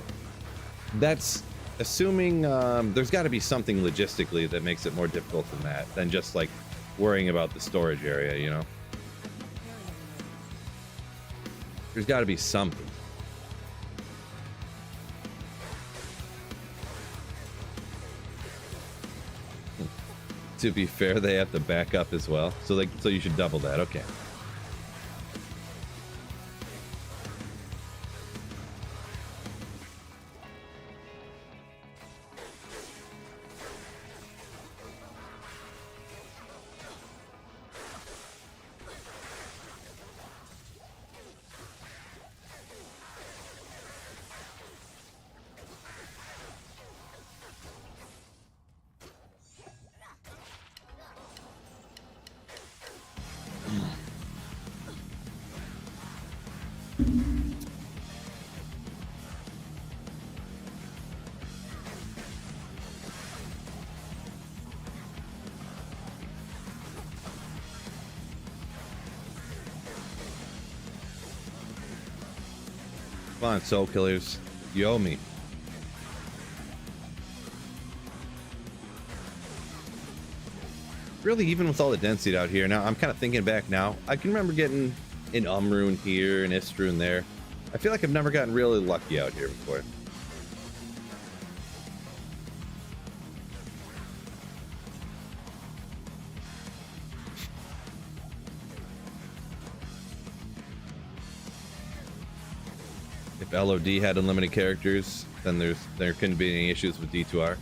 be something logistically that makes it more difficult than that, than just like worrying about the storage area, you know? There's gotta be something. To be fair, they have to back up as well. So you should double that. Okay. Come on, soul killers. You owe me. Really, even with all the density out here, now I'm kind of thinking back now. I can remember getting an Umrune here, an Istrune there. I feel like I've never gotten really lucky out here before. If LOD had unlimited characters, then there couldn't be any issues with D2R.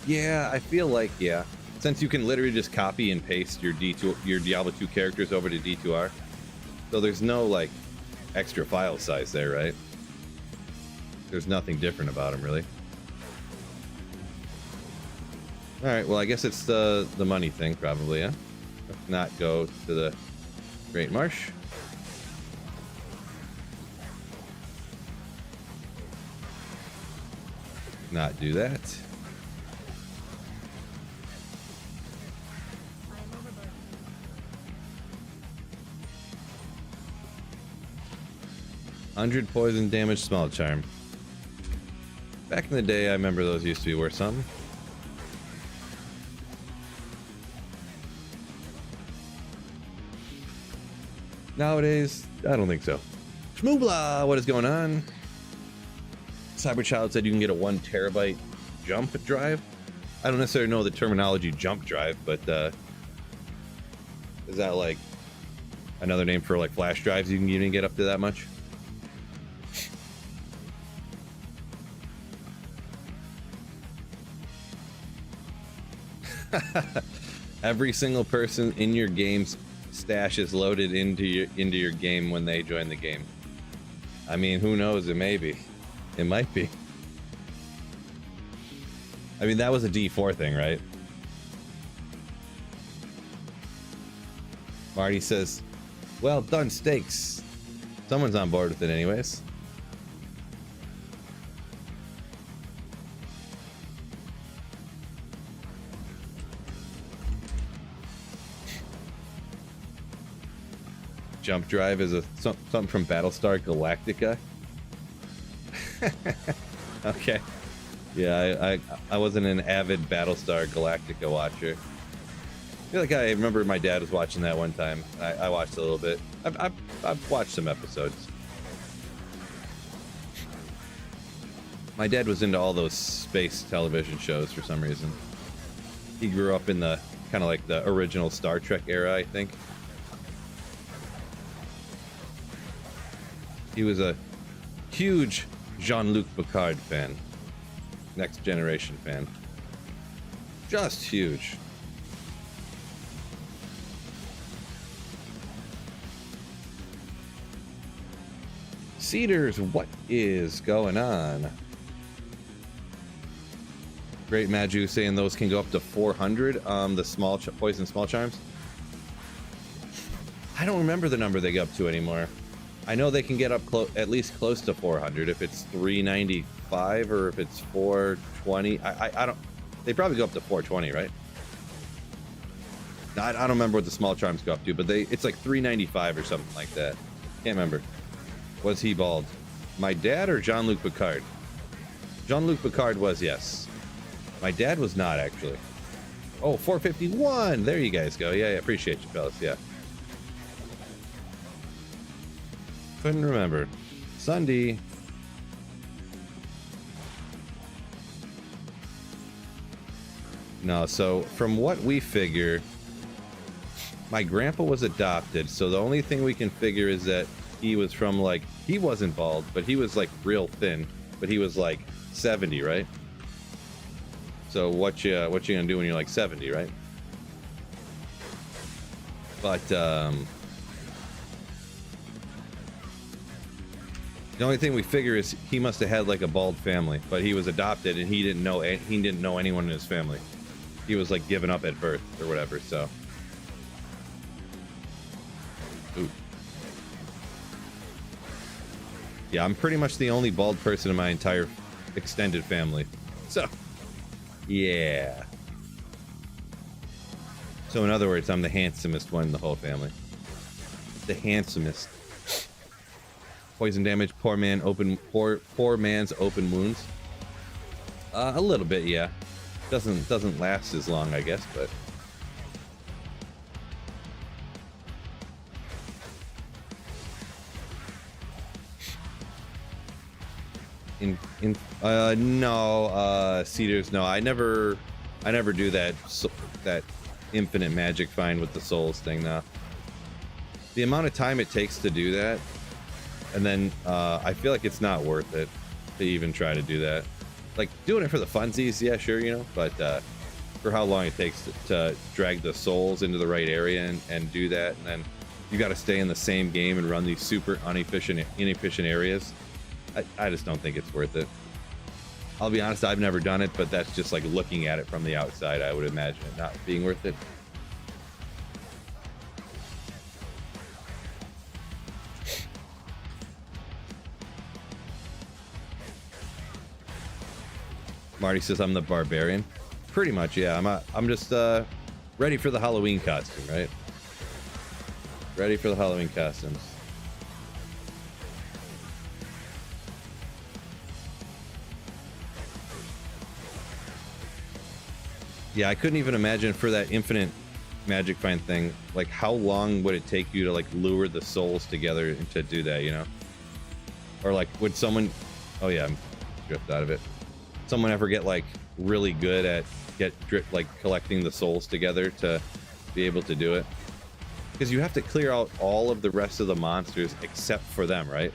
Yeah, I feel like, yeah. since you can literally just copy and paste your Diablo 2 characters over to D2R, so there's no like extra file size there, right? There's nothing different about them, really. All right, well, I guess it's the money thing, probably, yeah? If not, go to the Great Marsh. Not do that. $100 poison damage, small charm. Back in the day, I remember those used to be worth something. Nowadays, I don't think so. Shmoobla, what is going on? Cyberchild said you can get a 1 terabyte jump drive. I don't necessarily know the terminology jump drive, but is that like another name for like flash drives you can even get up to that much? Every single person in your game's stash is loaded into your game when they join the game. I mean, who knows? It may be. It might be. I mean, that was a D4 thing, right? Marty says, well done, steaks. Someone's on board with it anyways. Jump drive is something from Battlestar Galactica. Okay. Yeah, I wasn't an avid Battlestar Galactica watcher. I feel like I remember my dad was watching that one time. I watched a little bit. I've watched some episodes. My dad was into all those space television shows for some reason. He grew up in the kind of like the original Star Trek era, I think. He was a huge Jean-Luc Picard fan. Next Generation fan. Just huge. Cedars, what is going on? Great Maju saying those can go up to 400. The small poison small charms. I don't remember the number they go up to anymore. I know they can get up at least close to 400 if it's 395 or if it's 420. I don't. They probably go up to 420, right? I don't remember what the small charms go up to, but it's like 395 or something like that. Can't remember. Was he bald? My dad or Jean-Luc Picard? Jean-Luc Picard was, yes. My dad was not, actually. Oh, 451. There you guys go. Yeah, appreciate you, fellas. Yeah. Couldn't remember. Sunday. No, so from what we figure, my grandpa was adopted, so the only thing we can figure is that he was from like, he wasn't bald, but he was like real thin, but he was like 70, right? So what you gonna do when you're like 70, right? But the only thing we figure is he must have had like a bald family, but he was adopted and he didn't know anyone in his family. He was like given up at birth or whatever. So, ooh. Yeah, I'm pretty much the only bald person in my entire extended family. So, yeah. So in other words, I'm the handsomest one in the whole family. The handsomest. Poison damage, poor man's open wounds. A little bit, yeah. Doesn't last as long, I guess, but no, Cedars, no. I never do that infinite magic find with the souls thing now. The amount of time it takes to do that, and then I feel like it's not worth it to even try to do that. Like doing it for the funsies, yeah, sure, you know, but for how long it takes to drag the souls into the right area and do that, and then you got to stay in the same game and run these super inefficient areas. I just don't think it's worth it. I'll be honest, I've never done it, but that's just like looking at it from the outside. I would imagine it not being worth it. Marty says I'm the barbarian. Pretty much, yeah. I'm just ready for the Halloween costume, right? Ready for the Halloween costumes. Yeah, I couldn't even imagine for that infinite magic find thing, like how long would it take you to like lure the souls together and to do that, you know? Or like would someone, oh yeah, I'm drift out of it. Someone ever get like really good at like collecting the souls together to be able to do it? Because you have to clear out all of the rest of the monsters except for them, right?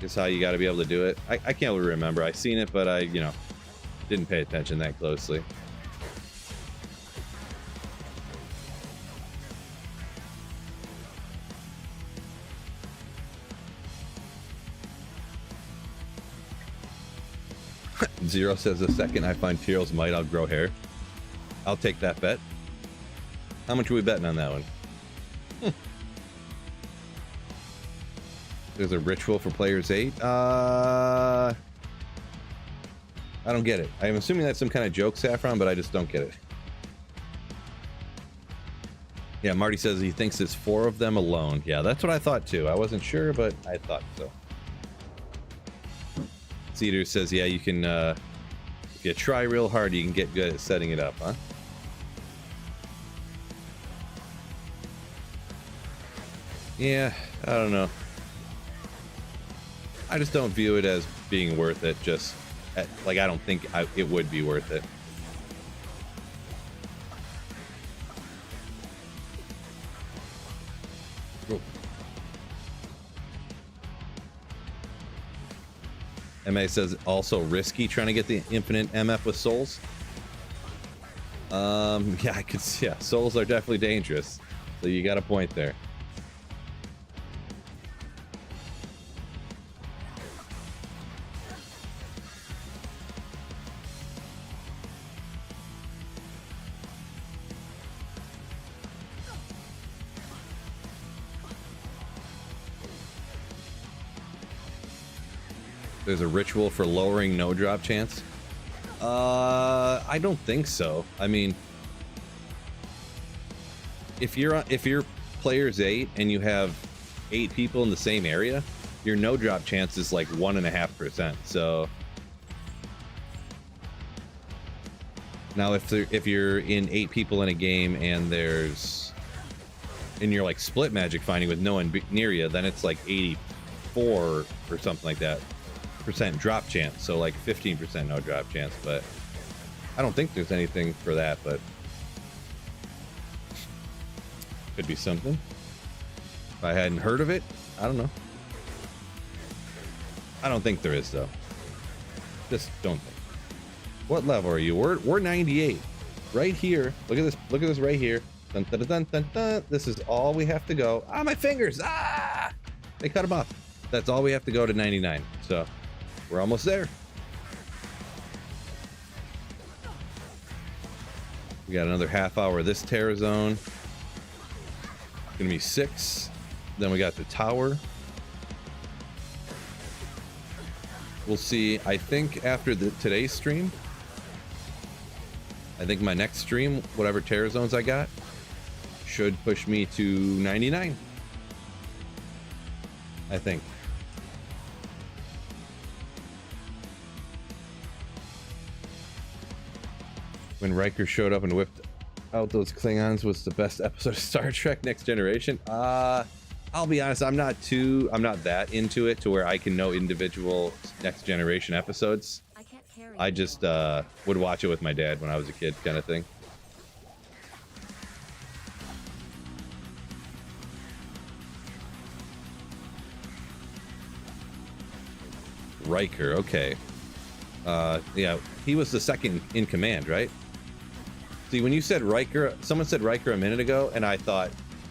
Is how you got to be able to do it. I can't really remember. I seen it, but I, you know, didn't pay attention that closely. Zero says the second I find Tyreals might outgrow hair. I'll take that bet. How much are we betting on that one? There's a ritual for players 8. I don't get it. I'm assuming that's some kind of joke, Saffron, but I just don't get it. Yeah, Marty says he thinks it's 4 of them alone. Yeah, that's what I thought too. I wasn't sure, but I thought so. Cedar says, yeah, you can, if you try real hard, you can get good at setting it up, huh? Yeah, I don't know. I just don't view it as being worth it. Just like I don't think it would be worth it. Cool. MA says also risky trying to get the infinite MF with souls. Yeah, I could see. Yeah, souls are definitely dangerous. So you got a point there. There's a ritual for lowering no drop chance. I don't think so. I mean, if you're players 8 and you have 8 people in the same area, your no drop chance is like 1.5%. So now if you're in 8 people in a game and you're like split magic finding with no one near you, then it's like 84 or something like that percent drop chance, so like 15% no drop chance. But I don't think there's anything for that, but could be something. If I hadn't heard of it, I don't know. I don't think there is though. Just don't think. What level are you? We're 98 right here. Look at this right here. Dun, dun, dun, dun, dun. This is all we have to go. Ah, my fingers. Ah, they cut them off. That's all we have to go to 99. So we're almost there. We got another half hour of this terror zone. Gonna be 6. Then we got the tower. We'll see. I think after today's stream, I think my next stream, whatever terror zones I got, should push me to 99. I think. When Riker showed up and whipped out those Klingons was the best episode of Star Trek Next Generation. I'll be honest, I'm not that into it to where I can know individual Next Generation episodes. I just would watch it with my dad when I was a kid, kind of thing. Riker, okay. Yeah, he was the second in command, right? See, when you said Riker, someone said Riker a minute ago, and I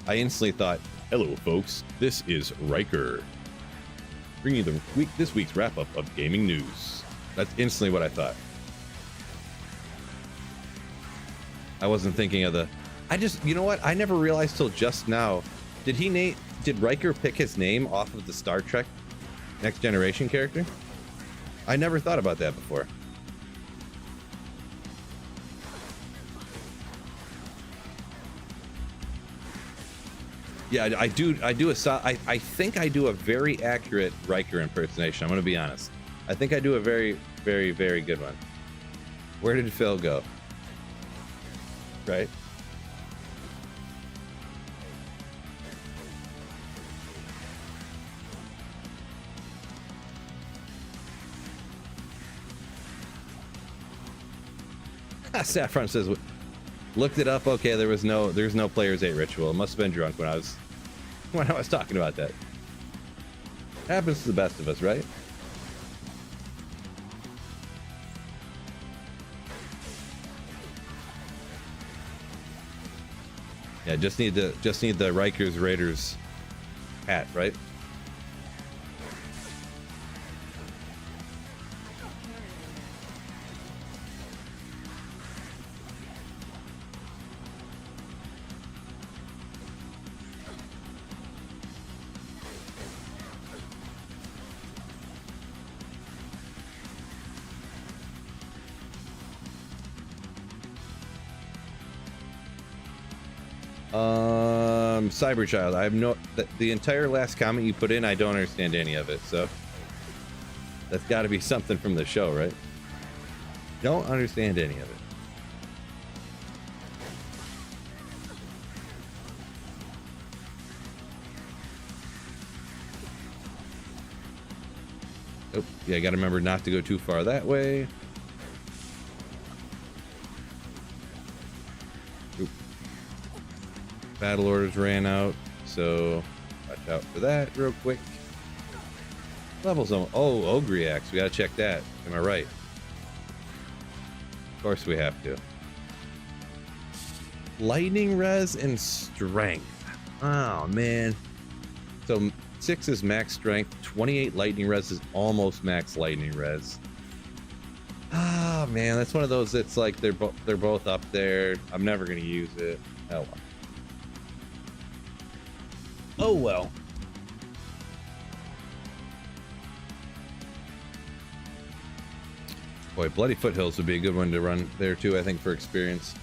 instantly thought, hello, folks, this is Riker, bringing you this week's wrap-up of gaming news. That's instantly what I thought. I wasn't thinking of you know what? I never realized till just now. Did Riker pick his name off of the Star Trek Next Generation character? I never thought about that before. Yeah, I think I do a very accurate Riker impersonation. I'm going to be honest. I think I do a very, very, very good one. Where did Phil go? Right? Saffron says, looked it up. Okay, there's no Players 8 ritual. Must have been drunk when I was talking about that. Happens to the best of us, right? Yeah, just need the Rikers Raiders hat, right? Cyberchild, I have the entire last comment you put in, I don't understand any of it, so that's got to be something from the show, right? Don't understand any of it. Oh, yeah, I got to remember not to go too far that way. Battle orders ran out, so watch out for that real quick. Levels on. Oh, Ogriax. We gotta check that. Am I right? Of course we have to. Lightning res and strength. Oh man. So 6 is max strength. 28 lightning res is almost max lightning res. Ah man, that's one of those. It's like they're both up there. I'm never gonna use it. Oh well. Oh well. Boy, Bloody Foothills would be a good one to run there too, I think, for experience.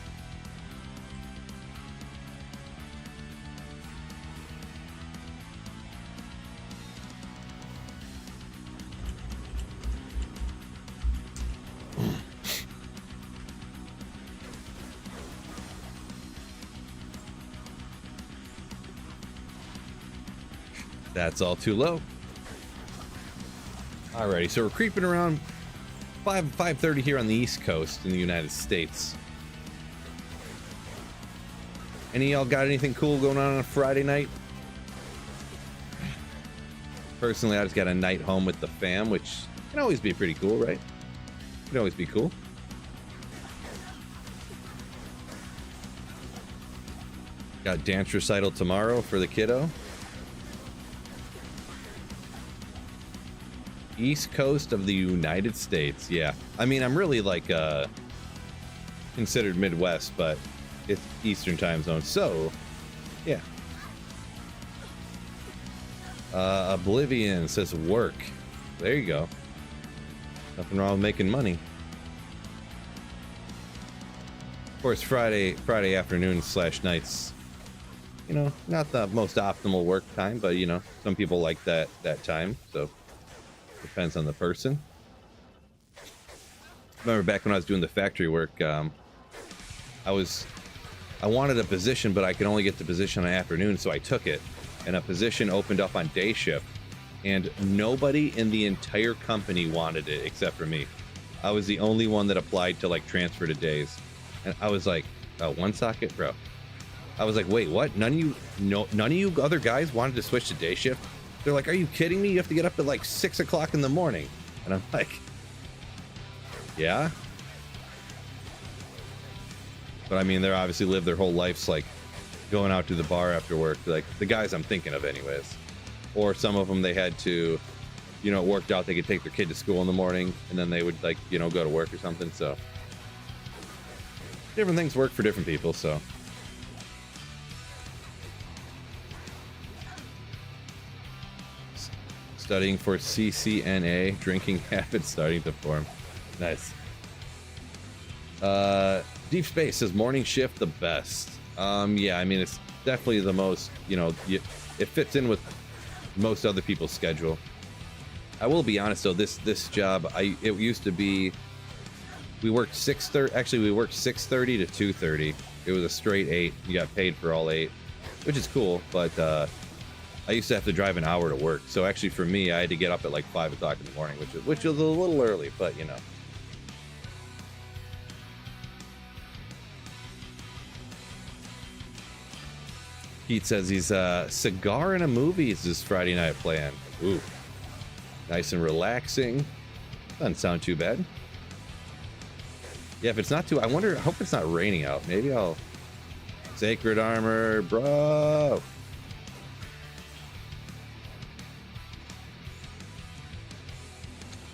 That's all too low. Alrighty, so we're creeping around 5:30 here on the East Coast in the United States. Any of y'all got anything cool going on a Friday night? Personally, I just got a night home with the fam, which can always be pretty cool, right? Can always be cool. Got dance recital tomorrow for the kiddo. East Coast of the United States. Yeah, I mean, I'm really like considered Midwest, but it's Eastern time zone, so yeah. Oblivion says work. There you go. Nothing wrong with making money. Of course, Friday afternoon / nights, you know, not the most optimal work time, but you know, some people like that time, so depends on the person. Remember back when I was doing the factory work, I wanted a position, but I could only get the position on afternoon, so I took it, and a position opened up on day shift, and nobody in the entire company wanted it except for me. I was the only one that applied to like transfer to days, and I was like, oh, one socket, bro. I was like, wait, what? None of you other guys wanted to switch to day shift? They're like, are you kidding me? You have to get up at like 6 o'clock in the morning. And I'm like, yeah. But I mean, they obviously live their whole lives like going out to the bar after work, like the guys I'm thinking of anyways. Or some of them, they had to, you know, it worked out, they could take their kid to school in the morning and then they would, like, you know, go to work or something. So different things work for different people. So studying for CCNA, drinking habits starting to form. Nice. Deep Space says morning shift the best. Yeah, I mean, it's definitely the most, you know, it fits in with most other people's schedule. I will be honest though, this job, it used to be, we worked 6:30 to 2:30. It was a straight 8. You got paid for all 8, which is cool, but I used to have to drive an hour to work. So actually for me, I had to get up at like 5 o'clock in the morning, which was a little early, but you know. Pete says he's cigar and a movie is his Friday night plan. Ooh, nice and relaxing. Doesn't sound too bad. Yeah, if it's not too, I hope it's not raining out. Maybe I'll Sacred Armor, bro.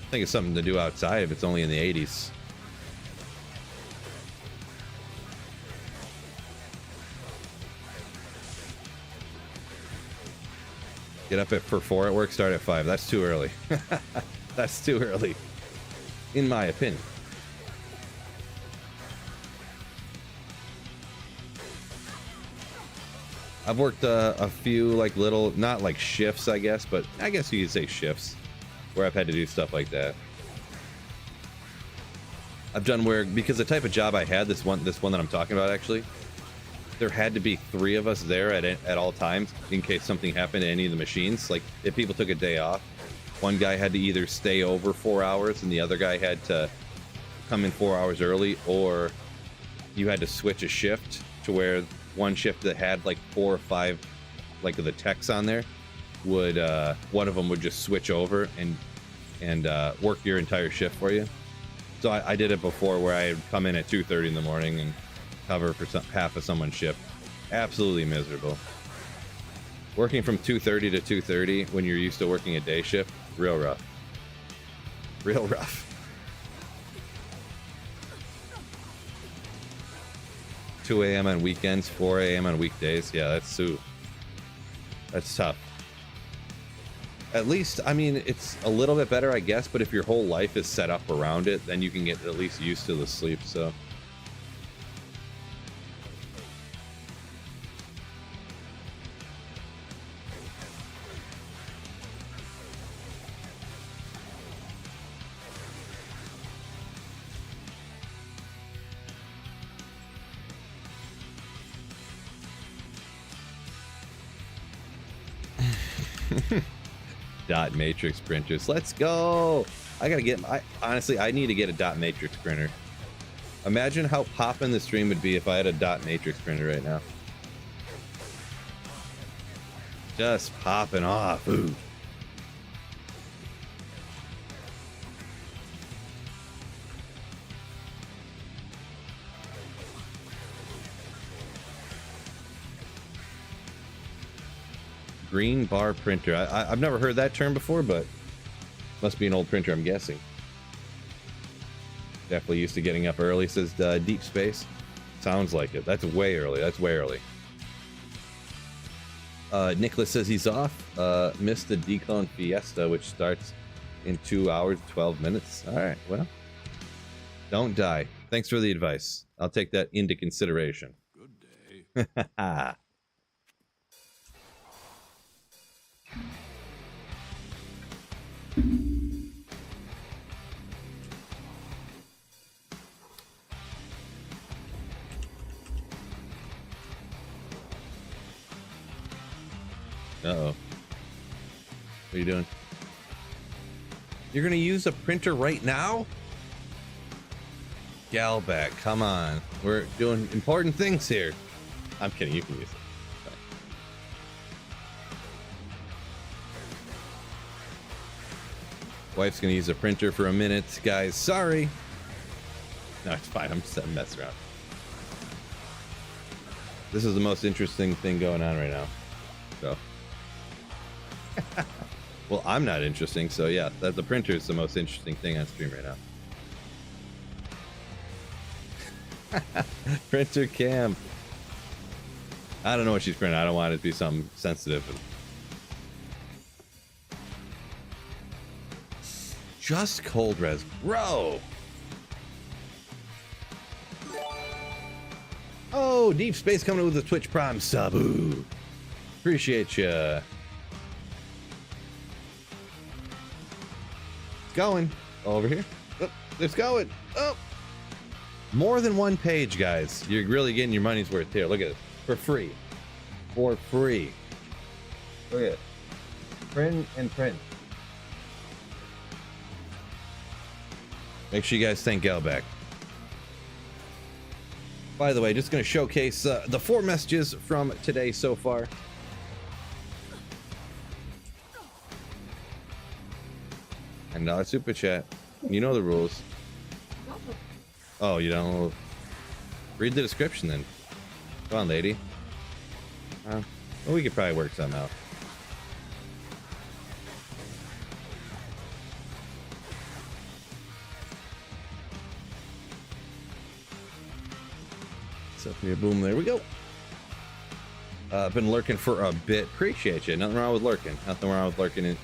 I think it's something to do outside if it's only in the 80s. Get up for 4 at work, start at 5. That's too early. That's too early, in my opinion. I've worked a few like little, not like shifts, I guess, but I guess you could say shifts, where I've had to do stuff like that. I've done where, because the type of job I had, this one that I'm talking about actually, there had to be 3 of us there at all times in case something happened to any of the machines. Like if people took a day off, one guy had to either stay over 4 hours and the other guy had to come in 4 hours early, or you had to switch a shift to where one shift that had like 4 or 5 like the techs on there would one of them would just switch over and work your entire shift for you. So I did it before where I would come in at 2:30 in the morning and cover for half of someone's shift. Absolutely miserable. Working from 2:30 to 2:30 when you're used to working a day shift, real rough. Real rough. 2 a.m. on weekends, 4 a.m. on weekdays. Yeah, that's tough. At least, I mean, it's a little bit better, I guess, but if your whole life is set up around it, then you can get at least used to the sleep, so. Dot matrix printers, let's go. Honestly, I need to get a dot matrix printer. Imagine how poppin' the stream would be if I had a dot matrix printer right now. Just popping off. Ooh. Green bar printer. I've never heard that term before, but must be an old printer, I'm guessing. Definitely used to getting up early, says Deep Space. Sounds like it. That's way early. That's way early. Nicholas says he's off. Missed the Declone Fiesta, which starts in 2 hours, 12 minutes. All right, well, don't die. Thanks for the advice. I'll take that into consideration. Good day. Uh-oh. What are you doing? You're gonna use a printer right now? Galback, come on. We're doing important things here. I'm kidding, you can use it. Wife's gonna use a printer for a minute, guys. Sorry. No, it's fine. I'm just messing around. This is the most interesting thing going on right now. So, well, I'm not interesting, so yeah, that the printer is the most interesting thing on stream right now. Printer cam. I don't know what she's printing. I don't want it to be something sensitive. Just cold res, bro. Oh, Deep Space coming with a Twitch Prime sub. Ooh. Appreciate ya. It's going over here. Oh, it's going. Oh, more than one page, guys. You're really getting your money's worth here. Look at it. For free. For free. Look at it. Print and print. Make sure you guys thank Galback. By the way, just going to showcase the 4 messages from today so far. And now super chat. You know the rules. Oh, you don't? Read the description then. Come on, lady. Well, we could probably work something out. Up here, boom, there we go. Been lurking for a bit. Appreciate you. Nothing wrong with lurking. Nothing wrong with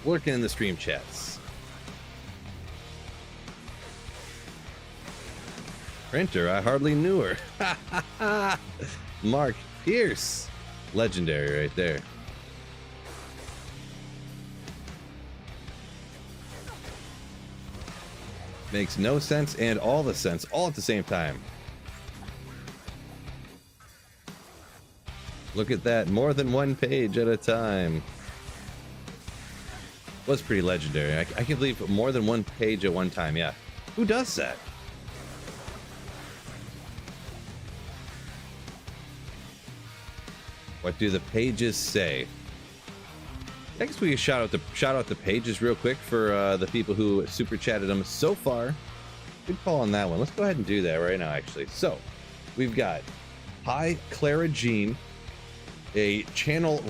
lurking in the stream chats. Printer, I hardly knew her. Mark Pierce. Legendary right there. Makes no sense and all the sense all at the same time. Look at that, more than one page at a time. Was pretty legendary. I can believe more than one page at one time, yeah. Who does that? What do the pages say? I guess we could shout out the pages real quick for the people who super chatted them so far. Good call on that one. Let's go ahead and do that right now, actually. So, we've got Hi Clara Jean, a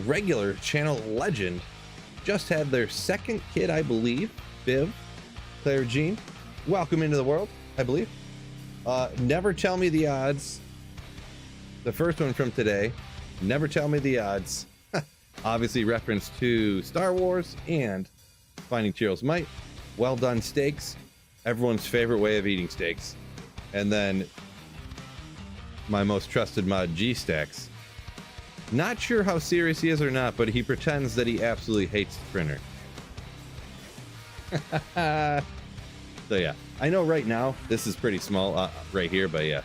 regular channel legend, just had their second kid, I believe. Viv, Clara Jean, welcome into the world, I believe. Never Tell Me the Odds, the first one from today. Never Tell Me the Odds. Obviously reference to Star Wars and Finding Tyreals Might. Well done steaks, everyone's favorite way of eating steaks. And then my most trusted mod, G-Stacks. Not sure how serious he is or not, but he pretends that he absolutely hates the printer. So yeah, I know right now this is pretty small right here, but yeah.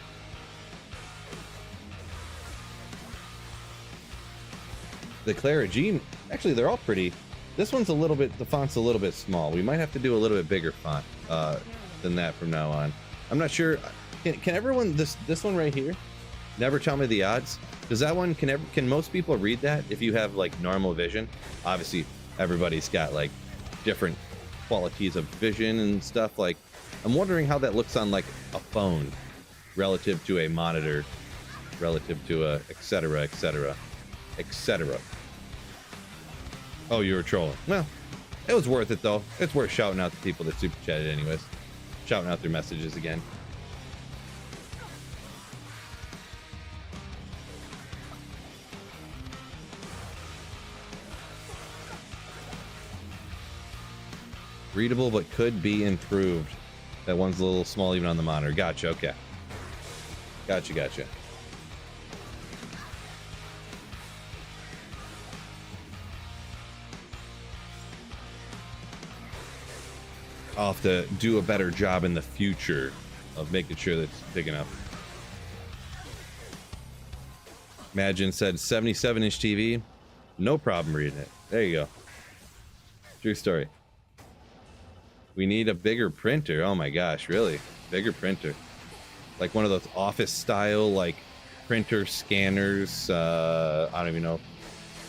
The Clara Jean, actually they're all pretty. This one's a little bit, the font's a little bit small. We might have to do a little bit bigger font than that from now on. I'm not sure. Can everyone, this one right here, Never Tell Me the Odds? Does that one, can most people read that if you have like normal vision? Obviously, everybody's got like different qualities of vision and stuff. Like, I'm wondering how that looks on like a phone relative to a monitor, relative to a etc. etc. etc. Oh, you were trolling. Well, it was worth it though. It's worth shouting out to people that super chatted anyways. Shouting out their messages again. Readable, but could be improved. That one's a little small even on the monitor. Gotcha, okay. Gotcha. I'll have to do a better job in the future of making sure that it's big enough. Imagine said 77-inch TV. No problem reading it. There you go. True story. We need a bigger printer. Oh my gosh, really? Bigger printer. Like one of those office style, like printer scanners. I don't even know.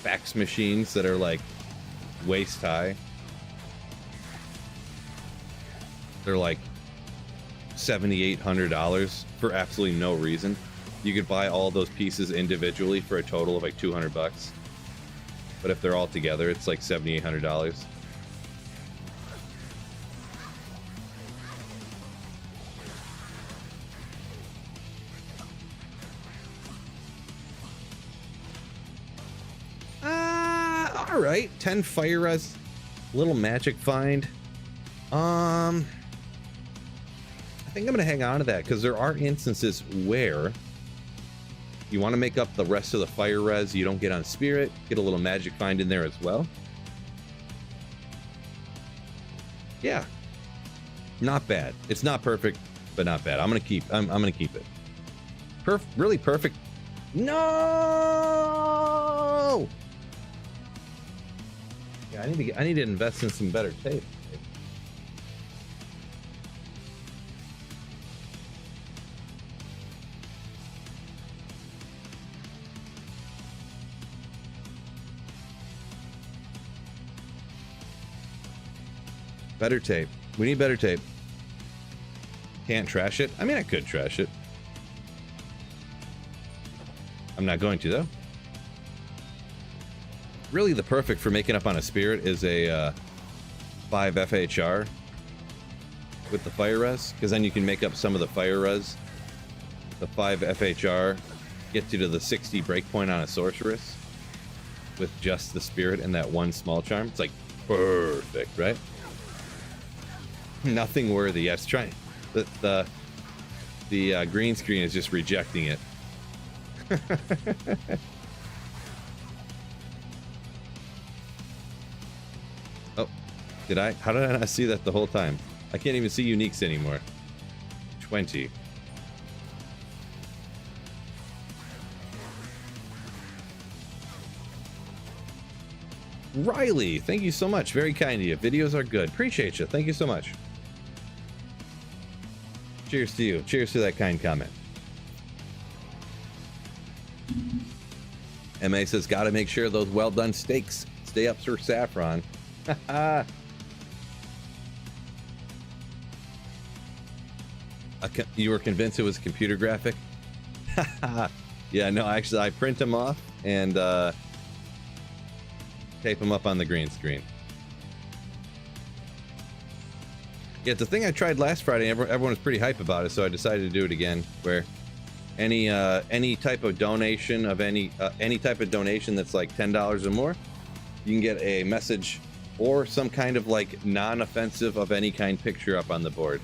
Fax machines that are like waist high. They're like $7,800 for absolutely no reason. you could buy all those pieces individually for a total of like 200 bucks. But if they're all together, it's like $7,800. All right, 10 fire res, little magic find. I think I'm gonna hang on to that because there are instances where you want to make up the rest of the fire res you don't get on spirit, get a little magic find in there as well. Yeah, not bad. It's not perfect, but not bad. I'm gonna keep it. Really perfect. No. Yeah, I need to invest in some better tape. Better tape. We need better tape. Can't trash it. I mean, I could trash it. I'm not going to, though. Really, the perfect for making up on a spirit is a 5 FHR with the fire res, because then you can make up some of the fire res. The 5 FHR gets you to the 60 breakpoint on a sorceress with just the spirit and that one small charm. It's like perfect, right? Nothing worthy. Yes, try the green screen is just rejecting it. Oh, did I? How did I not see that the whole time? I can't even see uniques anymore. 20. Riley, thank you so much. Very kind of you. Videos are good. Appreciate you. Thank you so much. Cheers to you. Cheers to that kind comment. MA says, gotta make sure those well done steaks stay up for saffron. You were convinced it was computer graphic? Yeah, no, actually, I print them off and tape them up on the green screen. Yeah, it's a thing I tried last Friday. Everyone was pretty hype about it, so I decided to do it again. Where any type of donation of any type of donation that's like $10 or more, you can get a message or some kind of like non-offensive of any kind picture up on the board.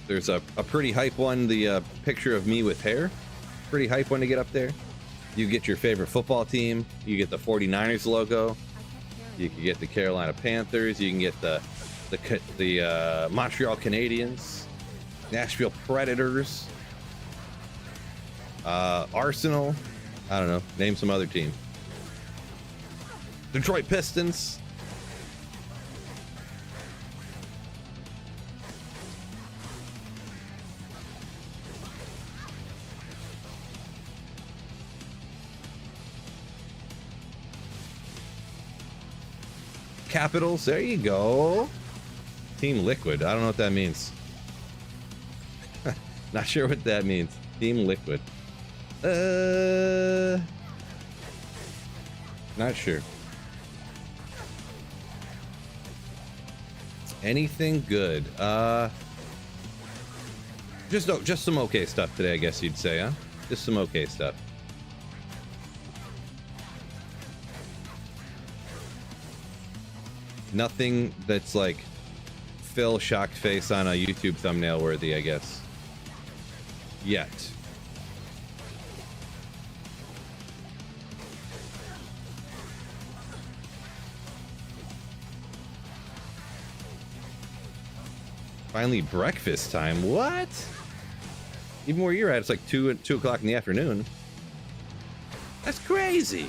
There's a pretty hype one, the picture of me with hair. Pretty hype one to get up there. You get your favorite football team. You get the 49ers logo. You can get the Carolina Panthers. You can get the Montreal Canadiens, Nashville Predators, Arsenal. I don't know. Name some other team. Detroit Pistons. Capitals, there you go. Team Liquid, I don't know what that means. Not sure what that means. Team Liquid. Not sure. Anything good? Just some okay stuff today, I guess you'd say, huh? Just some okay stuff. Nothing that's like Phil shocked face on a YouTube thumbnail worthy, I guess. Yet. Finally breakfast time. What? Even where you're at, it's like 2 o'clock in the afternoon. That's crazy.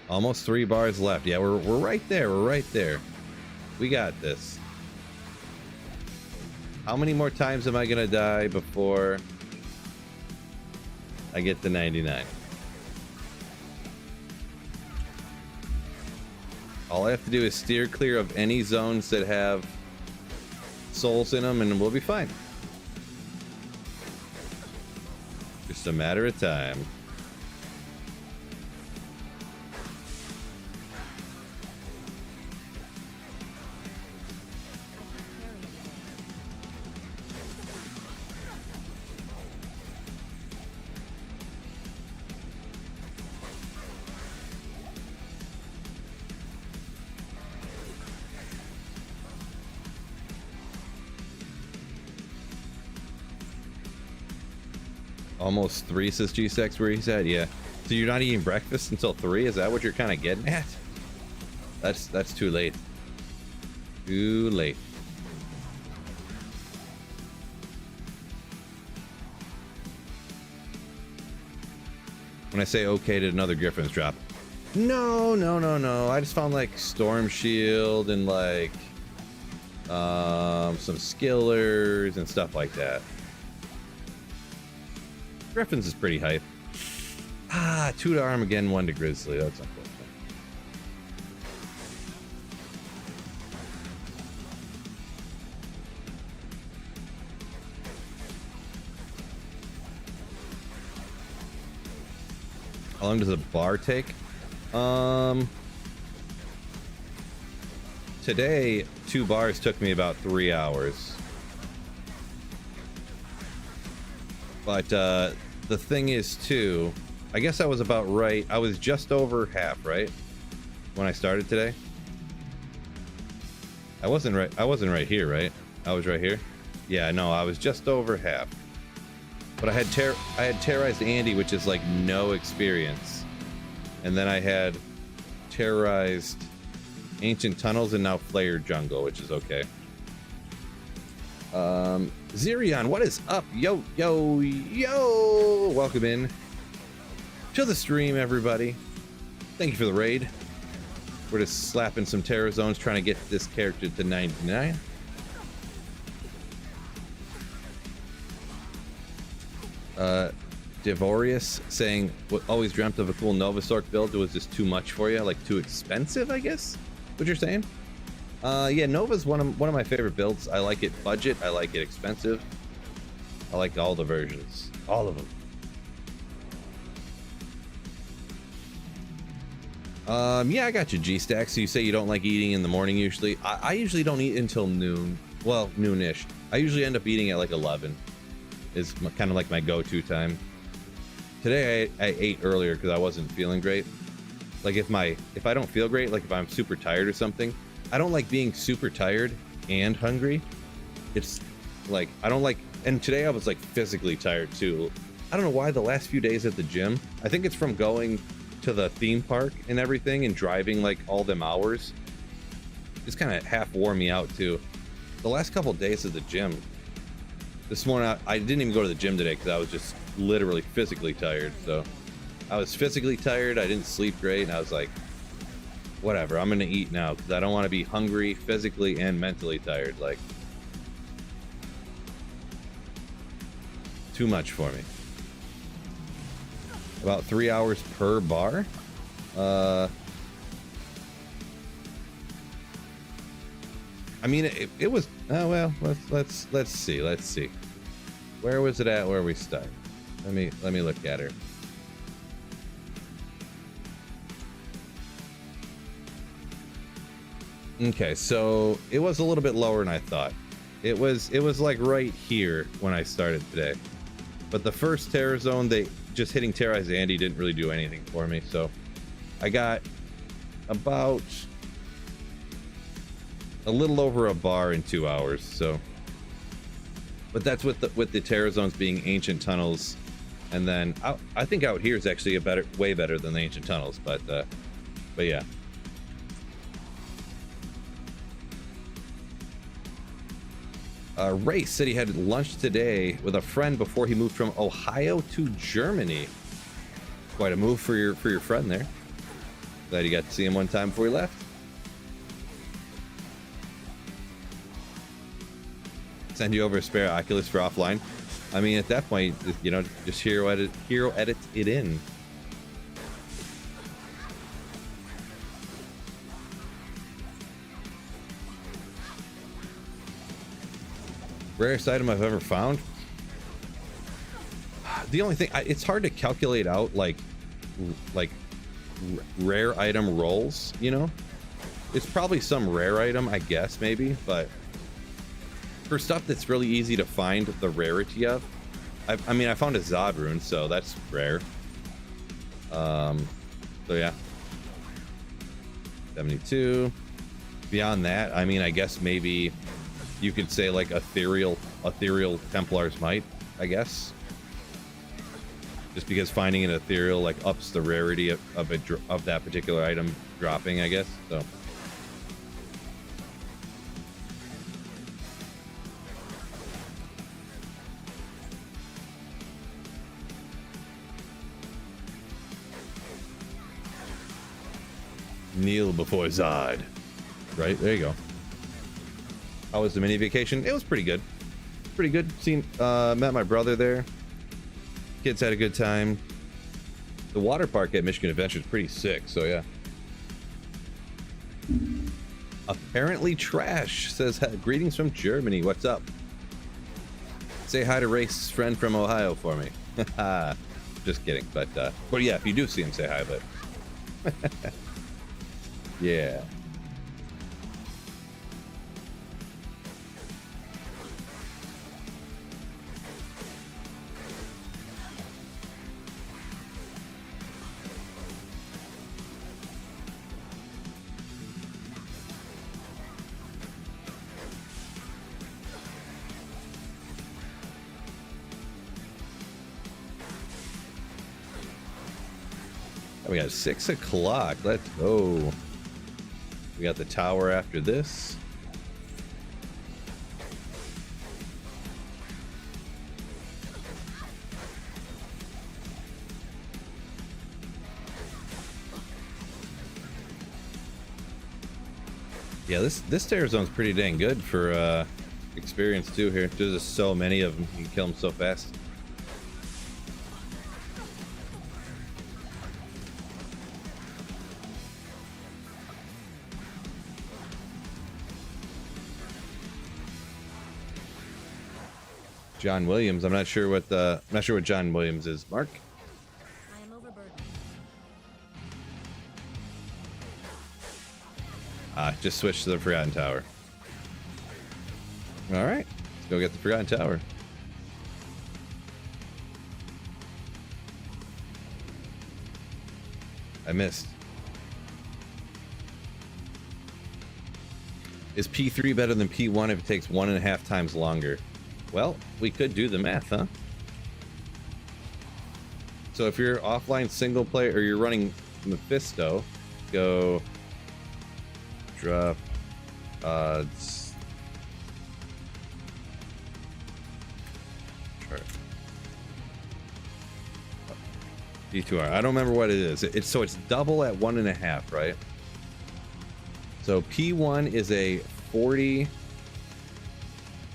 Almost 3 bars left. Yeah, we're right there. We're right there. We got this. How many more times am I gonna die before I get to 99? All I have to do is steer clear of any zones that have souls in them, and we'll be fine. Just a matter of time. Almost 3, says G-Sex, where he's at. Yeah. So you're not eating breakfast until 3? Is that what you're kind of getting at? That's too late. Too late. When I say okay, did another Griffin's drop? No. I just found like Storm Shield and like some skillers and stuff like that. Griffins is pretty hype. 2 to Armageddon, 1 to Grizzly. That's unfortunate. How long does a bar take? Today, 2 bars took me about 3 hours. But the thing is too, I guess I was about right. I was just over half, right? When I started today. I wasn't right here, right? I was right here. Yeah, no, I was just over half. But I had terrorized Andy, which is like no experience. And then I had terrorized Ancient Tunnels and now Flared Jungle, which is okay. Zerion, what is up? Yo. Welcome in to the stream, everybody. Thank you for the raid. We're just slapping some Terror Zones, trying to get this character to 99. Devorius saying, what always dreamt of a cool Novasork build. It was just too much for you, like too expensive, I guess. What you're saying? Yeah, Nova's one of my favorite builds. I like it budget. I like it expensive. I like all the versions, all of them. Yeah, I got you, G-Stack. So you say you don't like eating in the morning usually. I usually don't eat until noon. Well, noonish. I usually end up eating at like 11. Is kind of like my go-to time. Today I ate earlier because I wasn't feeling great. Like if I don't feel great, like if I'm super tired or something, I don't like being super tired and hungry. It's like I don't like, and today I was like physically tired too. I don't know why the last few days at the gym. I think it's from going to the theme park and everything and driving like all them hours. Just kind of half wore me out too. The last couple days at the gym. This morning I didn't even go to the gym today because I was just literally physically tired. So I was physically tired. I didn't sleep great, and I was like, whatever, I'm gonna eat now because I don't want to be hungry physically and mentally tired. Like, too much for me. About 3 hours per bar. I mean, it was. Oh well, let's see. Where was it at? Where we started? Let me look at her. Okay, so it was a little bit lower than I thought. It was like right here when I started today. But the first Terror Zone, they just hitting Terrorize Andy didn't really do anything for me. So I got about a little over a bar in 2 hours. So, but that's with the Terror Zones being Ancient Tunnels, and then I think out here is actually way better than the Ancient Tunnels. But yeah. Ray said he had lunch today with a friend before he moved from Ohio to Germany. Quite a move for your friend there. Glad you got to see him one time before he left. Send you over a spare Oculus for offline. I mean, at that point, you know, just hero edit it in. Rarest item I've ever found. The only thing, it's hard to calculate out like rare item rolls, you know? It's probably some rare item, I guess, maybe, but for stuff that's really easy to find the rarity of, I mean, I found a Zod rune, so that's rare. So yeah. 72. Beyond that, I mean, I guess maybe you could say like ethereal Templar's Might, I guess. Just because finding an ethereal like ups the rarity of that particular item dropping, I guess. So kneel before Zod. Right, there you go. How was the mini vacation? It was pretty good. Pretty good. Met my brother there. Kids had a good time. The water park at Michigan Adventure is pretty sick, so yeah. Apparently trash says, greetings from Germany. What's up? Say hi to Ray's friend from Ohio for me. Just kidding, but yeah, if you do see him, say hi, but yeah. We got 6 o'clock. Let's go. We got the tower after this. Yeah, this terror zone's pretty dang good for experience too here. There's just so many of them. You can kill them so fast. John Williams. I'm not sure what John Williams is. Mark. I am overburdened. Just switch to the Forgotten Tower. All right, let's go get the Forgotten Tower. I missed. Is P3 better than P1 if it takes 1.5 times longer? Well, we could do the math, huh? So if you're offline single player or you're running Mephisto, go drop odds. Chart. D2R. I don't remember what it is. So it's double at 1.5, right? So P1 is a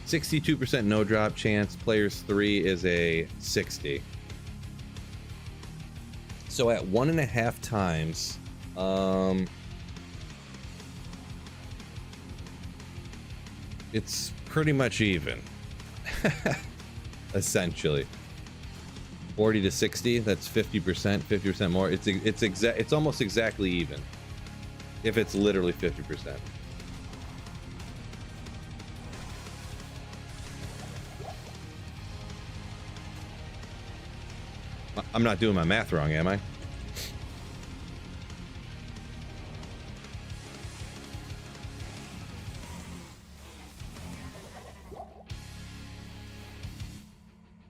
62% no drop chance. Players 3 is a 60. So at 1.5 times, it's pretty much even. Essentially. 40 to 60, that's 50%, 50% more. It's almost exactly even. If it's literally 50%. I'm not doing my math wrong, am I?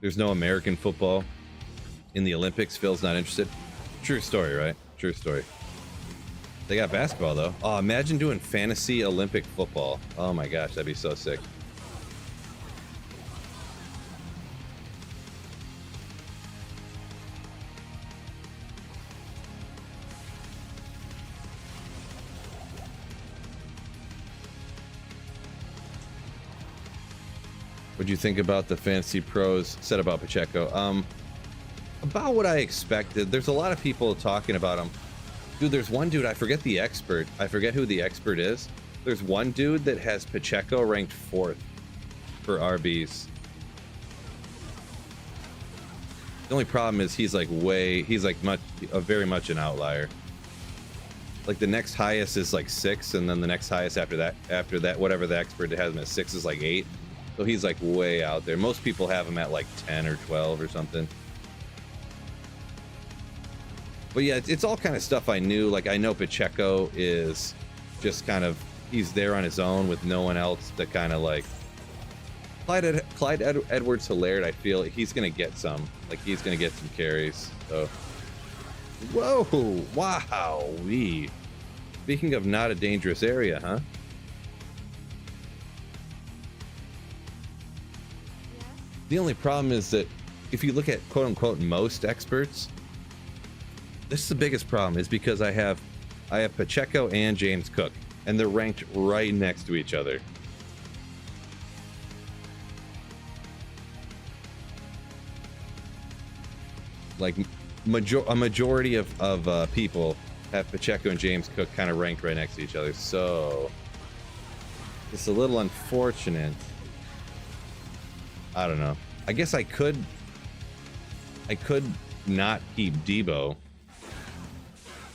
There's no American football in the Olympics. Phil's not interested. True story, right? True story. They got basketball, though. Oh, imagine doing fantasy Olympic football. Oh my gosh, that'd be so sick. What'd you think about the Fantasy Pros said about Pacheco? About what I expected. There's a lot of people talking about him. Dude, there's one dude, I forget the expert. I forget who the expert is. There's one dude that has Pacheco ranked 4th for RBs. The only problem is he's like very much an outlier. Like the next highest is like 6, and then the next highest after that, whatever the expert has him at 6 is like 8. So he's like way out there. Most people have him at like 10 or 12 or something. But yeah, it's all kind of stuff I knew. Like I know Pacheco is just kind of, he's there on his own with no one else to kind of like. Clyde Edwards-Helaire, I feel he's going to get some. Like he's going to get some carries. So. Whoa, wow. Speaking of not a dangerous area, huh? The only problem is that if you look at quote unquote most experts, this is the biggest problem, is because I have Pacheco and James Cook, and they're ranked right next to each other. Like a majority of people have Pacheco and James Cook kind of ranked right next to each other, so it's a little unfortunate. I don't know. I guess I could not keep Debo,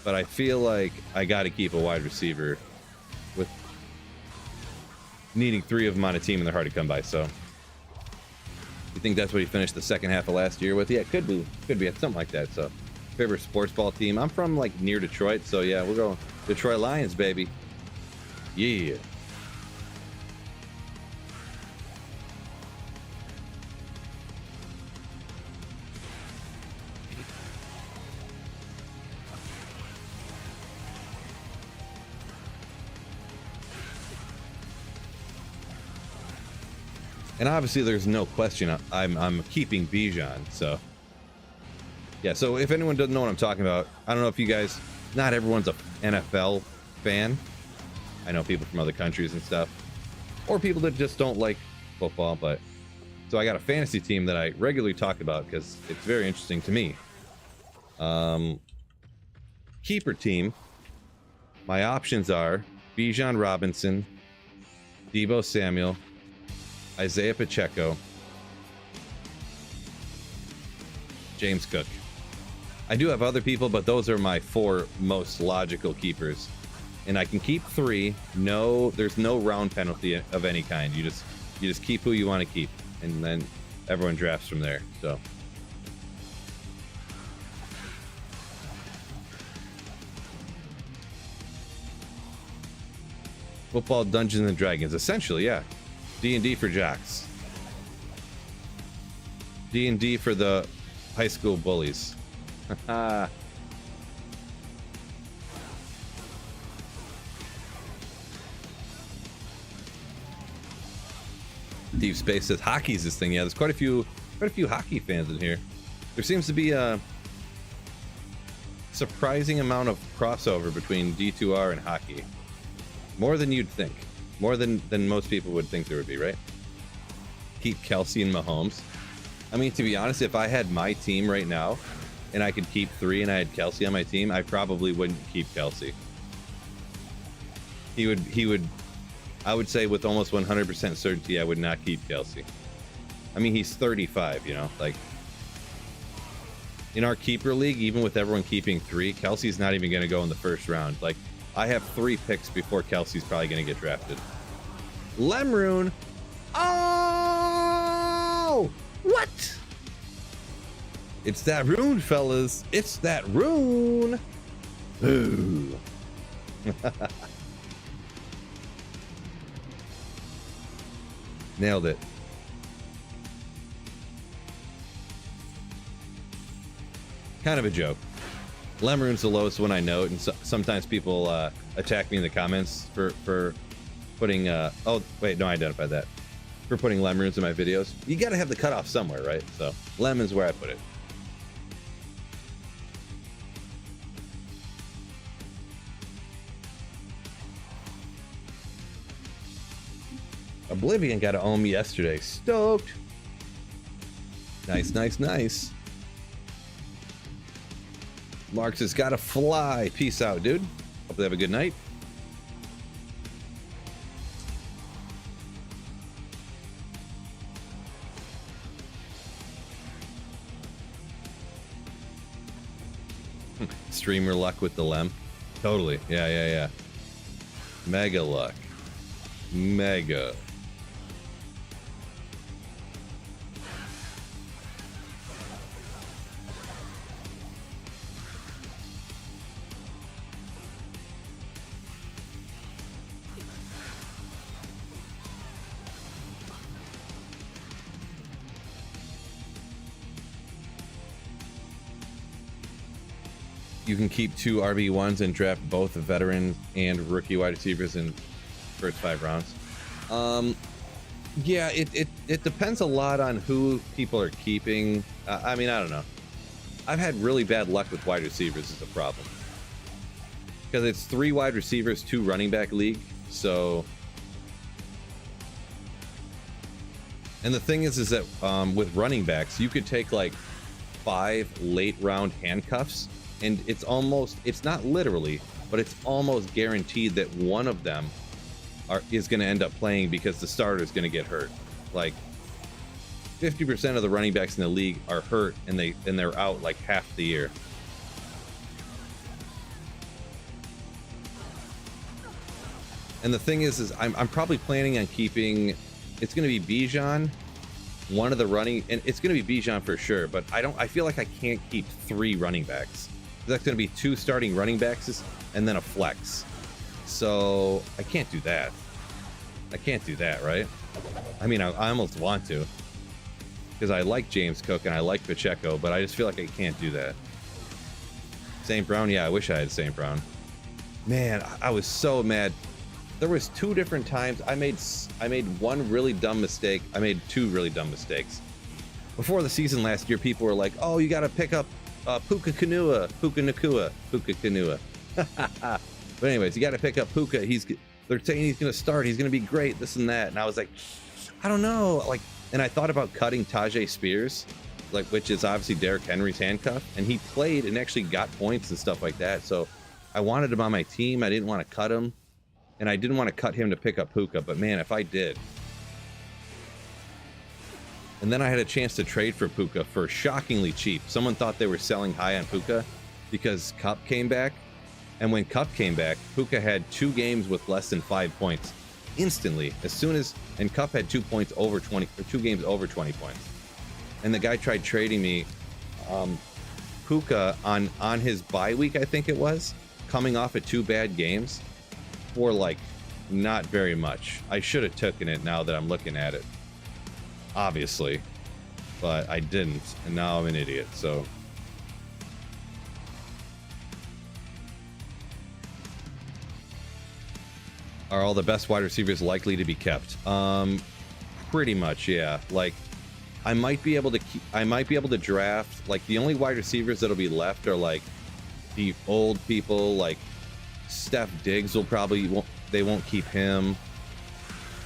but I feel like I got to keep a wide receiver with needing 3 of them on a team, and they're hard to come by. So you think that's what he finished the second half of last year with? Yeah, it could be something like that. So favorite sports ball team? I'm from like near Detroit, so yeah, we're going Detroit Lions, baby. Yeah. And obviously, there's no question I'm keeping Bijan. So, yeah. So if anyone doesn't know what I'm talking about, I don't know if you guys. Not everyone's a NFL fan. I know people from other countries and stuff, or people that just don't like football. But so I got a fantasy team that I regularly talk about because it's very interesting to me. Keeper team. My options are Bijan Robinson, Deebo Samuel, Isaiah Pacheco, James Cook. I do have other people, but those are my 4 most logical keepers. And I can keep 3. No, there's no round penalty of any kind. You just keep who you want to keep, and then everyone drafts from there. So football, Dungeons and Dragons, essentially, yeah. D&D for jocks. D&D for the high school bullies. Deep Space says hockey's this thing. Yeah, there's quite a few hockey fans in here. There seems to be a surprising amount of crossover between D2R and hockey. More than you'd think. More than most people would think there would be, right? Keep Kelsey and Mahomes. I mean, to be honest, if I had my team right now and I could keep 3 and I had Kelsey on my team, I probably wouldn't keep Kelsey. He would, I would say with almost 100% certainty, I would not keep Kelsey. I mean, he's 35, you know, like in our keeper league, even with everyone keeping 3, Kelsey's not even going to go in the first round. Like, I have 3 picks before Kelsey's probably going to get drafted. Lemrune. Oh! What? It's that rune, fellas. It's that rune. Ooh. Nailed it. Kind of a joke. Lemrune's the lowest one I note, and sometimes people attack me in the comments for putting oh wait, no, I identified that, for putting Lemrunes in my videos. You got to have the cutoff somewhere, right? So Lemon's where I put it. Oblivion got a ohm yesterday. Stoked. Nice, nice, nice. Marks has got to fly. Peace out, dude. Hope they have a good night. Streamer luck with the lem. Totally. Yeah, yeah, yeah. Mega luck. Mega. You can keep 2 RB1s and draft both the veteran and rookie wide receivers in first 5 rounds. Yeah, it depends a lot on who people are keeping. I mean, I don't know. I've had really bad luck with wide receivers is the problem. Because it's 3 wide receivers, 2 running back league. So, and the thing is that with running backs, you could take like 5 late round handcuffs. And it's not literally, but it's almost guaranteed that one of them is going to end up playing because the starter is going to get hurt. Like 50% of the running backs in the league are hurt and they're out like half the year. And the thing is I'm probably planning on keeping, it's going to be Bijan, one of the running, and it's going to be Bijan for sure, but I feel like I can't keep 3 running backs. That's going to be 2 starting running backs and then a flex. So I can't do that. I can't do that, right? I mean, I almost want to because I like James Cook and I like Pacheco, but I just feel like I can't do that. St. Brown, yeah, I wish I had St. Brown. Man, I was so mad. There was 2 different times I made one really dumb mistake. I made 2 really dumb mistakes. Before the season last year, people were like, "Oh, you got to pick up Puka Nacua. But anyways, you got to pick up Puka. They're saying he's going to start. He's going to be great. This and that." And I was like, I don't know. Like, and I thought about cutting Tajay Spears, like, which is obviously Derrick Henry's handcuff, and he played and actually got points and stuff like that. So I wanted him on my team. I didn't want to cut him, and I didn't want to cut him to pick up Puka. But man, if I did. And then I had a chance to trade for Puka for shockingly cheap. Someone thought they were selling high on Puka because Cup came back. And when Cup came back, Puka had 2 games with less than 5 points instantly. And Cup had 2 points over 20, or 2 games over 20 points. And the guy tried trading me Puka on his bye week, I think it was, coming off of 2 bad games for like not very much. I should have taken it now that I'm looking at it. Obviously, but I didn't, and now I'm an idiot. So are all the best wide receivers likely to be kept? Pretty much, yeah. Like I might be able to draft, like, the only wide receivers that'll be left are like the old people, like Steph Diggs they won't keep him.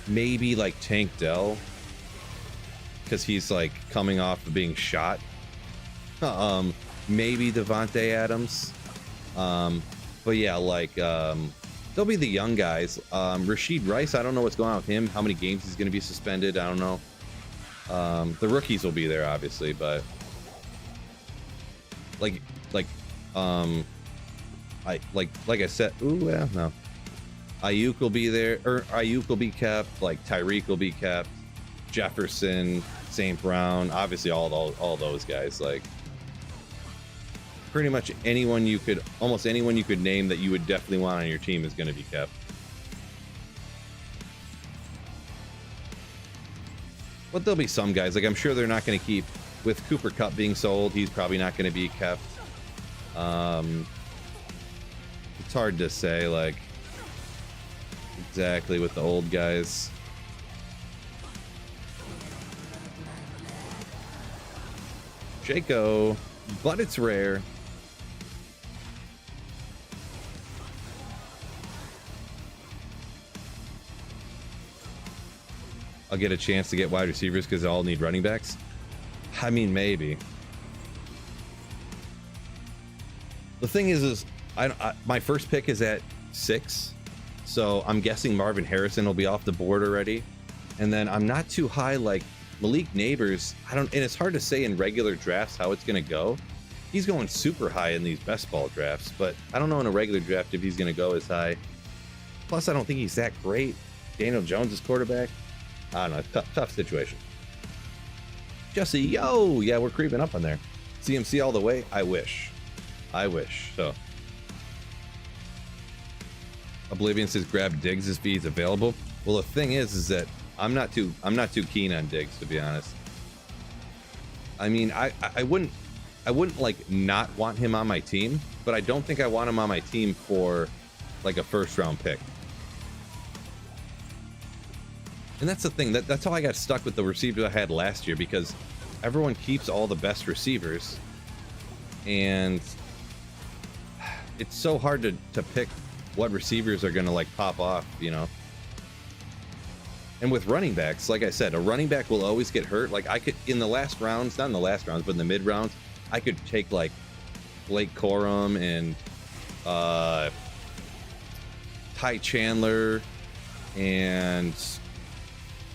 Maybe like Tank Dell, because he's like coming off of being shot. Maybe Devontae Adams. But yeah, like they'll be the young guys. Rashid Rice, I don't know what's going on with him, how many games he's going to be suspended, I don't know. The rookies will be there obviously, but like I said, no. Ayuk will be there, or Ayuk will be kept, like Tyreek will be kept, Jefferson, St. Brown, obviously all those guys. Like pretty much almost anyone you could name that you would definitely want on your team is going to be kept. But there'll be some guys, like I'm sure they're not going to keep, with Cooper Kupp being sold, he's probably not going to be kept. It's hard to say, like, exactly with the old guys. Jaco, but it's rare. I'll get a chance to get wide receivers because they all need running backs. I mean, maybe. The thing is my first pick is at 6, so I'm guessing Marvin Harrison will be off the board already. And then I'm not too high like Malik Neighbors. And it's hard to say in regular drafts how it's going to go. He's going super high in these best ball drafts, but I don't know in a regular draft if he's going to go as high. Plus, I don't think he's that great. Daniel Jones is quarterback. I don't know. Tough situation. Jesse, yo, yeah, we're creeping up on there. CMC all the way. I wish. So, Oblivion says grab Diggs if he's available. Well, the thing is that I'm not too keen on Diggs, to be honest. I mean, I wouldn't like not want him on my team, but I don't think I want him on my team for like a first round pick. And that's the thing, that's how I got stuck with the receivers I had last year, because everyone keeps all the best receivers, and it's so hard to pick what receivers are going to like pop off, you know. And with running backs, like I said, a running back will always get hurt. Like I could, in the last rounds, not in the last rounds, but in the mid rounds, I could take like Blake Corum and Ty Chandler and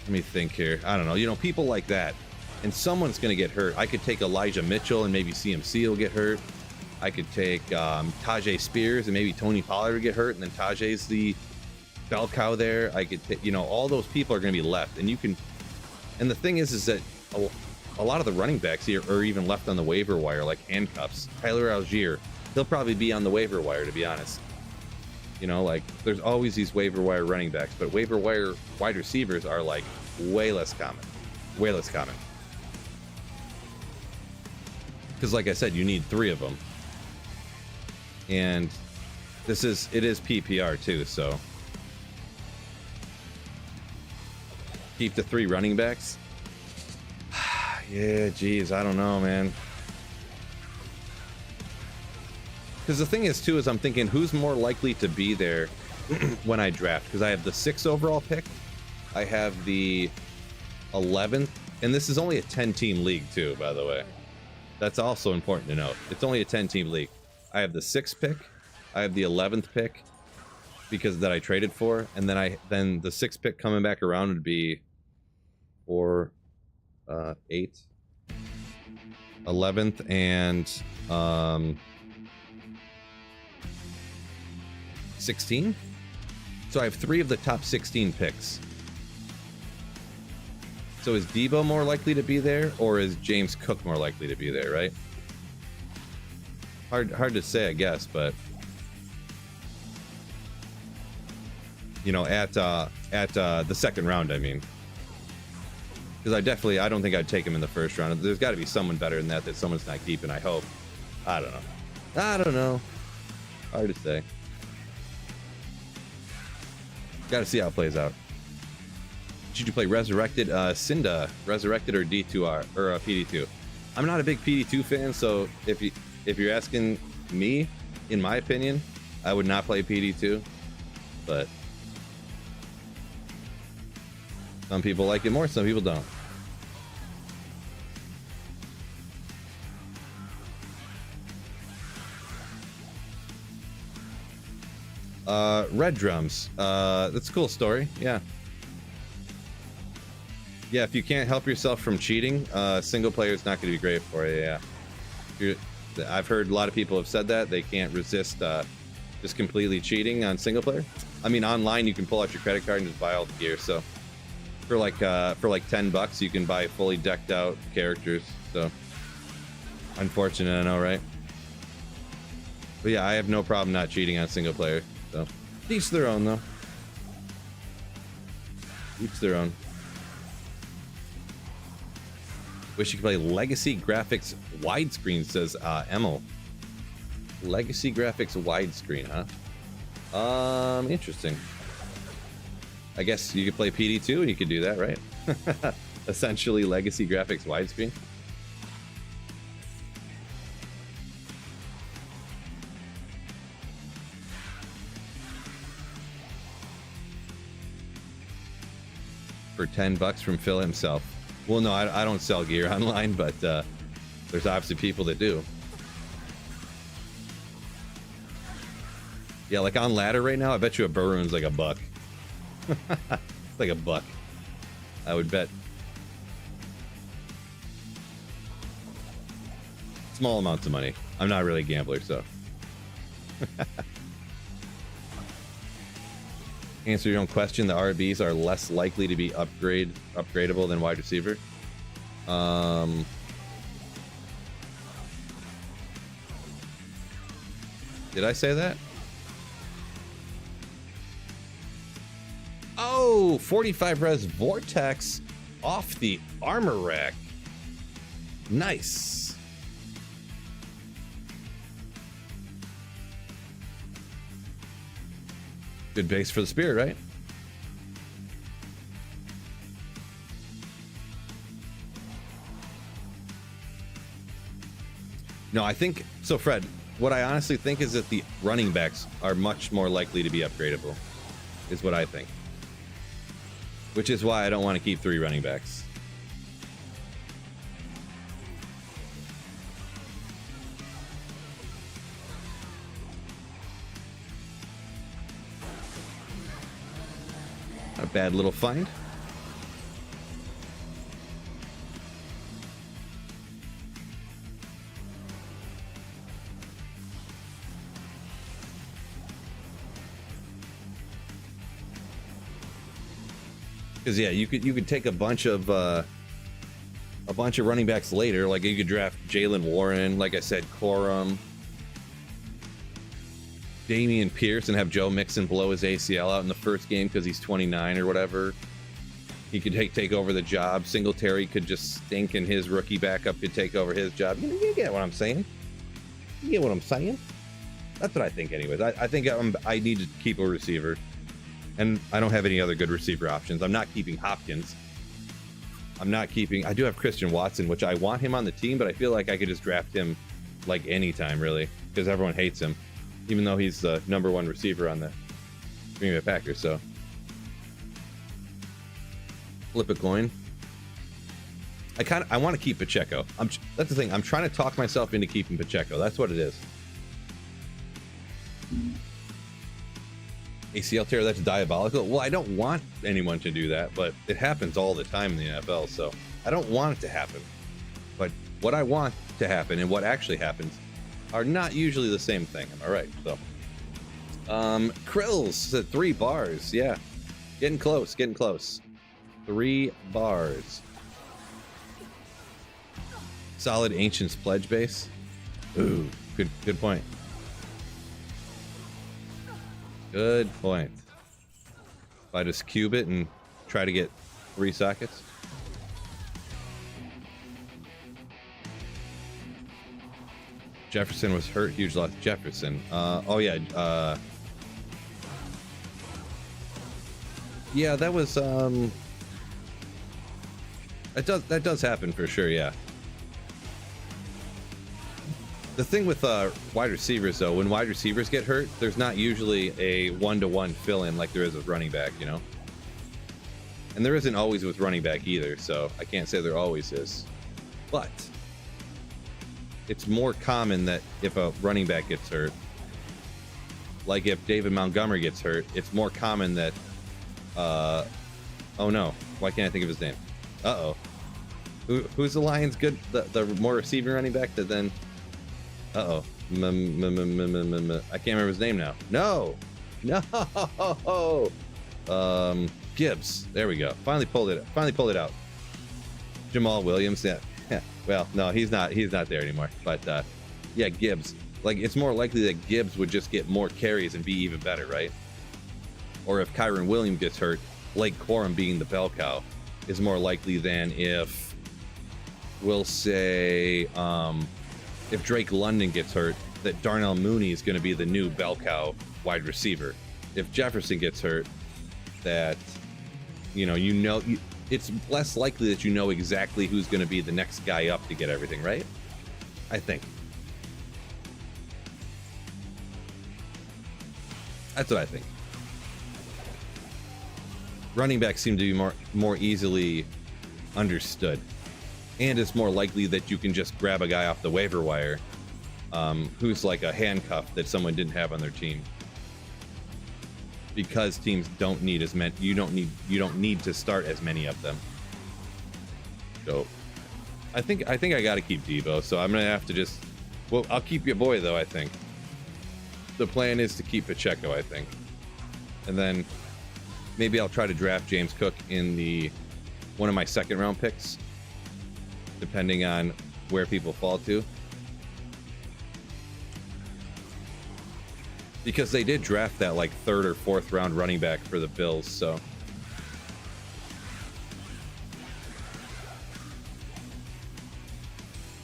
let me think here. I don't know, you know, people like that. And someone's going to get hurt. I could take Elijah Mitchell and maybe CMC will get hurt. I could take Tajay Spears and maybe Tony Pollard will get hurt, and then Tajay's the bell cow there. I could, you know, all those people are going to be left, and you can. And the thing is that a lot of the running backs here are even left on the waiver wire, like handcuffs. Tyler Algier, he'll probably be on the waiver wire, to be honest. You know, like there's always these waiver wire running backs, but waiver wire wide receivers are like way less common. Because like I said, you need 3 of them. And it is PPR too, so keep the 3 running backs. Yeah, geez, I don't know, man. Because the thing is too, is I'm thinking who's more likely to be there when I draft, because I have the 6th overall pick, I have the 11th, and this is only a 10-team league too, by the way. That's also important to note. It's only a 10-team league. I have the 6th pick, I have the 11th pick because that I traded for, and then the 6th pick coming back around would be 4, 8, 11th, and 16. So I have 3 of the top 16 picks. So is Debo more likely to be there, or is James Cook more likely to be there, right? Hard to say, I guess, but you know, at the 2nd round, I mean, because I don't think I'd take him in the 1st round. There's got to be someone better than that someone's not keeping. I hope. I don't know. Hard to say. Got to see how it plays out. Should you play Resurrected, Cinda, Resurrected, or D2R or PD2? I'm not a big PD2 fan, so if you're asking me, in my opinion, I would not play PD2, but some people like it more, some people don't. Red Drums. That's a cool story. Yeah. Yeah, if you can't help yourself from cheating, single player is not going to be great for you. Yeah. I've heard a lot of people have said that they can't resist just completely cheating on single player. I mean, online you can pull out your credit card and just buy all the gear. So for like $10, you can buy fully decked out characters. So unfortunate, I know, right? But yeah, I have no problem not cheating on single player. So each their own, though. Each their own. Wish you could play Legacy Graphics widescreen, says Emil. Legacy Graphics widescreen, huh? Interesting. I guess you could play PD2 and you could do that, right? Essentially Legacy Graphics widescreen. for $10 from Phil himself. Well, no, I don't sell gear online, but there's obviously people that do. Yeah, like on ladder right now, I bet you a Burroon's like $1. Like $1, I would bet. Small amounts of money. I'm not really a gambler, so. Answer your own question. The RBs are less likely to be upgradable than wide receiver. Did I say that? Oh, 45 res vortex off the armor rack. Nice. Good base for the spirit, right? No, I think so, Fred. What I honestly think is that the running backs are much more likely to be upgradable, is what I think. Which is why I don't want to keep 3 running backs. A bad little find. Because yeah, you could take a bunch of running backs later. Like you could draft Jalen Warren, like I said, Corum, Damian Pierce, and have Joe Mixon blow his ACL out in the first game because he's 29 or whatever. He could take over the job. Singletary could just stink, and his rookie backup could take over his job. You get what I'm saying? You get what I'm saying? That's what I think, anyways. I think I need to keep a receiver. And I don't have any other good receiver options. I'm not keeping Hopkins. I do have Christian Watson, which I want him on the team, but I feel like I could just draft him like anytime, really, because everyone hates him, even though he's the #1 receiver on the Green Bay Packers. So flip a coin. I want to keep Pacheco. That's the thing. I'm trying to talk myself into keeping Pacheco. That's what it is. ACL tear, that's diabolical. Well, I don't want anyone to do that, but it happens all the time in the NFL, so I don't want it to happen. But what I want to happen and what actually happens are not usually the same thing. Am I right? So, Krills said 3 bars. Yeah, getting close. 3 bars. Solid Ancients pledge base. Ooh, good point. Good point. If I just cube it and try to get 3 sockets. Jefferson was hurt. Huge loss. Jefferson. Oh yeah. Yeah, that was that does happen for sure. Yeah. The thing with wide receivers, though, when wide receivers get hurt, there's not usually a 1-to-1 fill-in like there is with running back, you know? And there isn't always with running back either, so I can't say there always is. But it's more common that if a running back gets hurt, like if David Montgomery gets hurt, it's more common that, oh no, why can't I think of his name? Uh-oh. Who's the Lions' good, the more receiving running back that then... Uh-oh. I can't remember his name now. No! Gibbs. There we go. Finally pulled it out. Jamal Williams. Yeah. Well, no, he's not there anymore. But yeah, Gibbs. Like, it's more likely that Gibbs would just get more carries and be even better, right? Or if Kyron Williams gets hurt, Blake Corum being the bell cow is more likely than if, we'll say, if Drake London gets hurt, that Darnell Mooney is going to be the new bell cow wide receiver. If Jefferson gets hurt, that, it's less likely that you know exactly who's going to be the next guy up to get everything, right? I think. That's what I think. running backs seem to be more easily understood, and it's more likely that you can just grab a guy off the waiver wire who's like a handcuff that someone didn't have on their team, because teams don't need as many. You don't need to start as many of them. So I think I got to keep Debo. So I'm gonna have to just. Well, I'll keep your boy though. I think the plan is to keep Pacheco. I think, and then maybe I'll try to draft James Cook in one of my second round picks, depending on where people fall to. Because they did draft that like third or fourth round running back for the Bills, so.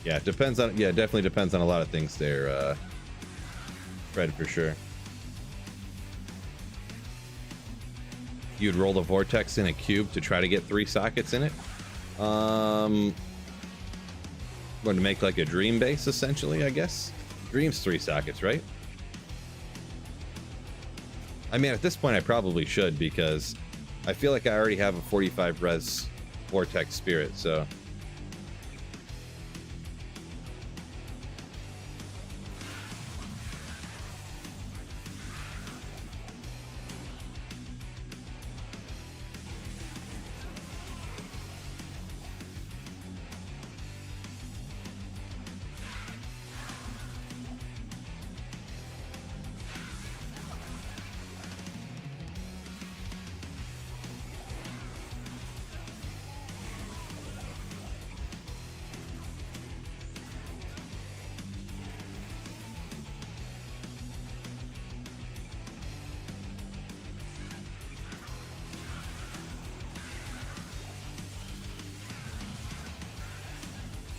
Yeah, it depends on, yeah, definitely depends on a lot of things there, Fred, for sure. You'd roll the vortex in a cube to try to get 3 sockets in it. Going to make like a dream base, essentially, I guess. Dream's 3 sockets, right? I mean, at this point, I probably should, because I feel like I already have a 45 res vortex spirit, so.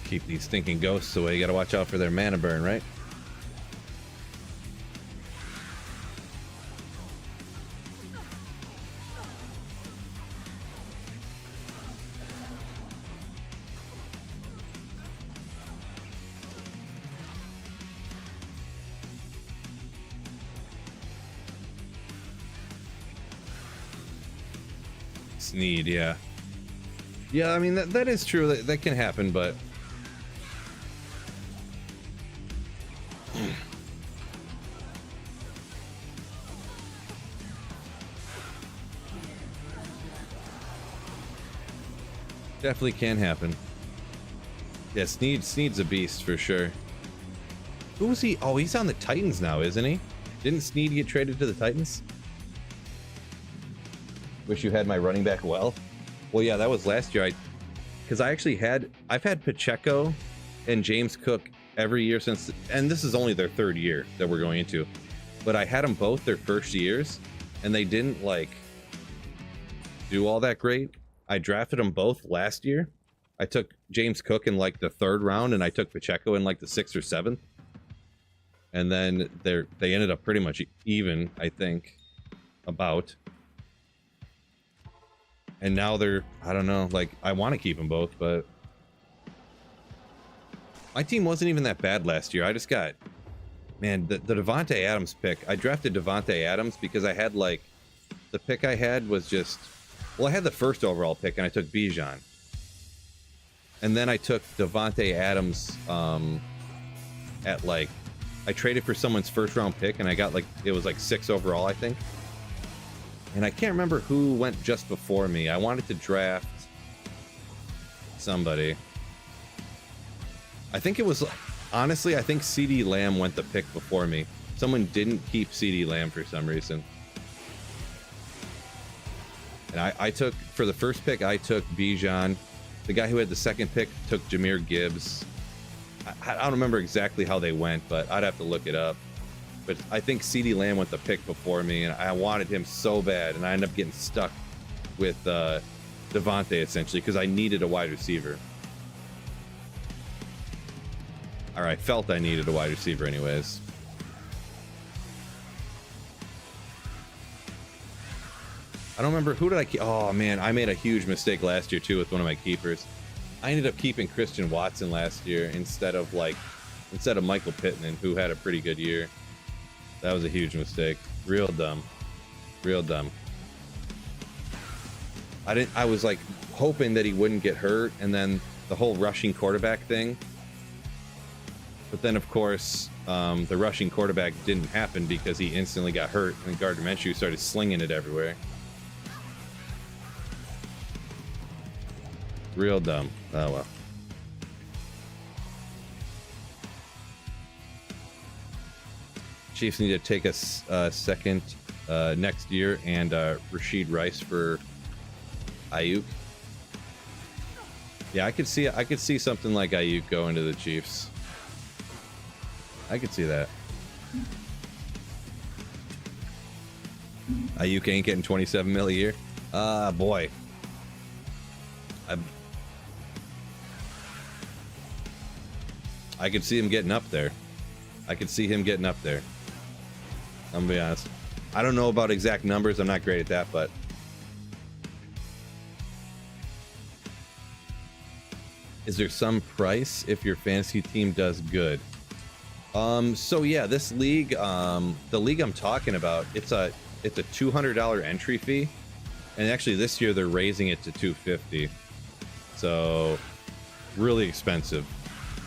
Keep these stinking ghosts away. You gotta watch out for their mana burn, right? Sneed, yeah. Yeah, I mean, that is true. That can happen, but definitely can happen. Yeah, Sneed's a beast for sure. Who was he? Oh, he's on the Titans now, isn't he? Didn't Sneed get traded to the Titans? Wish you had my running back well. Well, yeah, that was last year. Because I've had Pacheco and James Cook every year since, and this is only their 3rd year that we're going into. But I had them both their first years, and they didn't like do all that great. I drafted them both last year. I took James Cook in like the 3rd round, and I took Pacheco in like the 6th or 7th. And then they ended up pretty much even, I think, about. And now I don't know, like, I want to keep them both, but my team wasn't even that bad last year. I just got, man, the Devontae Adams pick. I drafted Devontae Adams because I had like, the pick I had was just, well, I had the 1st overall pick and I took Bijan. And then I took Devontae Adams at like, I traded for someone's 1st round pick and I got like, it was like 6 overall, I think. And I can't remember who went just before me. I wanted to draft somebody. I think it was, honestly, I think CeeDee Lamb went the pick before me. Someone didn't keep CeeDee Lamb for some reason. And I took, for the 1st pick, I took Bijan. The guy who had the 2nd pick took Jahmyr Gibbs. I don't remember exactly how they went, but I'd have to look it up. But I think CeeDee Lamb went the pick before me, and I wanted him so bad, and I ended up getting stuck with Devontae, essentially, because I needed a wide receiver. Or I felt I needed a wide receiver anyways. I don't remember, who did I keep? Oh, man, I made a huge mistake last year, too, with one of my keepers. I ended up keeping Christian Watson last year instead of Michael Pittman, who had a pretty good year. That was a huge mistake. Real dumb. Real dumb. I was like hoping that he wouldn't get hurt, and then the whole rushing quarterback thing. But then, of course, the rushing quarterback didn't happen because he instantly got hurt, and Gardner Minshew started slinging it everywhere. Real dumb. Oh well. Chiefs need to take a second next year, and Rashid Rice for Ayuk. Yeah, I could see something like Ayuk going to the Chiefs. I could see that. Ayuk ain't getting 27 mil a year. Boy. I could see him getting up there. I'm gonna be honest. I don't know about exact numbers. I'm not great at that, but is there some price if your fantasy team does good? So yeah, this league, the league I'm talking about, it's a $200 entry fee, and actually this year they're raising it to $250. So really expensive.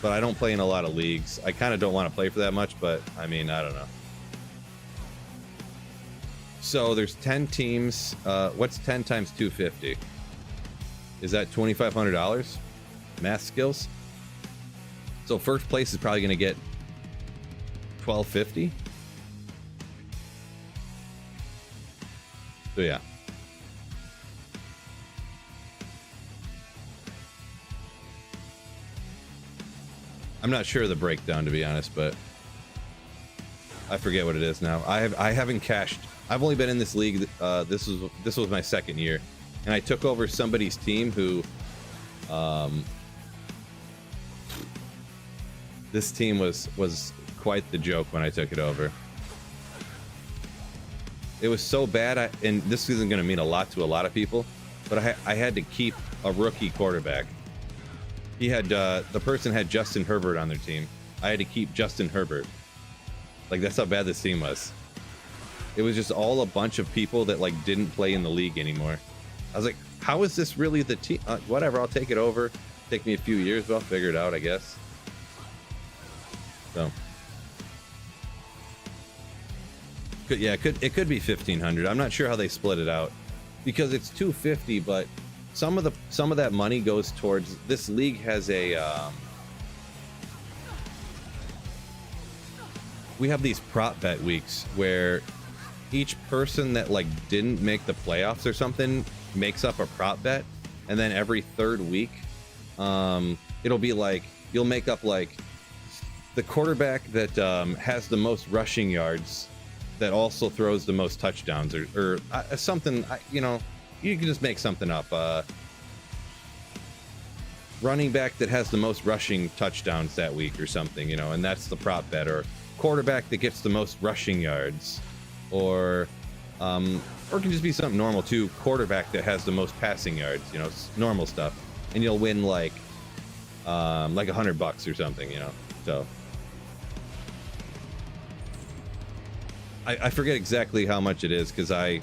But I don't play in a lot of leagues. I kind of don't want to play for that much, but I mean, I don't know. So there's 10 teams. What's 10 times 250? Is that $2,500? Math skills. So first place is probably going to get $1,250. So yeah. I'm not sure of the breakdown, to be honest, but I forget what it is now. I haven't cashed. I've only been in this league. This was my second year, and I took over somebody's team who, this team was quite the joke when I took it over. It was so bad, and this isn't going to mean a lot to a lot of people, but I had to keep a rookie quarterback. He had the person had Justin Herbert on their team. I had to keep Justin Herbert. Like, that's how bad this team was. It was just all a bunch of people that like didn't play in the league anymore. I was like, how is this really the team? Whatever, I'll take it over. Take me a few years, but I'll figure it out, I guess. So, it could be 1,500. I'm not sure how they split it out because it's 250, but some of that money goes towards this league. Has a we have these prop bet weeks where each person that like didn't make the playoffs or something makes up a prop bet, and then every third week it'll be like you'll make up like the quarterback that has the most rushing yards that also throws the most touchdowns, or something. You know, you can just make something up. Running back that has the most rushing touchdowns that week or something, you know, and that's the prop bet. Or quarterback that gets the most rushing yards, or it can just be something normal too. Quarterback that has the most passing yards, you know, normal stuff, and you'll win like $100 or something, you know. So I forget exactly how much it is because I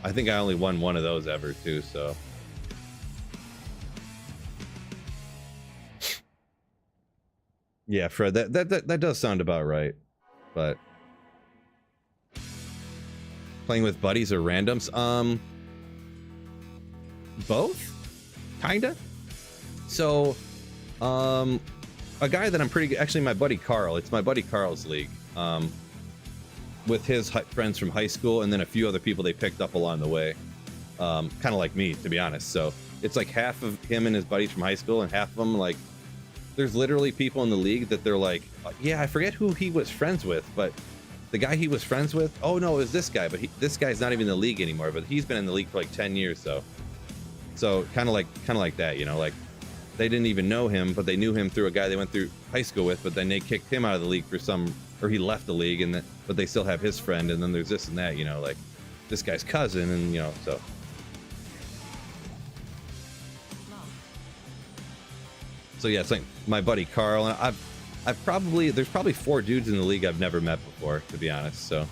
think I only won one of those ever too. So yeah, Fred, that does sound about right. But playing with buddies or randoms, both, kinda. So a guy that I'm pretty, actually my buddy Carl, it's my buddy Carl's league, with his friends from high school, and then a few other people they picked up along the way, kind of like me, to be honest. So it's like half of him and his buddies from high school, and half of them, like, there's literally people in the league that they're like, yeah, I forget who he was friends with, but the guy he was friends with, oh no, it was this guy, but this guy's not even in the league anymore, but he's been in the league for like 10 years. So kind of like that, you know, like they didn't even know him, but they knew him through a guy they went through high school with, but then they kicked him out of the league for or he left the league, but they still have his friend, and then there's this and that, you know, like this guy's cousin, and you know, so. So yeah, it's like my buddy Carl, and there's probably 4 dudes in the league I've never met before, to be honest. So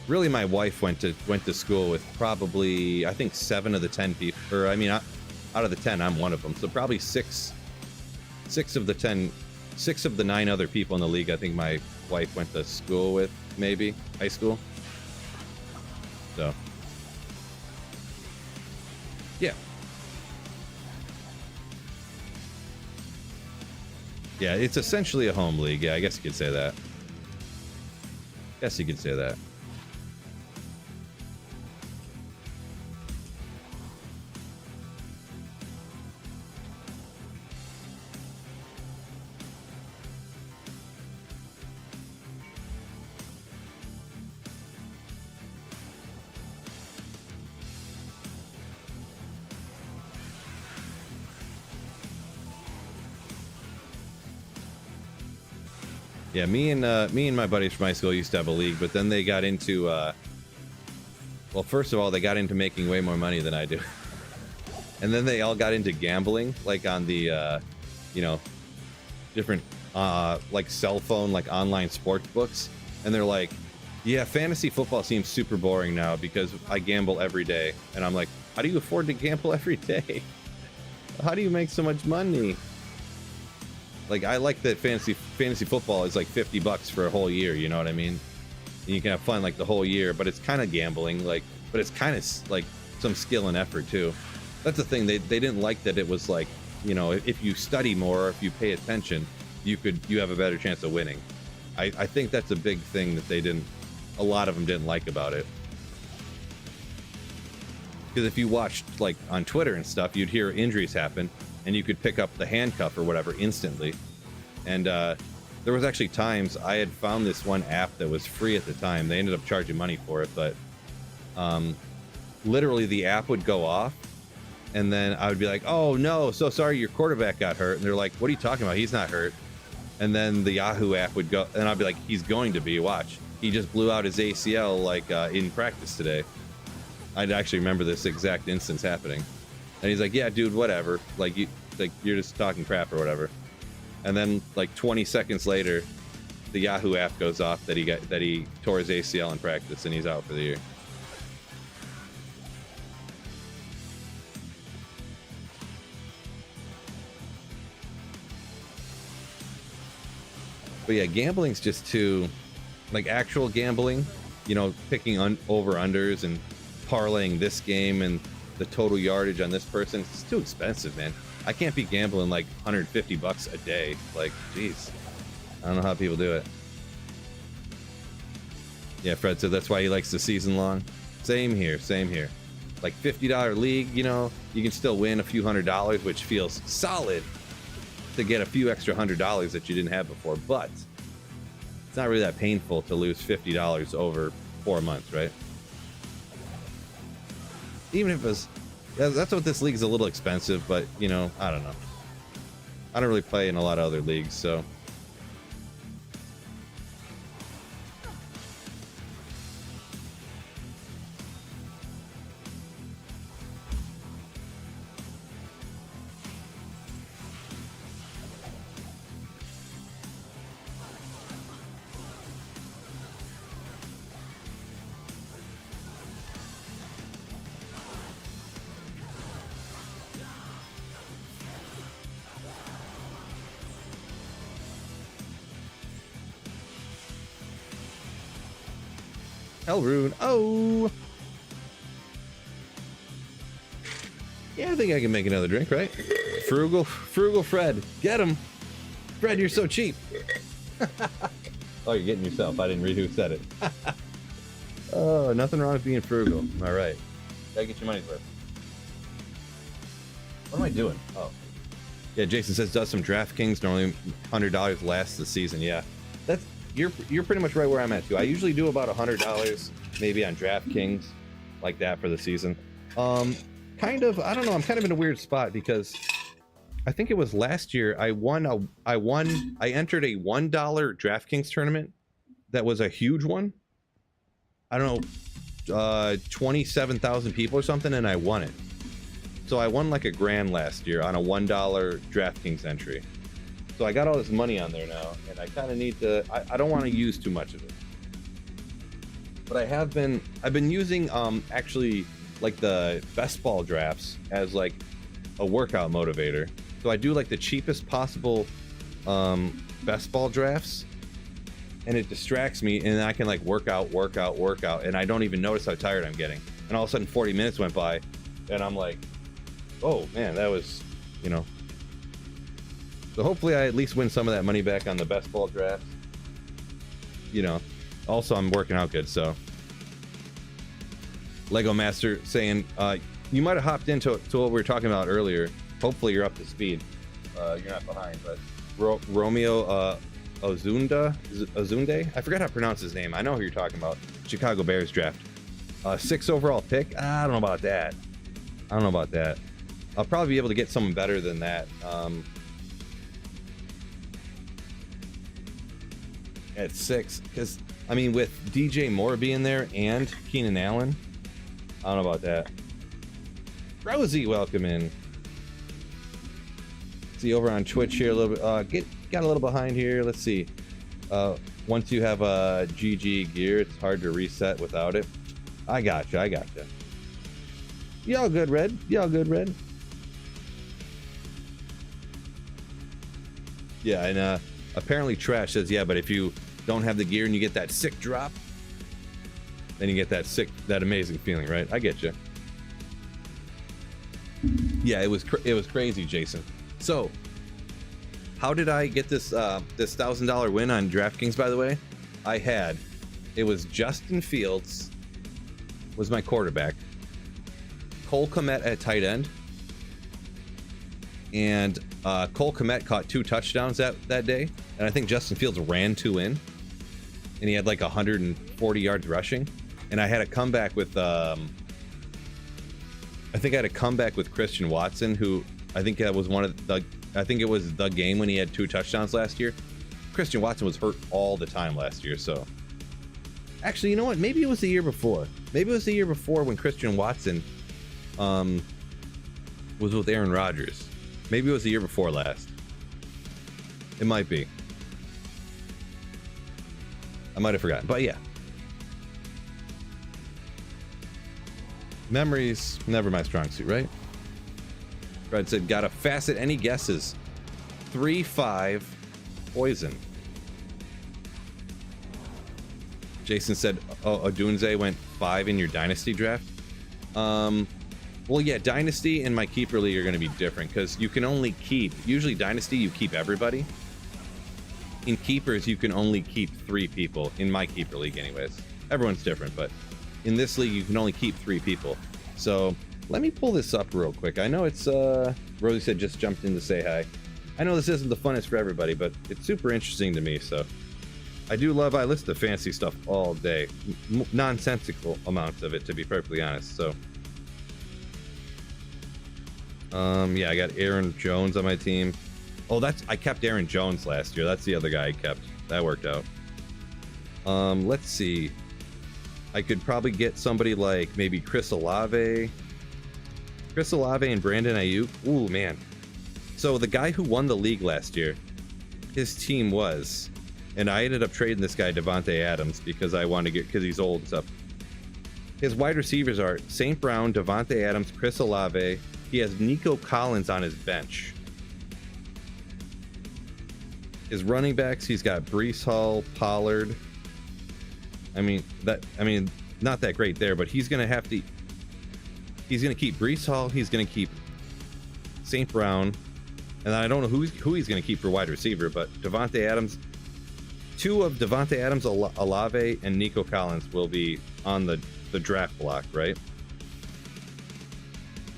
really my wife went to school with probably, I think 7 of the 10 people, or I mean, out of the 10, I'm one of them. So probably six of the 9 other people in the league, I think my wife went to school with, maybe high school. So yeah. Yeah, it's essentially a home league. Yeah, I guess you could say that. Guess you could say that. Yeah, me and my buddies from high school used to have a league, but then they got into well, first of all, they got into making way more money than I do. And then they all got into gambling, like on the you know, different like cell phone, like online sports books. And they're like, yeah, fantasy football seems super boring now because I gamble every day. And I'm like, how do you afford to gamble every day? How do you make so much money? Like, I like that fantasy football is like $50 for a whole year, you know what I mean? And you can have fun like the whole year, but it's kind of gambling, like, but it's kind of like some skill and effort too. That's the thing, they didn't like that it was like, you know, if you study more, or if you pay attention, you have a better chance of winning. I think that's a big thing that a lot of them didn't like about it. Because if you watched like on Twitter and stuff, you'd hear injuries happen, and you could pick up the handcuff or whatever instantly. And there was actually times I had found this one app that was free at the time. They ended up charging money for it, but literally the app would go off, and then I would be like, oh no, so sorry, your quarterback got hurt. And they're like, what are you talking about? He's not hurt. And then the Yahoo app would go, and I'd be like, he's going to be, watch. He just blew out his ACL like in practice today. I'd actually remember this exact instance happening. And he's like, yeah, dude, whatever. Like you're just talking crap or whatever. And then like 20 seconds later, the Yahoo app goes off that he tore his ACL in practice and he's out for the year. But yeah, gambling's just too, like actual gambling, you know, picking over-unders and parlaying this game and the total yardage on this person. It's too expensive, man. I can't be gambling like $150 a day. Like, geez. I don't know how people do it. Yeah, Fred said that's why he likes the season long. Same here, same here. Like $50 league, you know, you can still win a few $100s, which feels solid to get a few extra $100 that you didn't have before, but it's not really that painful to lose $50 over 4 months, right? Even if it's, that's what this league is, a little expensive, but you know, I don't know. I don't really play in a lot of other leagues, so. Rune. Oh, yeah, I think I can make another drink, right? Frugal Fred, get him. Fred, you're so cheap. Oh, you're getting yourself. I didn't read who said it. Oh, nothing wrong with being frugal. All right, gotta get your money's worth. What am I doing? Oh, yeah. Jason says does some DraftKings. Normally $100 lasts the season. Yeah, that's. You're pretty much right where I'm at too. I usually do about $100 maybe on DraftKings like that for the season. Kind of, I don't know, I'm kind of in a weird spot because I think it was last year I entered a $1 DraftKings tournament that was a huge one. I don't know, 27,000 people or something, and I won it. So I won like $1,000 last year on a $1 DraftKings entry. So I got all this money on there now, and I kind of need to, I don't want to use too much of it. but I've been using actually like the best ball drafts as like a workout motivator. So I do like the cheapest possible best ball drafts, and it distracts me, and I can like work out, and I don't even notice how tired I'm getting. And all of a sudden 40 minutes went by, and I'm like, oh man, that was, you know. So hopefully I at least win some of that money back on the best ball drafts. You know, also I'm working out good, so. Lego Master saying, you might have hopped into what we were talking about earlier. Hopefully you're up to speed. You're not behind, but Romeo Ozunde? I forgot how to pronounce his name. I know who you're talking about. Chicago Bears draft. 6th overall pick? I don't know about that. I'll probably be able to get someone better than that. At 6, because I mean, with DJ Moore being there and Keenan Allen, I don't know about that. Rosie, welcome in. See over on Twitch here a little bit. Got a little behind here. Let's see. Once you have a GG gear, it's hard to reset without it. I gotcha. Y'all good, Red? Yeah, and apparently Trash says, yeah, but if you don't have the gear and you get that sick drop, then you get that amazing feeling, right? I get you. Yeah, it was crazy, Jason. So, how did I get this this $1,000 win on DraftKings? By the way, it was Justin Fields was my quarterback, Cole Kmet at tight end, and Cole Kmet caught 2 touchdowns that day, and I think Justin Fields ran 2 in, and he had like 140 yards rushing, and I had a comeback with Christian Watson, who I think that was it was the game when he had 2 touchdowns last year. Christian Watson was hurt all the time last year, so actually, you know what? Maybe it was the year before. Maybe it was the year before when Christian Watson was with Aaron Rodgers. Maybe it was the year before last. It might be. I might have forgotten, but yeah. Memories, never my strong suit, right? Fred said, got a facet. Any guesses? 3-5 poison. Jason said, oh, Odunze went 5 in your dynasty draft. Well, yeah, dynasty and my keeper league are going to be different because you can only keep, usually dynasty, you keep everybody. In keepers, you can only keep 3 people. In my keeper league, anyways. Everyone's different, but in this league, you can only keep 3 people. So let me pull this up real quick. I know it's, Rosie said just jumped in to say hi. I know this isn't the funnest for everybody, but it's super interesting to me, so. I listen to fancy stuff all day. Nonsensical amounts of it, to be perfectly honest, so. Yeah, I got Aaron Jones on my team. Oh, I kept Aaron Jones last year. That's the other guy I kept. That worked out. Let's see. I could probably get somebody like maybe Chris Olave. Chris Olave and Brandon Ayuk. Ooh, man. So the guy who won the league last year, his team was, and I ended up trading this guy Devontae Adams because I wanted to because he's old and stuff. His wide receivers are St. Brown, Devontae Adams, Chris Olave. He has Nico Collins on his bench. His running backs, he's got Breece Hall, Pollard. I mean, not that great there, but he's gonna keep Breece Hall, he's gonna keep St. Brown, and I don't know who he's gonna keep for wide receiver, but Devontae Adams, 2 of Devontae Adams, Olave, and Nico Collins will be on the draft block, right?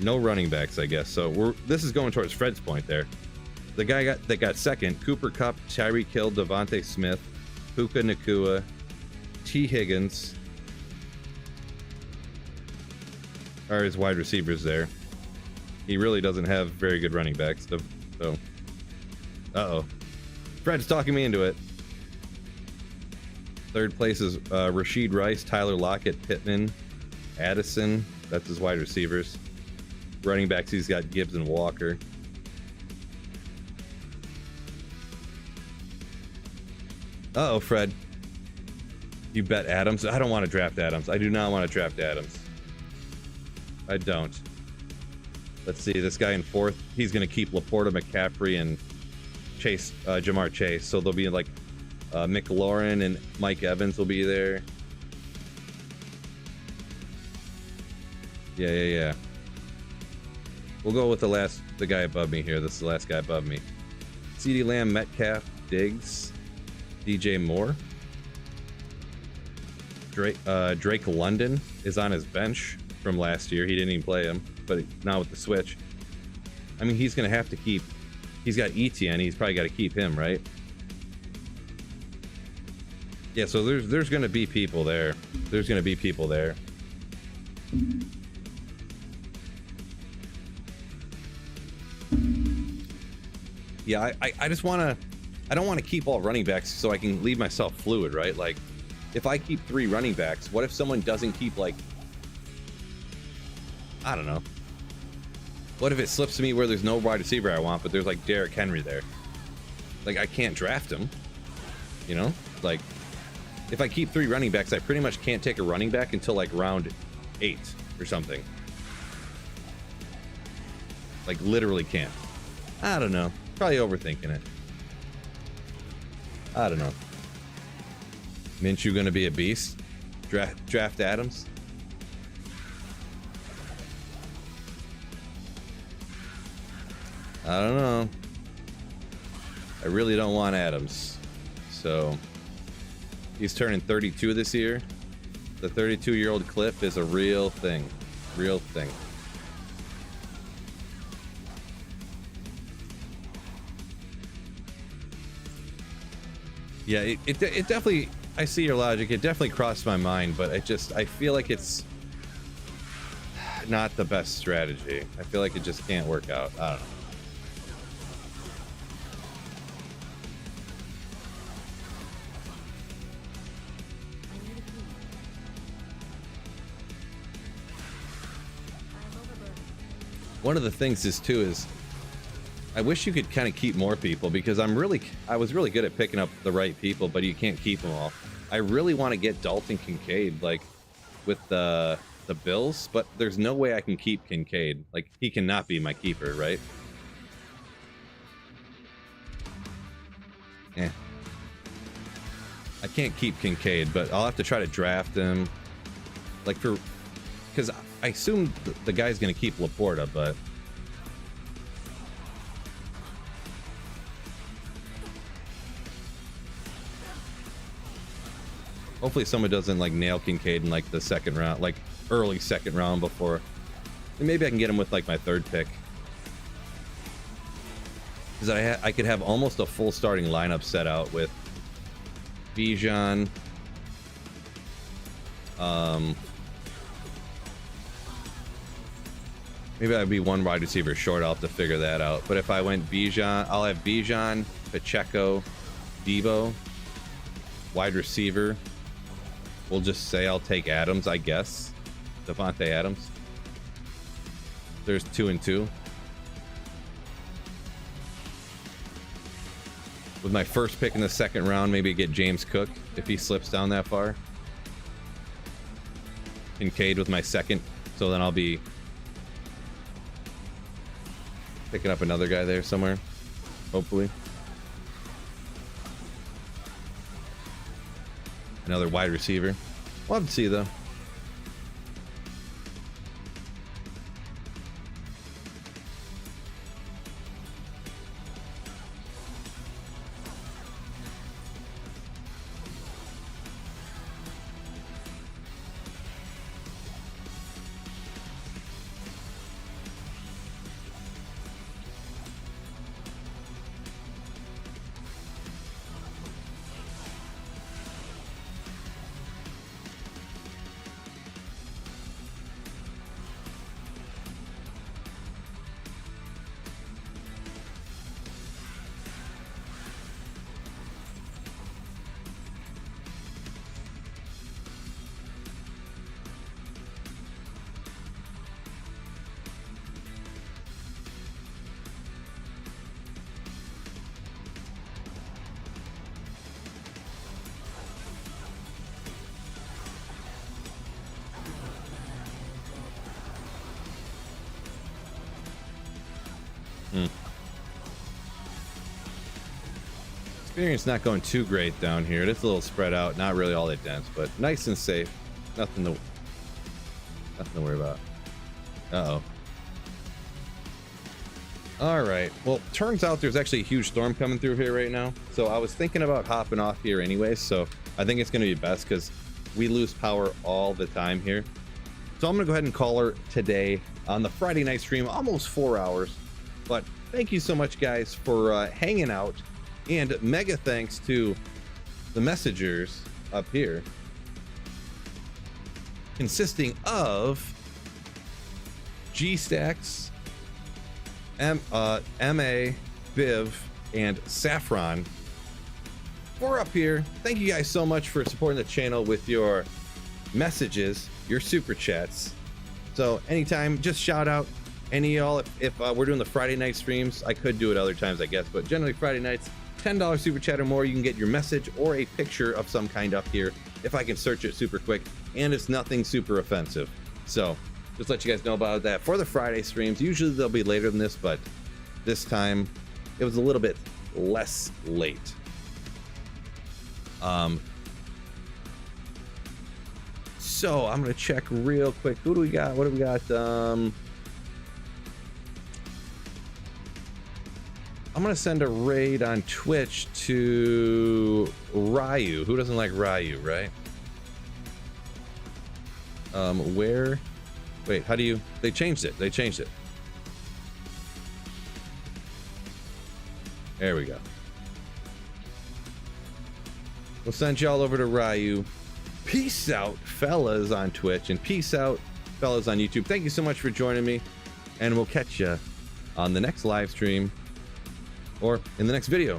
No running backs, I guess. So this is going towards Fred's point there. The guy that got second, Cooper Kupp, Tyreek Hill, Devontae Smith, Puka Nacua, T. Higgins are his wide receivers there. He really doesn't have very good running backs, so. Uh-oh. Fred's talking me into it. Third place is Rashid Rice, Tyler Lockett, Pittman, Addison. That's his wide receivers. Running backs, he's got Gibbs and Walker. Uh-oh, Fred. You bet Adams? I don't want to draft Adams. I do not want to draft Adams. I don't. Let's see, this guy in fourth, he's going to keep Laporta, McCaffrey, and Chase, Jamar Chase. So there'll be like McLaurin and Mike Evans will be there. Yeah. We'll go with the guy above me here. This is the last guy above me. CeeDee Lamb, Metcalf, Diggs, DJ Moore. Drake London is on his bench from last year. He didn't even play him, but now with the switch, I mean, he's going to have to keep. He's got ETN. He's probably got to keep him, right? Yeah. So there's going to be people there. There's going to be people there. Yeah, I just want to. I don't want to keep all running backs so I can leave myself fluid, right? Like, if I keep 3 running backs, what if someone doesn't keep, like, I don't know. What if it slips to me where there's no wide receiver I want, but there's like Derrick Henry there? Like, I can't draft him. You know? Like, if I keep 3 running backs, I pretty much can't take a running back until like round 8 or something. Like, literally can't. I don't know. Probably overthinking it. I don't know. Minshew gonna be a beast? Draft Adams? I don't know. I really don't want Adams. So, he's turning 32 this year. The 32-year-old clip is a real thing. Real thing. Yeah, it definitely, I see your logic. It definitely crossed my mind, but I feel like it's not the best strategy. I feel like it just can't work out. I don't know. One of the things is too is I wish you could kind of keep more people, because I was really good at picking up the right people, but you can't keep them all. I really want to get Dalton Kincaid, like, with the Bills, but there's no way I can keep Kincaid. Like, he cannot be my keeper, right? I can't keep Kincaid, but I'll have to try to draft him. Like, because I assume the guy's going to keep Laporta, but hopefully someone doesn't like nail Kincaid in like the second round, like early second round before. And maybe I can get him with like my 3rd pick. Because I could have almost a full starting lineup set out with Bijan, maybe I'd be 1 wide receiver short. I'll have to figure that out. But if I went Bijan, I'll have Bijan, Pacheco, Debo, wide receiver. We'll just say I'll take Adams, I guess. Devontae Adams. There's 2 and 2. With my first pick in the second round, maybe get James Cook if he slips down that far. Kincaid with my second. So then I'll be picking up another guy there somewhere. Hopefully. Another wide receiver. We'll have to see though. Experience not going too great down here. It's a little spread out, not really all that dense, but nice and safe. Nothing to worry about. Uh-oh. All right. Well, turns out there's actually a huge storm coming through here right now. So I was thinking about hopping off here anyway. So I think it's going to be best because we lose power all the time here. So I'm going to go ahead and call her today on the Friday night stream, almost 4 hours. But thank you so much, guys, for hanging out. And mega thanks to the messengers up here, consisting of G-Stacks, MA, Biv, and Saffron. We're up here. Thank you guys so much for supporting the channel with your messages, your super chats. So anytime, just shout out any of y'all. If we're doing the Friday night streams, I could do it other times, I guess, but generally Friday nights, $10 super chat or more, you can get your message or a picture of some kind up here if I can search it super quick, and it's nothing super offensive. So just let you guys know about that for the Friday streams. Usually they'll be later than this, but this time it was a little bit less late. So I'm gonna check real quick. Who do we got? What do we got? I'm gonna send a raid on Twitch to Ryu. Who doesn't like Ryu, right? Where? Wait, how do you? They changed it. They changed it. There we go. We'll send y'all over to Ryu. Peace out, fellas, on Twitch, and peace out, fellas, on YouTube. Thank you so much for joining me, and we'll catch you on the next live stream or in the next video.